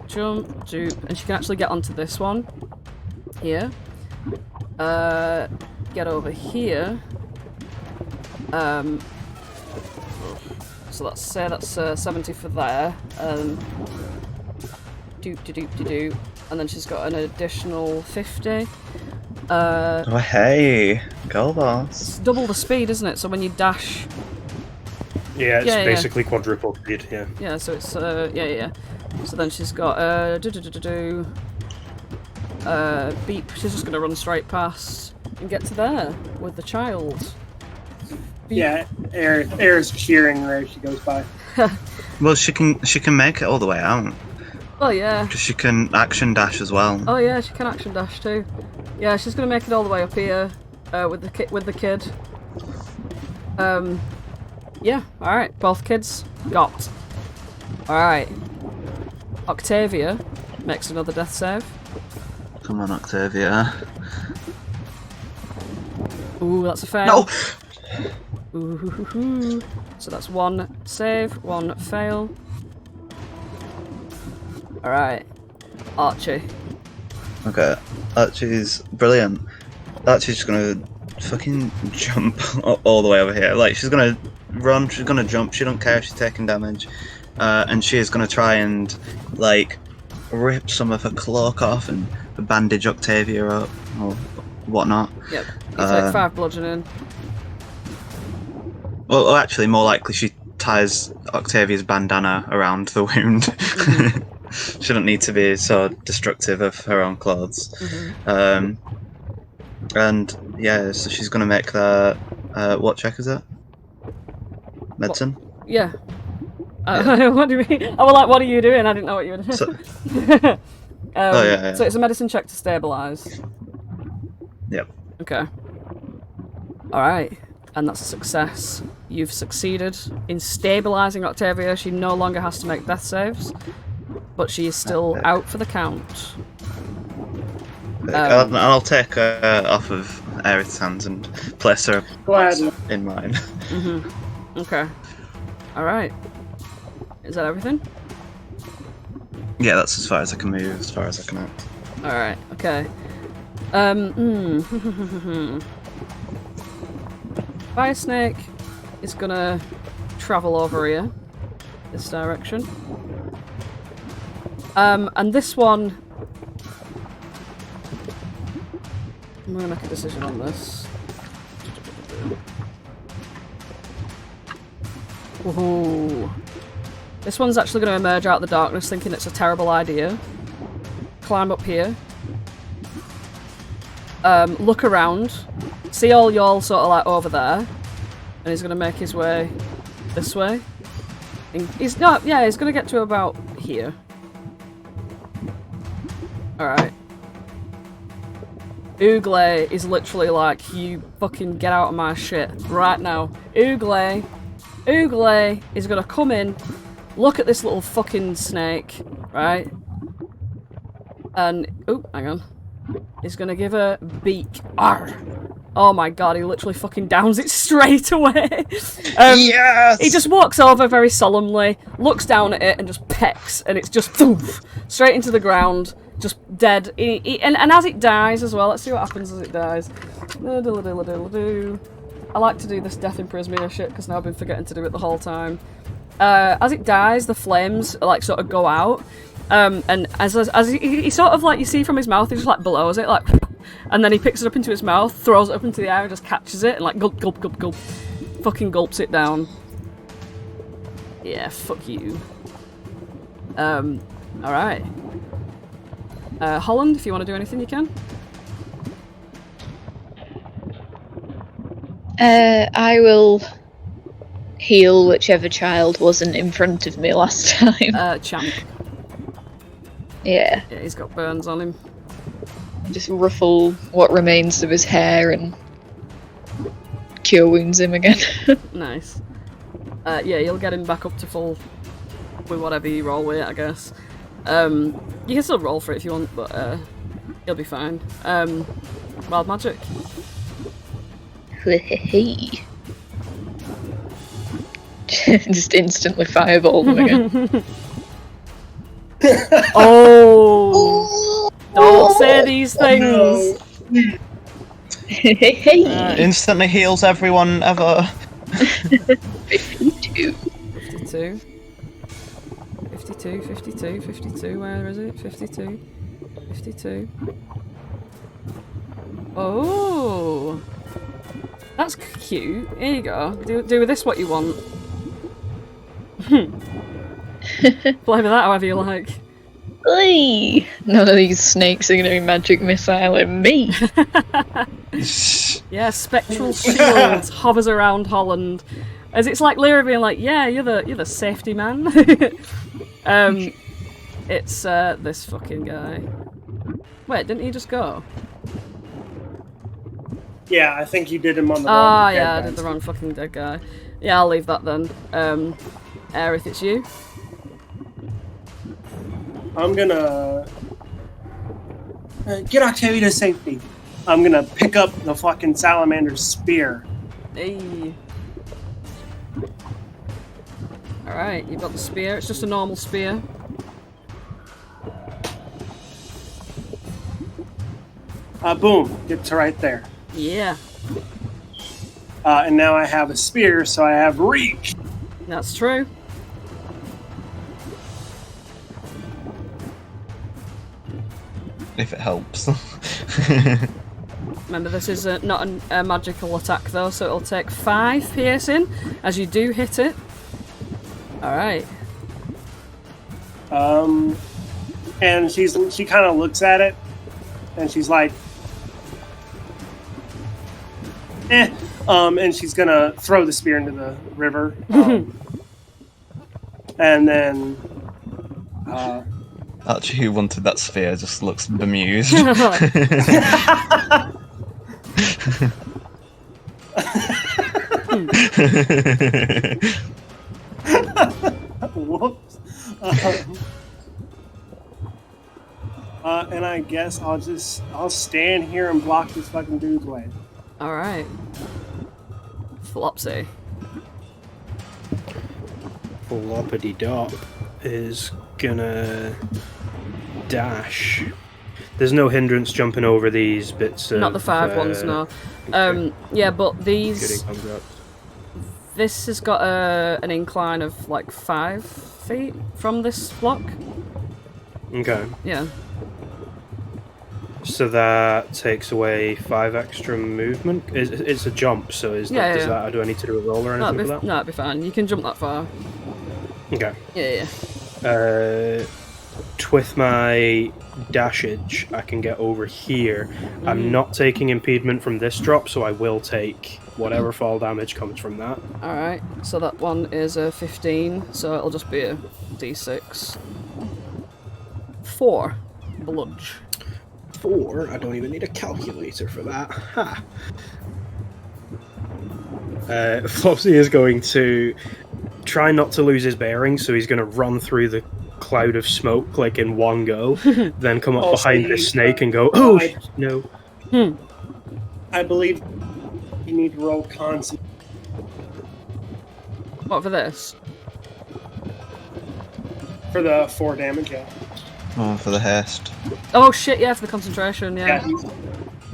and she can actually get onto this one here. Get over here. So let's say that's 70 for there. And then she's got an additional 50. Oh hey, go boss. It's double the speed, isn't it? So when you dash... Yeah, it's basically quadruple speed, yeah. Yeah, so it's, yeah. So then she's got, beep. She's just gonna run straight past and get to there with the child. Beep. Yeah, Aerith's cheering her as she goes by. Well, she can make it all the way out. Oh yeah. Because she can action dash as well. Oh yeah, she can action dash too. Yeah, she's gonna make it all the way up here with the kid. Yeah. All right, both kids got. All right. Octavia makes another death save. Come on, Octavia. Ooh, that's a fail. No. Ooh. So that's one save, one fail. Alright. Archie. Okay, Archie's brilliant. Archie's just gonna fucking jump all the way over here. Like, she's gonna run, she's gonna jump, she don't care if she's taking damage. And she is gonna try and, like, rip some of her cloak off and bandage Octavia up, or whatnot. Yep. You take 5 bludgeoning. Well, actually, more likely she ties Octavia's bandana around the wound. Mm-hmm. She don't need to be so destructive of her own clothes. Mm-hmm. And yeah, so she's gonna make that. What check is it? Medicine. What? Yeah. What do you mean? Oh, well, like, what are you doing? I didn't know what you were doing. So, yeah. So it's a medicine check to stabilize. Yep. Okay. All right. And that's a success. You've succeeded in stabilizing Octavia. She no longer has to make death saves, but she is still out for the count. I'll take her off of Aerith's hands and place her in mine. Mm-hmm. Okay. All right. Is that everything? Yeah, that's as far as I can move, as far as I can act. All right. Okay. Fire Snake is gonna travel over here, this direction. And this one, I'm gonna make a decision on this. Ooh. This one's actually gonna emerge out of the darkness, thinking it's a terrible idea. Climb up here. look around, see all y'all sort of like over there, and he's gonna make his way this way. And he's not, yeah, he's gonna get to about here. Alright. Ooglay is literally like, you fucking get out of my shit right now. Ooglay is gonna come in, look at this little fucking snake, right? And, oh, hang on. He's gonna give a beak. Arr! Oh my god, he literally fucking downs it straight away. Yes! He just walks over very solemnly, looks down at it, and just pecks, and it's just thoof, straight into the ground, just dead. And as it dies as well, let's see what happens as it dies. I like to do this death in Prismia shit, because now I've been forgetting to do it the whole time. As it dies, the flames like sort of go out, and as he sort of like, you see from his mouth, he just like blows it, like, and then he picks it up into his mouth, throws it up into the air, and just catches it, and like gulp, gulp, gulp, gulp, fucking gulps it down. Yeah, fuck you. Alright. Holland, if you want to do anything, you can. I will heal whichever child wasn't in front of me last time. Champ. Yeah. Yeah, he's got burns on him. Just ruffle what remains of his hair and cure wounds him again. Nice. Yeah, you'll get him back up to full with whatever you roll with, I guess. You can still roll for it if you want, but he'll be fine. Wild magic. Just instantly fireball them again. Oh! Don't say these things! Instantly heals everyone ever. 52. 52. 52, 52, 52, where is it? 52. 52. Oh! That's cute. Here you go. Do with this what you want. Play with that however you like. Oy! None of these snakes are going to be magic missiling me. Yeah, spectral shield hovers around Holland, as it's like Lyra being like, "Yeah, you're the safety man." It's this fucking guy. Wait, didn't he just go? Yeah, I think you did him on the wrong. Ah, yeah, I did the wrong fucking dead guy. Yeah, I'll leave that then. Aerith, it's you. I'm gonna get Octavia to safety. I'm gonna pick up the fucking salamander's spear. Hey. Alright, you've got the spear. It's just a normal spear. Boom, get to right there. Yeah. And now I have a spear, so I have reach. That's true. If it helps. Remember, this is not a magical attack though, so it'll take 5 piercing as you do hit it. Alright. And she kind of looks at it, and she's like, eh. And she's gonna throw the spear into the river. And then, Archie, who wanted that sphere, just looks bemused. Whoops. And I guess I'll stand here and block this fucking dude's way. Alright. Flopsy. Floppity Dop is gonna dash. There's no hindrance jumping over these bits of... Not the 5 ones, no. Yeah, but these... This has got an incline of like 5 feet from this block. Okay. Yeah. So that takes away 5 extra movement. It's a jump, so do I need to do a roll or anything for that? No, it'd be fine. You can jump that far. Okay. Yeah. with my dashage, I can get over here. I'm not taking impediment from this drop, so I will take whatever fall damage comes from that. Alright, so that one is a 15, so it'll just be a d6. 4 bludge. 4? I don't even need a calculator for that. Ha! Flopsy is going to try not to lose his bearings, so he's going to run through the cloud of smoke like in one go, then come up behind the snake and go, oh, no. I believe you need to roll constant. What for this? For the 4 damage, yeah. Oh, for the haste. Oh shit, yeah, for the concentration, yeah. Yeah.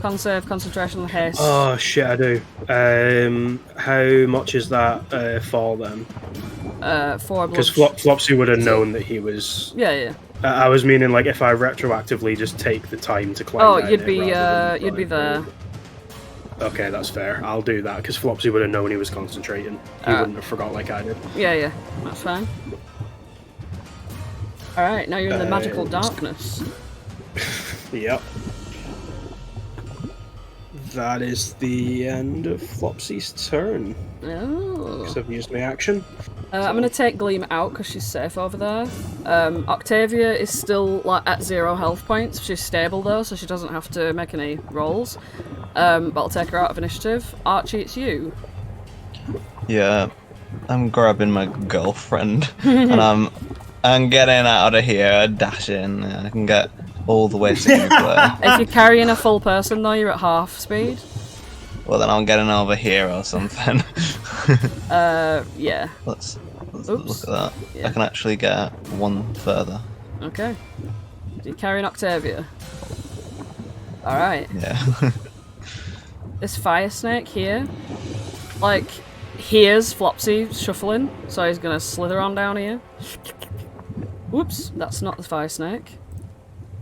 Con save, concentration, and haste. Oh shit, I do. How much is that fall then? 4 Because bludge. Flopsy would have known that he was. Yeah. I was meaning like if I retroactively just take the time to climb. Oh, down you'd it be rather than you'd be there. Okay, that's fair. I'll do that because Flopsy would have known he was concentrating. He wouldn't have forgot like I did. Yeah, that's fine. Alright, now you're in the magical darkness. Yep. That is the end of Flopsy's turn. Oh. Because I've used my action. I'm gonna take Gleam out because she's safe over there. Octavia is still like at 0 health points. She's stable though, so she doesn't have to make any rolls. But I'll take her out of initiative. Archie, it's you. Yeah, I'm grabbing my girlfriend and I'm getting out of here, dashing. I can get all the way to nuclear. If you're carrying a full person though, you're at half speed. Well, then I'm getting over here or something. Yeah. Let's Oops. look at that. Yeah. I can actually get one further. Okay. So you're carrying Octavia. Alright. Yeah. This fire snake here, like, here's Flopsy shuffling, so he's gonna slither on down here. Whoops, that's not the fire snake.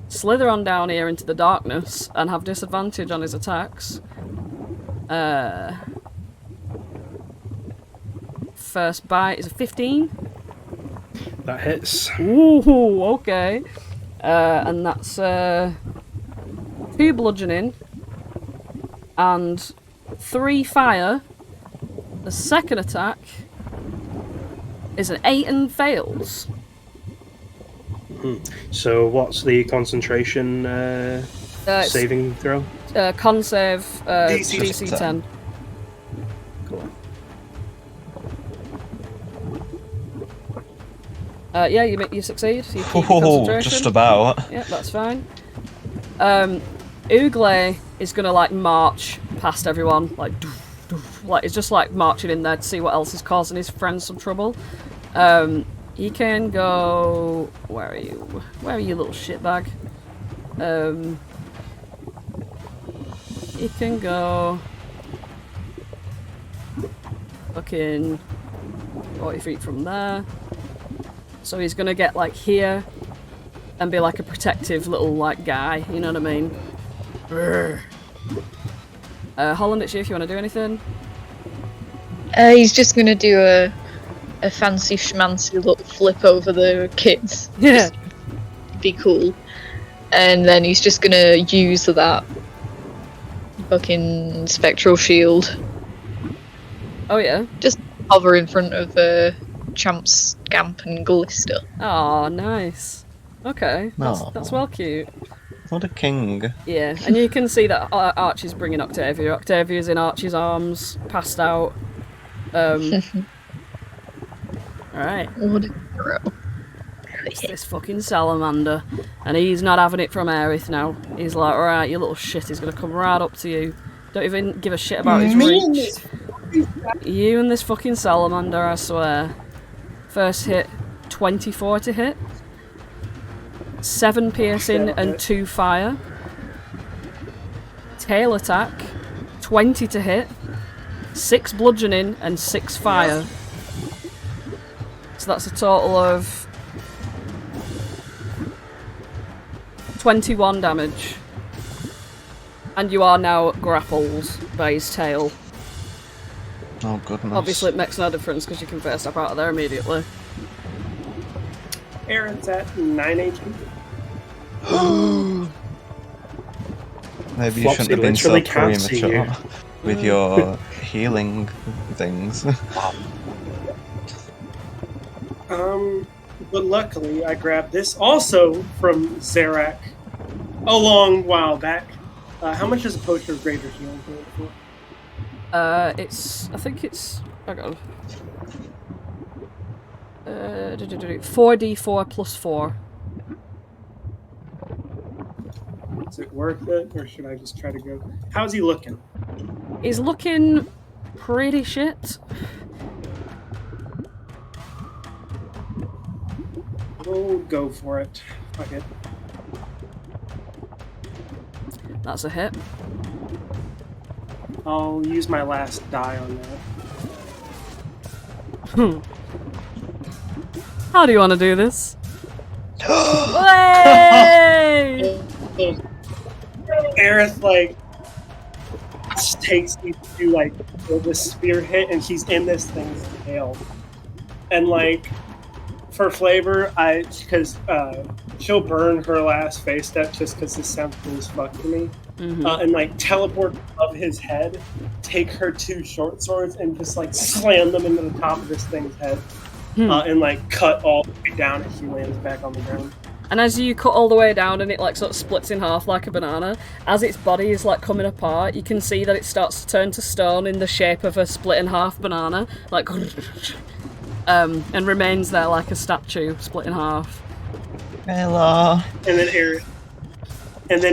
Slither on down here into the darkness and have disadvantage on his attacks. First bite is a 15. That hits. Ooh, okay. And that's 2 bludgeoning and 3 fire. The second attack is an 8 and fails. So what's the concentration saving throw? Con save DC DC 10. Cool. Yeah, you succeed. So you keep your Oh, concentration. just about. Yeah, that's fine. Ugle is gonna like march past everyone, like doof, doof, like it's just like marching in there to see what else is causing his friends some trouble. He can go. Where are you? Where are you, little shitbag? He can go. Fucking 40 feet from there. So he's gonna get like here and be like a protective little like guy, you know what I mean? Holland, it's you if you want to do anything. He's just gonna do a fancy schmancy little flip over the kids. Yeah. Just be cool. And then he's just gonna use that fucking spectral shield. Oh yeah. Just hover in front of Champs, Scamp and Glister. Oh, nice. Okay, that's well cute. What a king. Yeah, and you can see that Archie's bringing Octavia. Octavia's in Archie's arms, passed out. Alright. What a hero. It's this fucking salamander. And he's not having it from Aerith now. He's like, alright, you little shit, he's gonna come right up to you. Don't even give a shit about his reach. You and this fucking salamander, I swear. First hit, 24 to hit. 7 piercing and 2 fire. Tail attack, 20 to hit. 6 bludgeoning and 6 fire. So that's a total of 21 damage. And you are now grappled by his tail. Oh goodness. Obviously it makes no difference because you can first step out of there immediately. Aerith's at 9 HP. Maybe you Flopsy shouldn't have been so literally can't see premature with your healing things. But luckily I grabbed this also from Zarak a long while back. How much is a potion of greater healing going for? I think it's, hang on. 4d4 plus 4. Is it worth it, or should I just try to go? How's he looking? He's looking pretty shit. We'll go for it. Fuck it. That's a hit. I'll use my last die on that. How do you want to do this? Way! Aerith, like, takes me to, like, the spear hit, and she's in this thing's tail. And, like, for flavor, because she'll burn her last face step just because this sounds cool as fuck to me. And, like, teleport above his head, take her 2 short swords, and just, like, slam them into the top of this thing's head. And, like, cut all the way down as she lands back on the ground. And as you cut all the way down and it like sort of splits in half like a banana, as its body is like coming apart, you can see that it starts to turn to stone in the shape of a split in half banana, like and remains there like a statue, split in half. Hello. And then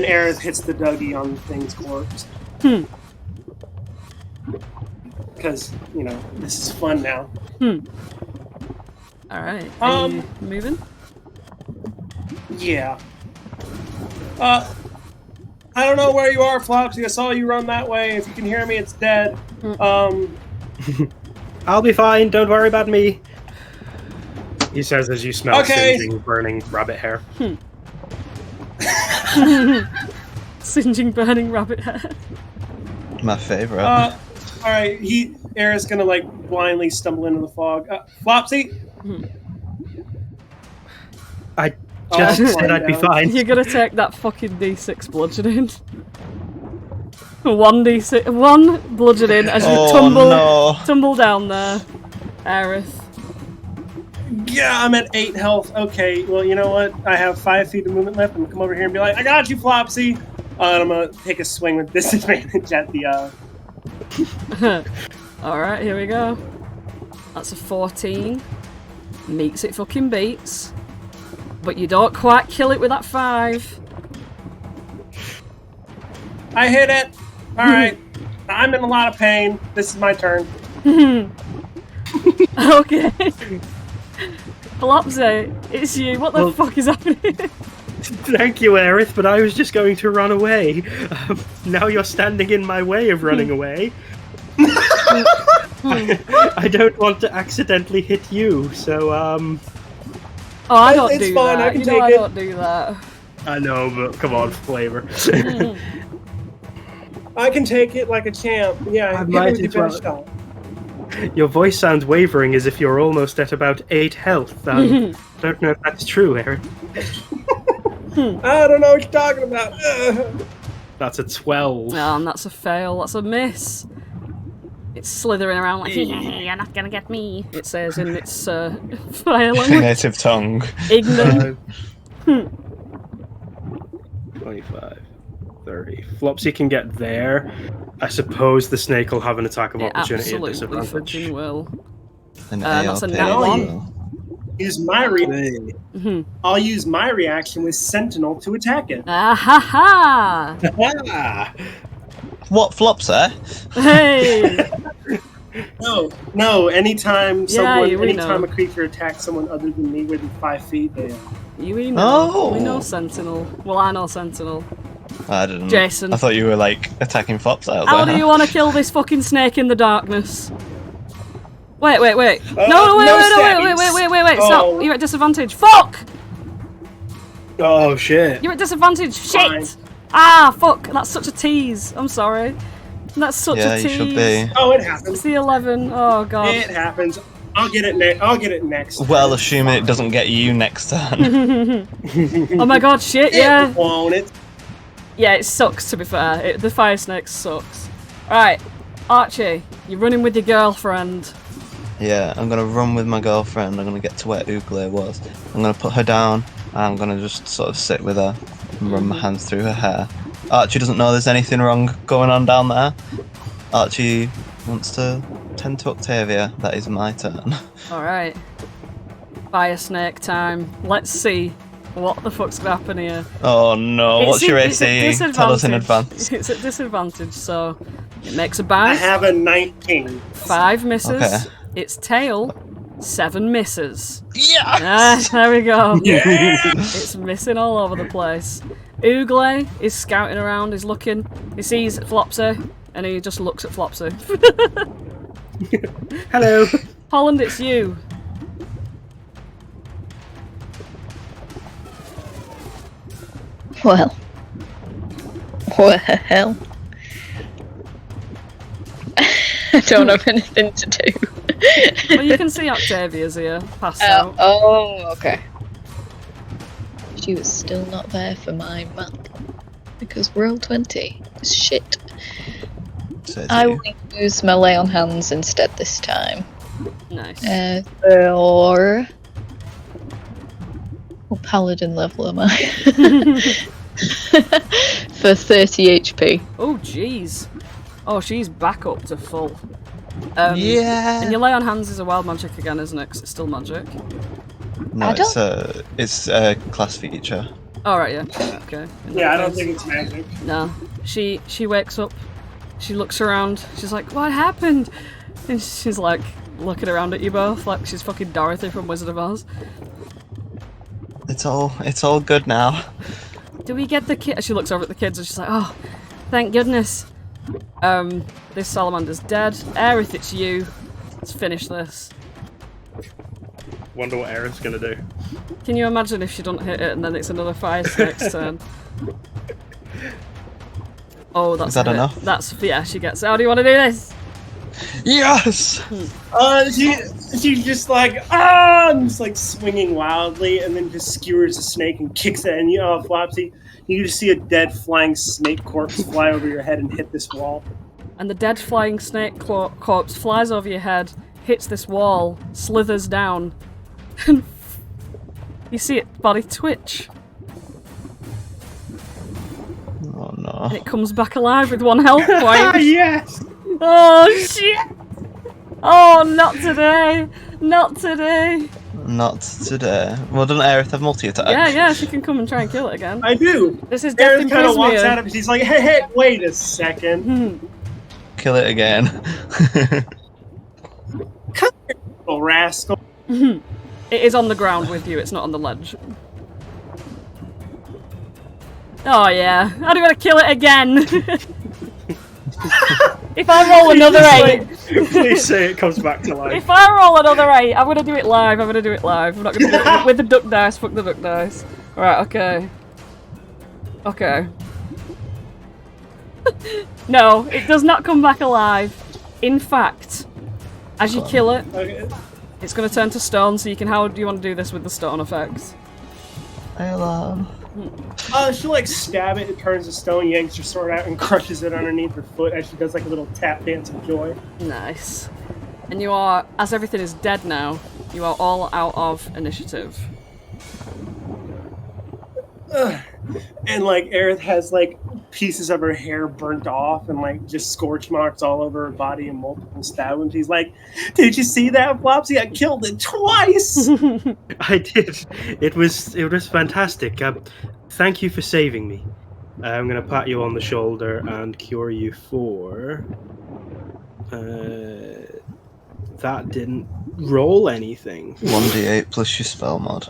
Aerith hits the Dougie on the thing's corpse. Because, you know, this is fun now. Alright, are you moving? Yeah. I don't know where you are, Flopsy. I saw you run that way. If you can hear me, it's dead. I'll be fine. Don't worry about me. He says as you smell singeing, burning rabbit hair. Singeing, burning rabbit hair. My favorite. Alright, Aerith's gonna, like, blindly stumble into the fog. Flopsy? I just said I'd be fine. You're gonna take that fucking D6 bludgeoning. 1 bludgeoning as you tumble down there, Aerith. Yeah, I'm at 8 health. Okay, well, you know what? I have 5 feet of movement left. I'm gonna come over here and be like, I got you, Flopsy! And I'm gonna take a swing with disadvantage at the, Alright, here we go. That's a 14. Meets it fucking beats. But you don't quite kill it with that 5. I hit it! Alright. I'm in a lot of pain. This is my turn. Okay. Flopsy, it's you. What the fuck is happening? Thank you, Aerith, but I was just going to run away. Now you're standing in my way of running away. I don't want to accidentally hit you, so, Oh, I don't it's do fine, that. I can you take know I it. don't do that. I know, but come on, flavor. I can take it like a champ. Yeah, I hit me might with your as well. best shot. Your voice sounds wavering as if you're almost at about 8 health. I don't know if that's true, Aerith. I don't know what you're talking about. That's a 12. And that's a fail. That's a miss. It's slithering around like, you're not gonna get me. It says in its fire language. Native tongue. Ignorant. 25, 30. Flopsy can get there. I suppose the snake will have an attack of It opportunity at absolutely disadvantage. fucking will. That's a nat one. Use my I'll use my reaction with Sentinel to attack it. Ah ha ha! What flops there? Hey! No. Anytime know. a creature attacks someone other than me within 5 feet, they. We know Sentinel. Well, I know Sentinel. I didn't. Jason. I thought you were like attacking flops there. How do you want to kill this fucking snake in the darkness? Wait. No, wait. Stop. You're at disadvantage. Fuck! Oh, shit. You're at disadvantage. Fine. Shit! Ah, fuck. That's such a tease. I'm sorry. That's such a tease. You should be. Oh, it happens. It's the 11. Oh, God. It happens. I'll get it I'll get it next. Well, turn. assuming it doesn't get you next turn. Oh my god, shit, yeah. It won't. It. Yeah, it sucks, to be fair. The fire snake sucks. Alright, Archie, you're running with your girlfriend. Yeah, I'm gonna run with my girlfriend. I'm gonna get to where Ugle was. I'm gonna put her down. And I'm gonna just sort of sit with her and run my hands through her hair. Archie doesn't know there's anything wrong going on down there. Archie wants to tend to Octavia. That is my turn. Alright. Fire snake time. Let's see what the fuck's gonna happen here. Oh no, what's your it's a AC? Tell us in advance. It's at disadvantage, so it makes a I bite. have a 19. 5 misses. Okay. Its tail, 7 misses. Yes! There we go. Yeah! It's missing all over the place. Ugle is scouting around, he's looking. He sees Flopsy, and he just looks at Flopsy. Hello. Holland, it's you. Well. Well. I don't have anything to do. Well, you can see Octavia's here, passed out. Oh, okay. She was still not there for my map. Because Roll20 is shit. Says I you. will use my lay on hands instead this time. Nice. For... What Paladin level am I? For 30 HP. Oh, jeez. Oh, she's back up to full. Yeah. And your lay on hands is a wild magic again, isn't it? 'Cause it's still magic. No, I it's a class feature. Alright, yeah. Okay. In Yeah, I that don't case- think it's magic. No. She wakes up. She looks around. She's like, "What happened?" And she's like looking around at you both, like she's fucking Dorothy from Wizard of Oz. It's all good now. Do we get the kid? She looks over at the kids and she's like, "Oh, thank goodness. This salamander's dead. Aerith, it's you. Let's finish this." Wonder what Aerith's gonna do. Can you imagine if she doesn't hit it and then it's another fire snake's turn? Oh, that's Is that a hit. enough? That's yeah. She gets. How do you want to do this? Yes. She's just like, ah! And just like swinging wildly, and then just skewers the snake and kicks it. And Flopsy, you just see a dead flying snake corpse fly over your head and hit this wall. And the dead flying snake corpse flies over your head, hits this wall, slithers down, and you see its body twitch. Oh no. And it comes back alive with 1 health point. Yes! Oh shit! Oh, not today! Not today! Not today. Well, doesn't Aerith have multi-attack? Yeah, she can come and try and kill it again. I do! This is death in Aerith kind of walks at Prismia. him, she's like, hey, wait a second. Kill it again. Come here, little rascal. It is on the ground with you, it's not on the ledge. Oh yeah, how do you want to kill it again? If I roll another 8, Please say it comes back to life. if I roll another 8, I'm gonna do it live. I'm not gonna do it with the duck dice. Fuck the duck dice. Alright, okay. Okay. No, it does not come back alive. In fact, as you kill it, Okay. it's gonna turn to stone, so you can, how do you want to do this with the stone effects? She'll like stab it, it turns to stone, yanks her sword out, and crushes it underneath her foot as she does like a little tap dance of joy. Nice. And you are, as everything is dead now, you are all out of initiative. And like Aerith has like pieces of her hair burnt off and like just scorch marks all over her body and multiple stab wounds. She's like, "Did you see that, Flopsy? I killed it twice." I did. It was fantastic. Thank you for saving me. I'm gonna pat you on the shoulder and cure you for. That didn't roll anything. 1d8 plus your spell mod.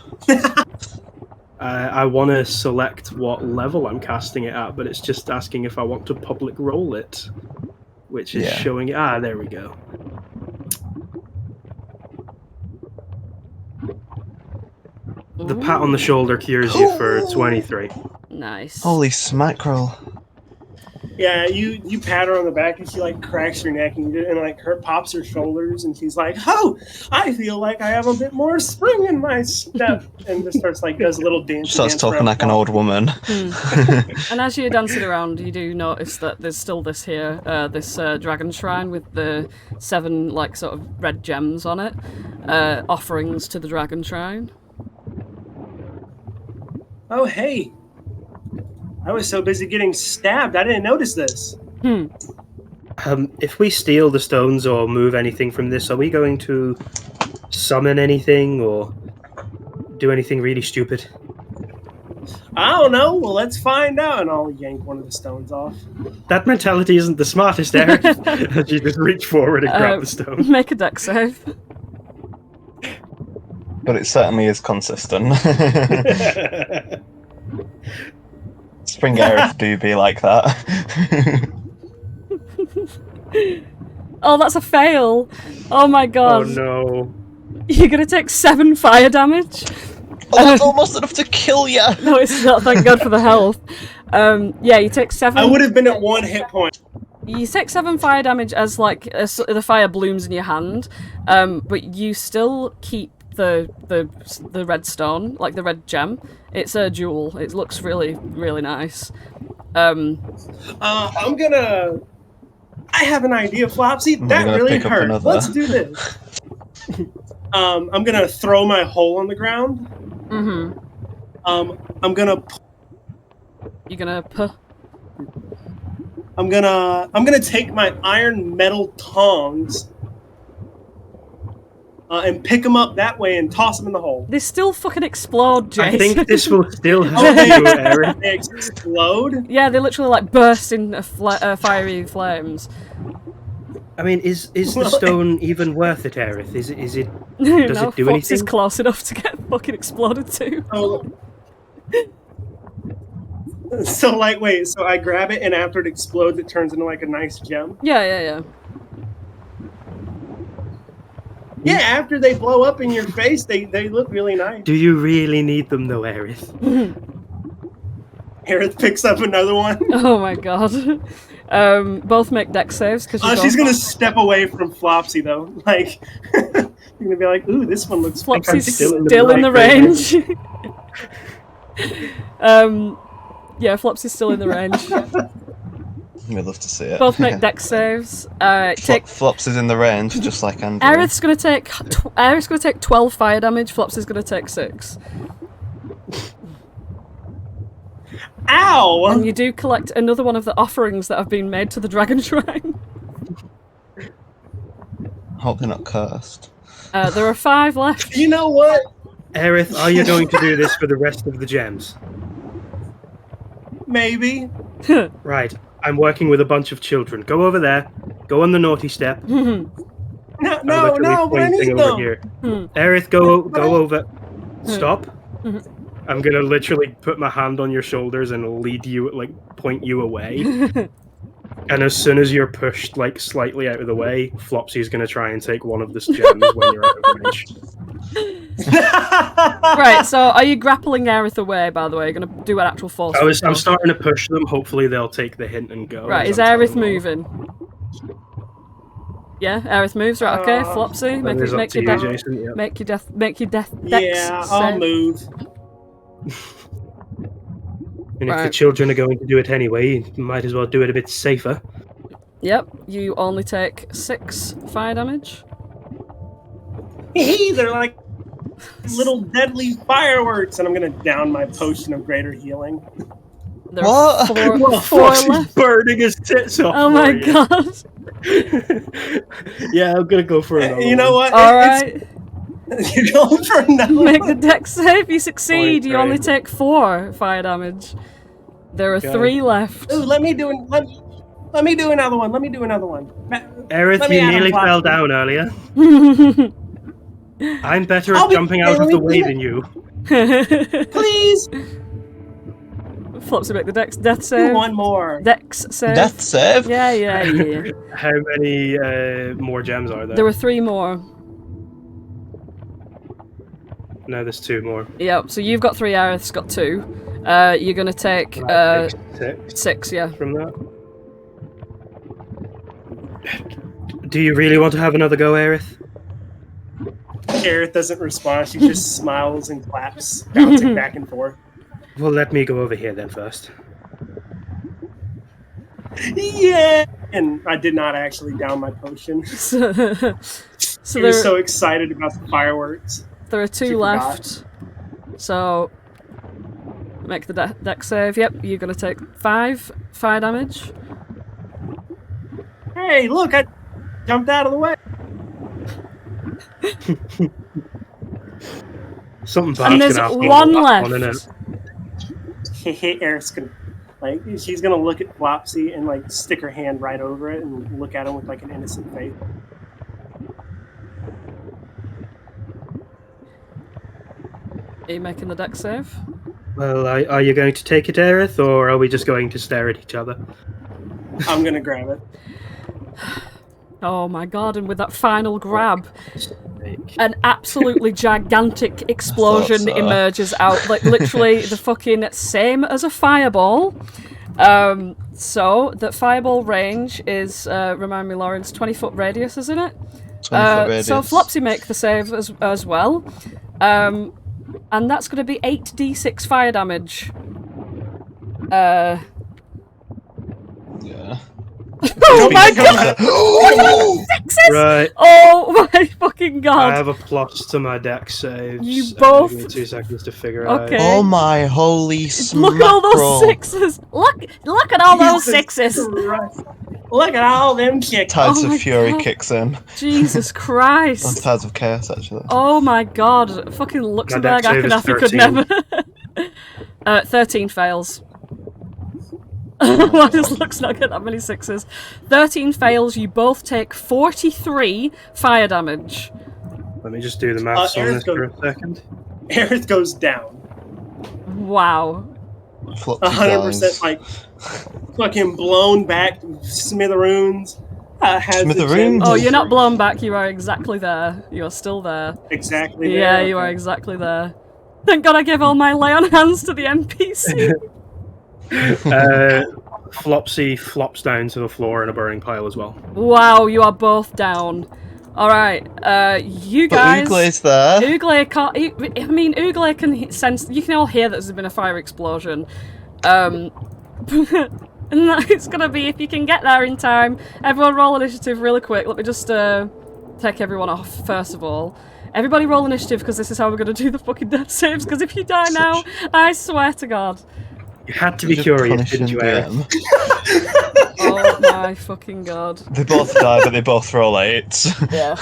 I want to select what level I'm casting it at, but it's just asking if I want to public roll it, which is showing it. Ah, there we go. The pat on the shoulder cures you for 23. Nice. Holy smackerel. Yeah, you pat her on the back, and she like cracks her neck and like her pops her shoulders, and she's like, "Oh, I feel like I have a bit more spring in my step," and just starts like does a little dance. Starts talking like an old woman. And as you're dancing around, you do notice that there's still this dragon shrine with the 7 like sort of red gems on it, offerings to the dragon shrine. Oh, hey. I was so busy getting stabbed, I didn't notice this. If we steal the stones or move anything from this, are we going to summon anything or do anything really stupid? I don't know. Well, let's find out. And I'll yank one of the stones off. That mentality isn't the smartest, Eric. You just reach forward and grab the stone. Make a dex save. But it certainly is consistent. Spring Aerith do be like that. Oh, that's a fail. Oh my god. Oh no. You're gonna take 7 fire damage. Oh, that's almost enough to kill you! No, it's not, thank god for the health. Yeah, you take 7... I would have been at 1 hit point. You take 7 fire damage as, like, the fire blooms in your hand, but you still keep the red stone, like the red gem. It's a jewel. It looks really, really nice. I have an idea, Flopsy. That really hurt. Let's do this. I'm gonna throw my hole on the ground. Mm-hmm. I'm gonna. You're gonna I'm gonna take my iron metal tongs and pick them up that way and toss them in the hole. They still fucking explode, Jace. I think this will still help you, Eric. They explode? Yeah, they literally like burst in fiery flames. I mean, is the stone even worth it, Aerith? Is it? Does it do Fox anything? is close enough to get fucking exploded too. So like, wait. So I grab it, and after it explodes, it turns into like a nice gem. Yeah. Yeah, after they blow up in your face, they look really nice. Do you really need them, though, Aerith? Aerith picks up another one. Oh my god. Both make dex saves because she's gonna step away from Flopsy though. Like, you're gonna be like, "Ooh, this one looks." Flopsy's still in the range. Yeah, Flopsy's still in the range. We'd love to see it. Both make dex saves. Flops is in the range, just like Andrew. Aerith's gonna take 12 fire damage. Flops is gonna take 6. Ow! And you do collect another one of the offerings that have been made to the dragon shrine. Hope they're not cursed. There are 5 left. You know what? Aerith, are you going to do this for the rest of the gems? Maybe. Right. I'm working with a bunch of children. Go over there. Go on the naughty step. No, But I need them. Here. Aerith, go over. Stop. I'm gonna literally put my hand on your shoulders and lead you, like, point you away. And as soon as you're pushed, like, slightly out of the way, Flopsy's gonna try and take one of the gems when you're out of range. Right, so are you grappling Aerith away, by the way? You're gonna do an actual force? I'm starting to push them. Hopefully they'll take the hint and go. Right, is Aerith moving? Yeah, Aerith moves. Right, okay. Flopsy, make your death. Yeah, I'll move. And if the children are going to do it anyway, you might as well do it a bit safer. Yep, you only take 6 fire damage. They're like little deadly fireworks, and I'm gonna down my potion of greater healing. There are 4 left. Burning his tits off. Oh my god. Yeah, I'm gonna go for another. You know what? Alright. You're going for another Make the dex save. You succeed. You only Right. take 4 fire damage. There are 3 left. Ooh, let me do another one. Aerith, Let me you add a nearly block. fell down earlier. I'm better at jumping out of the way than you. Please. Flopsy, make the death Do save. one more. Dex save. Death save? Yeah. How many more gems are there? There were 3 more. No, there's 2 more. Yep, so you've got 3, Aerith's got 2. You're gonna take 6 6, yeah. from that. Do you really want to have another go, Aerith? Aerith doesn't respond. She just smiles and claps, bouncing back and forth. Well, let me go over here then first. Yeah! And I did not actually down my potion. So I was so excited about the fireworks. there are two left. So make the deck save. Yep, you're going to take 5 fire damage. Hey, look, I jumped out of the way. And Something bad's there's gonna happen. one One, left. Aerith's gonna, like, she's gonna look at Flopsy and, like, stick her hand right over it and look at him with, like, an innocent face. Are you making the deck save? Well, are you going to take it, Aerith, or are we just going to stare at each other? I'm gonna grab it. Oh my god, and with that final grab, an absolutely gigantic explosion so. emerges out, like literally the fucking same as a fireball. So the fireball range is, remind me, Lawrence, 20-foot radius, isn't it? 20-foot radius. So Flopsy make the save as well. And that's going to be 8d6 fire damage. Yeah. Oh my god! Sixes! Right. Oh my fucking I god! have a plus to my deck saves. You both- Give me 2 seconds to figure Okay. out. Oh my holy smackerel. Look at all those sixes! Look at all those sixes! Christ. Look at all them chicks. Tides Oh my of Fury God. kicks in. Jesus Oh, Christ! Tides of Chaos, actually. Oh my god! Fucking Luxembourg deck save is Akhenafi could 13. never. 13 fails. Why does Lux not get that many sixes? 13 fails. You both take 43 fire damage. Let me just do the maths on Aerith this for a second. Aerith goes down. Wow. Flopsy 100%, dies. like, fucking blown back, smithereens. Has the Smithereens? Oh, gem- you're not blown back. You are exactly there. You are still there. Exactly. Yeah, there, you are okay. exactly there. Thank God I gave all my lay on hands to the NPC. Flopsy flops down to the floor in a burning pile as well. Wow, you are both down. Alright, you But guys... Ooglay's there. Ooglay can't... I mean, Ooglay can sense... You can all hear that there's been a fire explosion. And it's gonna be, if you can get there in time, everyone roll initiative really quick. Let me just take everyone off, first of all. Everybody roll initiative, because this is how we're gonna do the fucking death saves, because if you die now, I swear to God. You had to be Just curious, punishing didn't you, Aerith? them. Oh my fucking God. They both die, but they both roll 8s. Yeah.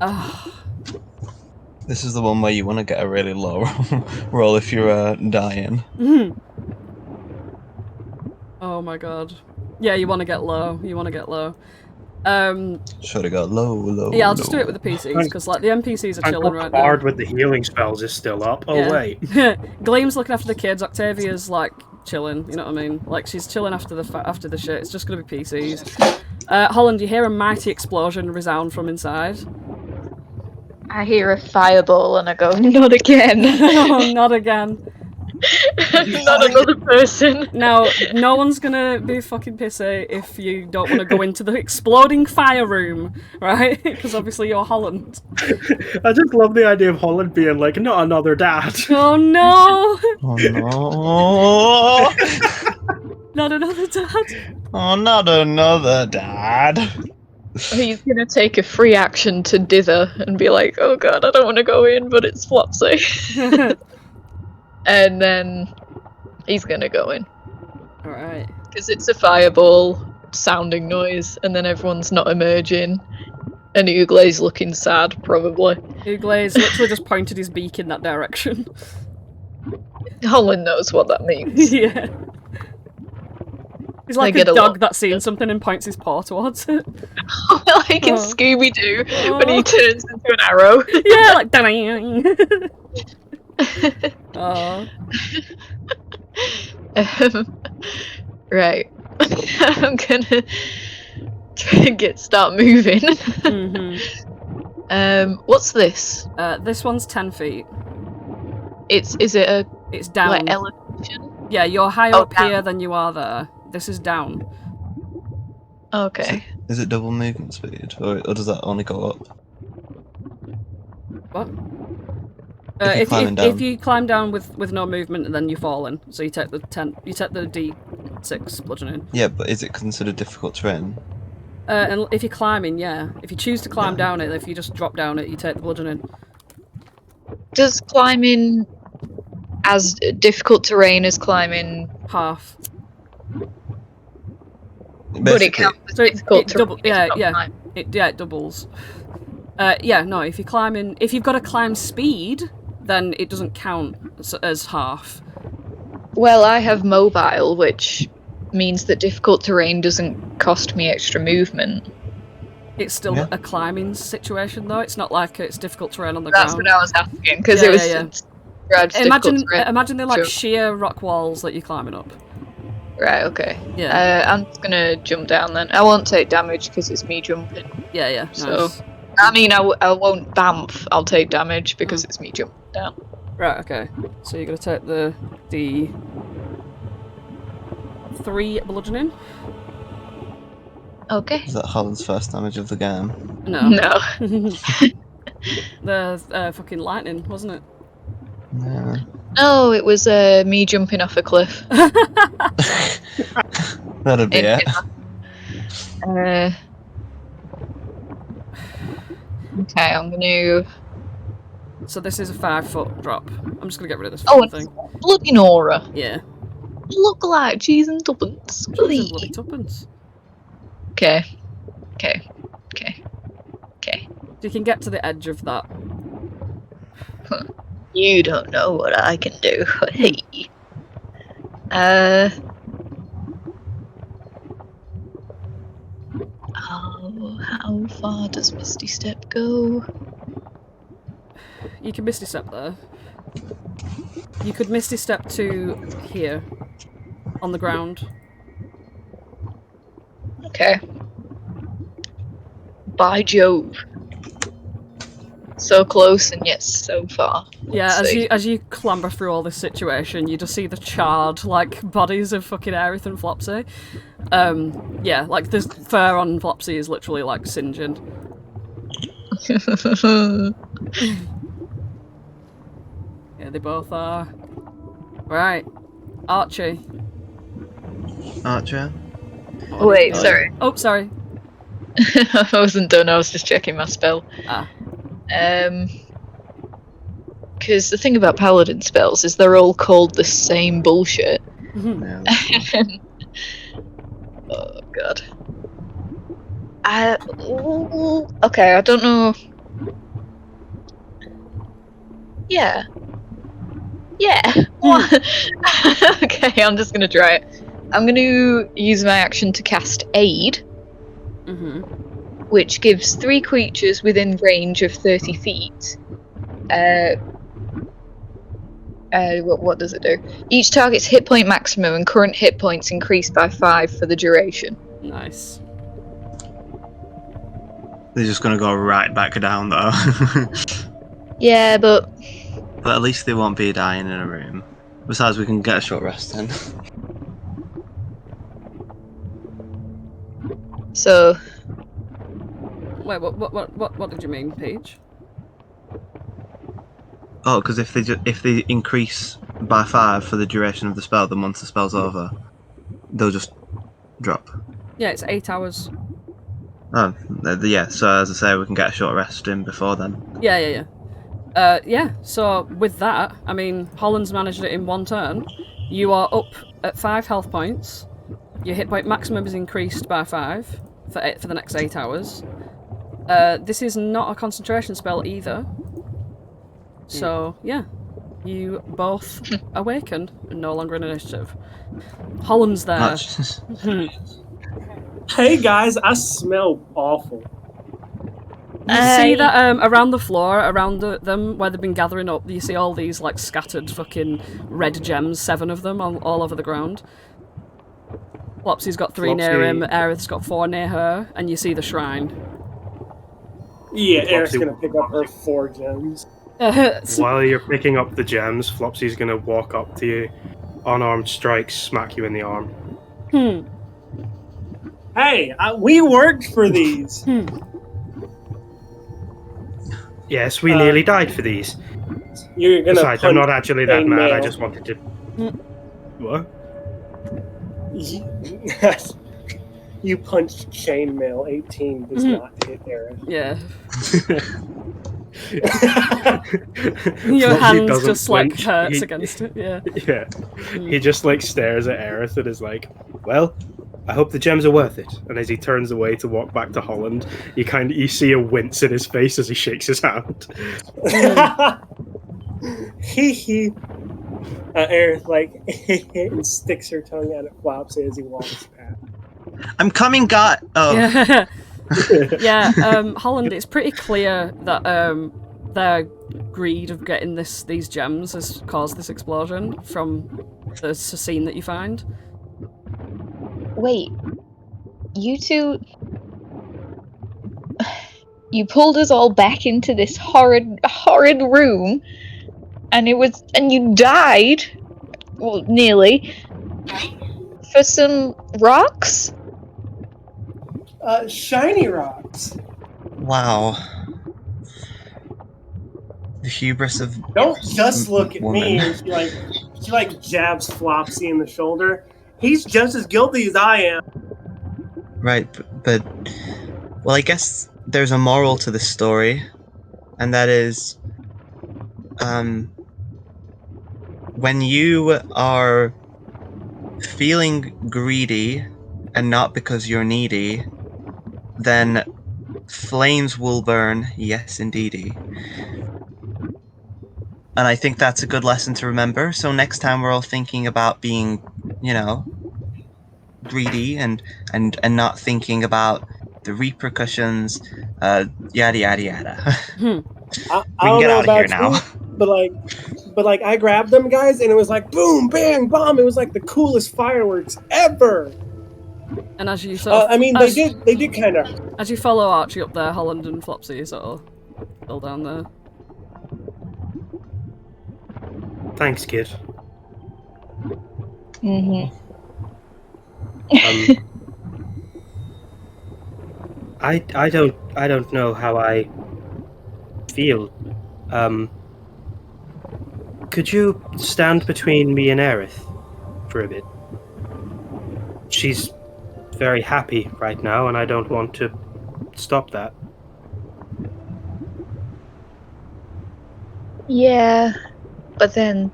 Ah. This is the one where you want to get a really low roll if you're dying. Oh my God. Yeah, you want to get low. You want to get low. Should have got low. Yeah, I'll just do it with the PCs, because like the NPCs are chilling right now. Bard with the healing spells is still up. Oh, Yeah. wait. Gleam's looking after the kids. Octavia's like chilling. You know what I mean? Like she's chilling after the shit. It's just gonna be PCs. Holland, you hear a mighty explosion resound from inside. I hear a fireball and I go, not again. Oh, not again. Not another person. Now, no one's gonna be fucking pissy if you don't want to go into the exploding fire room, right? Because obviously you're Holland. I just love the idea of Holland being like, not another dad. Oh no! Oh no! Not another dad. Oh, not another dad. He's gonna take a free action to dither and be like, oh god, I don't want to go in, but it's Flopsy. And then he's gonna go in. Alright. Because it's a fireball sounding noise, and then everyone's not emerging. And Ooglay's looking sad, probably. Ooglay's literally just pointed his beak in that direction. Holland knows what that means. Yeah. He's like They a get a dog lot- that's seen something and points his paw towards it. Like in Oh. Scooby-Doo, when Oh. he turns into an arrow. Yeah, like dang. Oh. Right. I'm gonna try and start moving. What's this? This one's 10 feet. Is it a It's down. like elevation? Yeah, you're higher Oh, up down. here than you are there. This is down. Okay. Is it double movement speed, or does that only go up? What? If you're climbing down. If you climb down with no movement, then you're falling. So you take the D6 bludgeoning. Yeah, but is it considered difficult terrain? And if you're climbing, yeah. If you choose to climb down it, if you just drop down it, you take the bludgeoning. Does climbing as difficult terrain as climbing Half. but it counts as difficult terrain? It doubles. No, if you're climbing, if you've got a climb speed, then it doesn't count as half. Well, I have mobile, which means that difficult terrain doesn't cost me extra movement. It's still a climbing situation, though. It's not like it's difficult terrain on the ground. That's what I was asking, because it was. Imagine they're like sheer rock walls that you're climbing up. Right, okay. Yeah. I'm just gonna jump down then. I won't take damage because it's me jumping. Yeah, nice. So, I mean, I won't bamf. I'll take damage because it's me jumping down. Right, okay. So you're gonna take the 3 bludgeoning. Okay. Is that Holland's first damage of the game? No. No. The fucking lightning, wasn't it? Yeah. No, it was me jumping off a cliff. That'd be it. Okay, I'm gonna. So this is a 5-foot drop. I'm just gonna get rid of this thing. Bloody Nora. Yeah. Look like cheese and tuppence. Cheese and bloody tuppence. Okay. You can get to the edge of that. You don't know what I can do. Hey. How far does Misty Step go? You can Misty Step there. You could Misty Step to here. On the ground. Okay. By Jove. So close and yet so far. Yeah, as you clamber through all this situation, you just see the charred, bodies of fucking Aerith and Flopsy. The fur on Flopsy is literally, singeing. Yeah, they both are. Right. Archie. Archer? Wait, sorry. Oh, sorry. I wasn't done, I was just checking my spell. Ah. Because the thing about Paladin spells is they're all called the same bullshit. Yeah. Oh god. Okay, I don't know. Yeah. What? Okay, I'm just gonna try it. I'm gonna use my action to cast Aid. Which gives 3 creatures within range of 30 feet. What does it do? Each target's hit point maximum and current hit points increased by 5 for the duration. Nice. They're just gonna go right back down though. Yeah, but at least they won't be dying in a room. Besides, we can get a short rest then. So. Wait, what did you mean, Paige? Oh, because if they increase by 5 for the duration of the spell, then once the spell's over, they'll just drop. Yeah, it's 8 hours. Oh, yeah. So as I say, we can get a short rest in before then. Yeah. So with that, I mean, Holland's managed it in 1 turn. You are up at 5 health points. Your hit point maximum is increased by 5 for the next 8 hours. This is not a concentration spell either. So, yeah. You both awaken and no longer in initiative. Holland's there. Hey guys, I smell awful. You see that around the floor, around them, where they've been gathering up, you see all these scattered fucking red gems, 7 of them all over the ground. Flopsy's got 3 near him, Aerith's got 4 near her, and you see the shrine. Yeah, Aerith's gonna pick up her 4 gems. While you're picking up the gems, Flopsy's gonna walk up to you, unarmed strike, smack you in the arm. Hey, we worked for these. Yes, we nearly died for these. You're gonna Besides, I'm punch not actually that chain mad. I mail. just wanted to. What? You punched chainmail. 18 does not hit Aerith. Yeah. Your Flopsy hands doesn't just like flinch. hurts against it. Yeah. Yeah. He just like stares at Aerith and is like, "Well, I hope the gems are worth it." And as he turns away to walk back to Holland, you see a wince in his face as he shakes his hand. Hee hee. Aerith like and sticks her tongue out at Flopsy as he walks past. I'm coming, God. Oh, Yeah. Yeah. Holland, it's pretty clear that their greed of getting these gems has caused this explosion from the scene that you find. Wait, you two. You pulled us all back into this horrid room, and you died, well, nearly, for some rocks? Shiny rocks. wow. The hubris of Don't just look at me. woman. And she like jabs Flopsy in the shoulder. He's just as guilty as I am. Right, but well, I guess there's a moral to this story, and that is, when you are feeling greedy and not because you're needy, then flames will burn, yes indeedy. And I think that's a good lesson to remember. So next time we're all thinking about being, greedy and not thinking about the repercussions, yada yada yada. I We can don't get know out of here about now. you, but like I grabbed them guys and it was like boom, bang, bomb. It was like the coolest fireworks ever. And as you sort of, they did kind of. as you follow Archie up there, Holland and Flopsy sort of still down there. Thanks, kid. Mm-hmm. I don't know how I feel. Could you stand between me and Aerith for a bit? She's very happy right now, and I don't want to stop that. Yeah, but then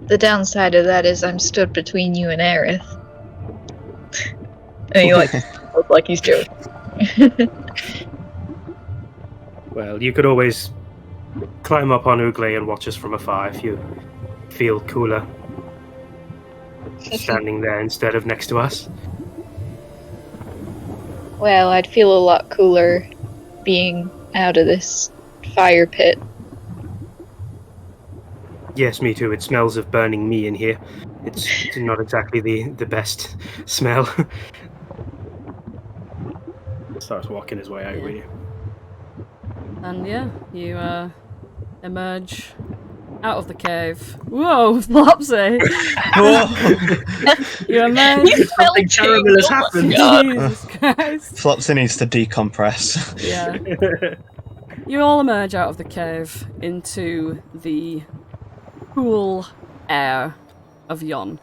the downside of that is I'm stood between you and Aerith. And he look like he's joking. Well, you could always climb up on Ugle and watch us from afar if you feel cooler standing there instead of next to us. Well, I'd feel a lot cooler being out of this fire pit. Yes, me too. It smells of burning me in here. It's not exactly the best smell. Starts walking his way out with you. And yeah, you emerge out of the cave. Whoa, Flopsy! You emerge. Something terrible has happened. Jesus Christ. Flopsy needs to decompress. Yeah. You all emerge out of the cave into the cool air of Yon.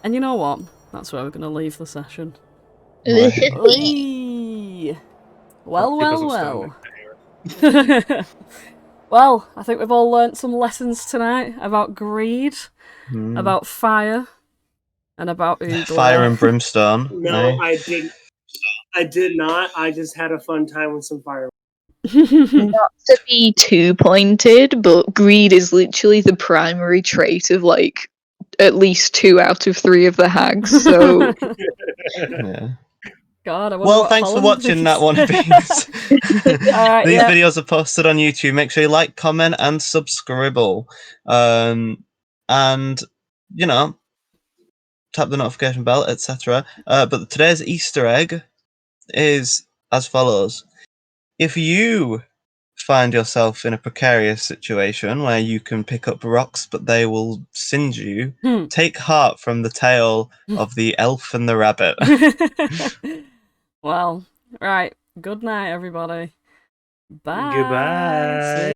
And you know what? That's where we're going to leave the session. Whee! Well. Well, I think we've all learnt some lessons tonight about greed, about fire, and about Ugle. Fire and brimstone. No, eh? I did not. I just had a fun time with some fireworks. Not to be too pointed, but greed is literally the primary trait of like at least 2 out of 3 of the hags. So Yeah. God, I wonder Well, what thanks for Holland watching thinks. Nat One Beans. Alright, These yeah. videos are posted on YouTube. Make sure you like, comment, and subscribe. And tap the notification bell, etc. But today's Easter egg is as follows: if you find yourself in a precarious situation where you can pick up rocks, but they will singe you, take heart from the tale of the elf and the rabbit. Well, right. Good night, everybody. Bye. Goodbye. See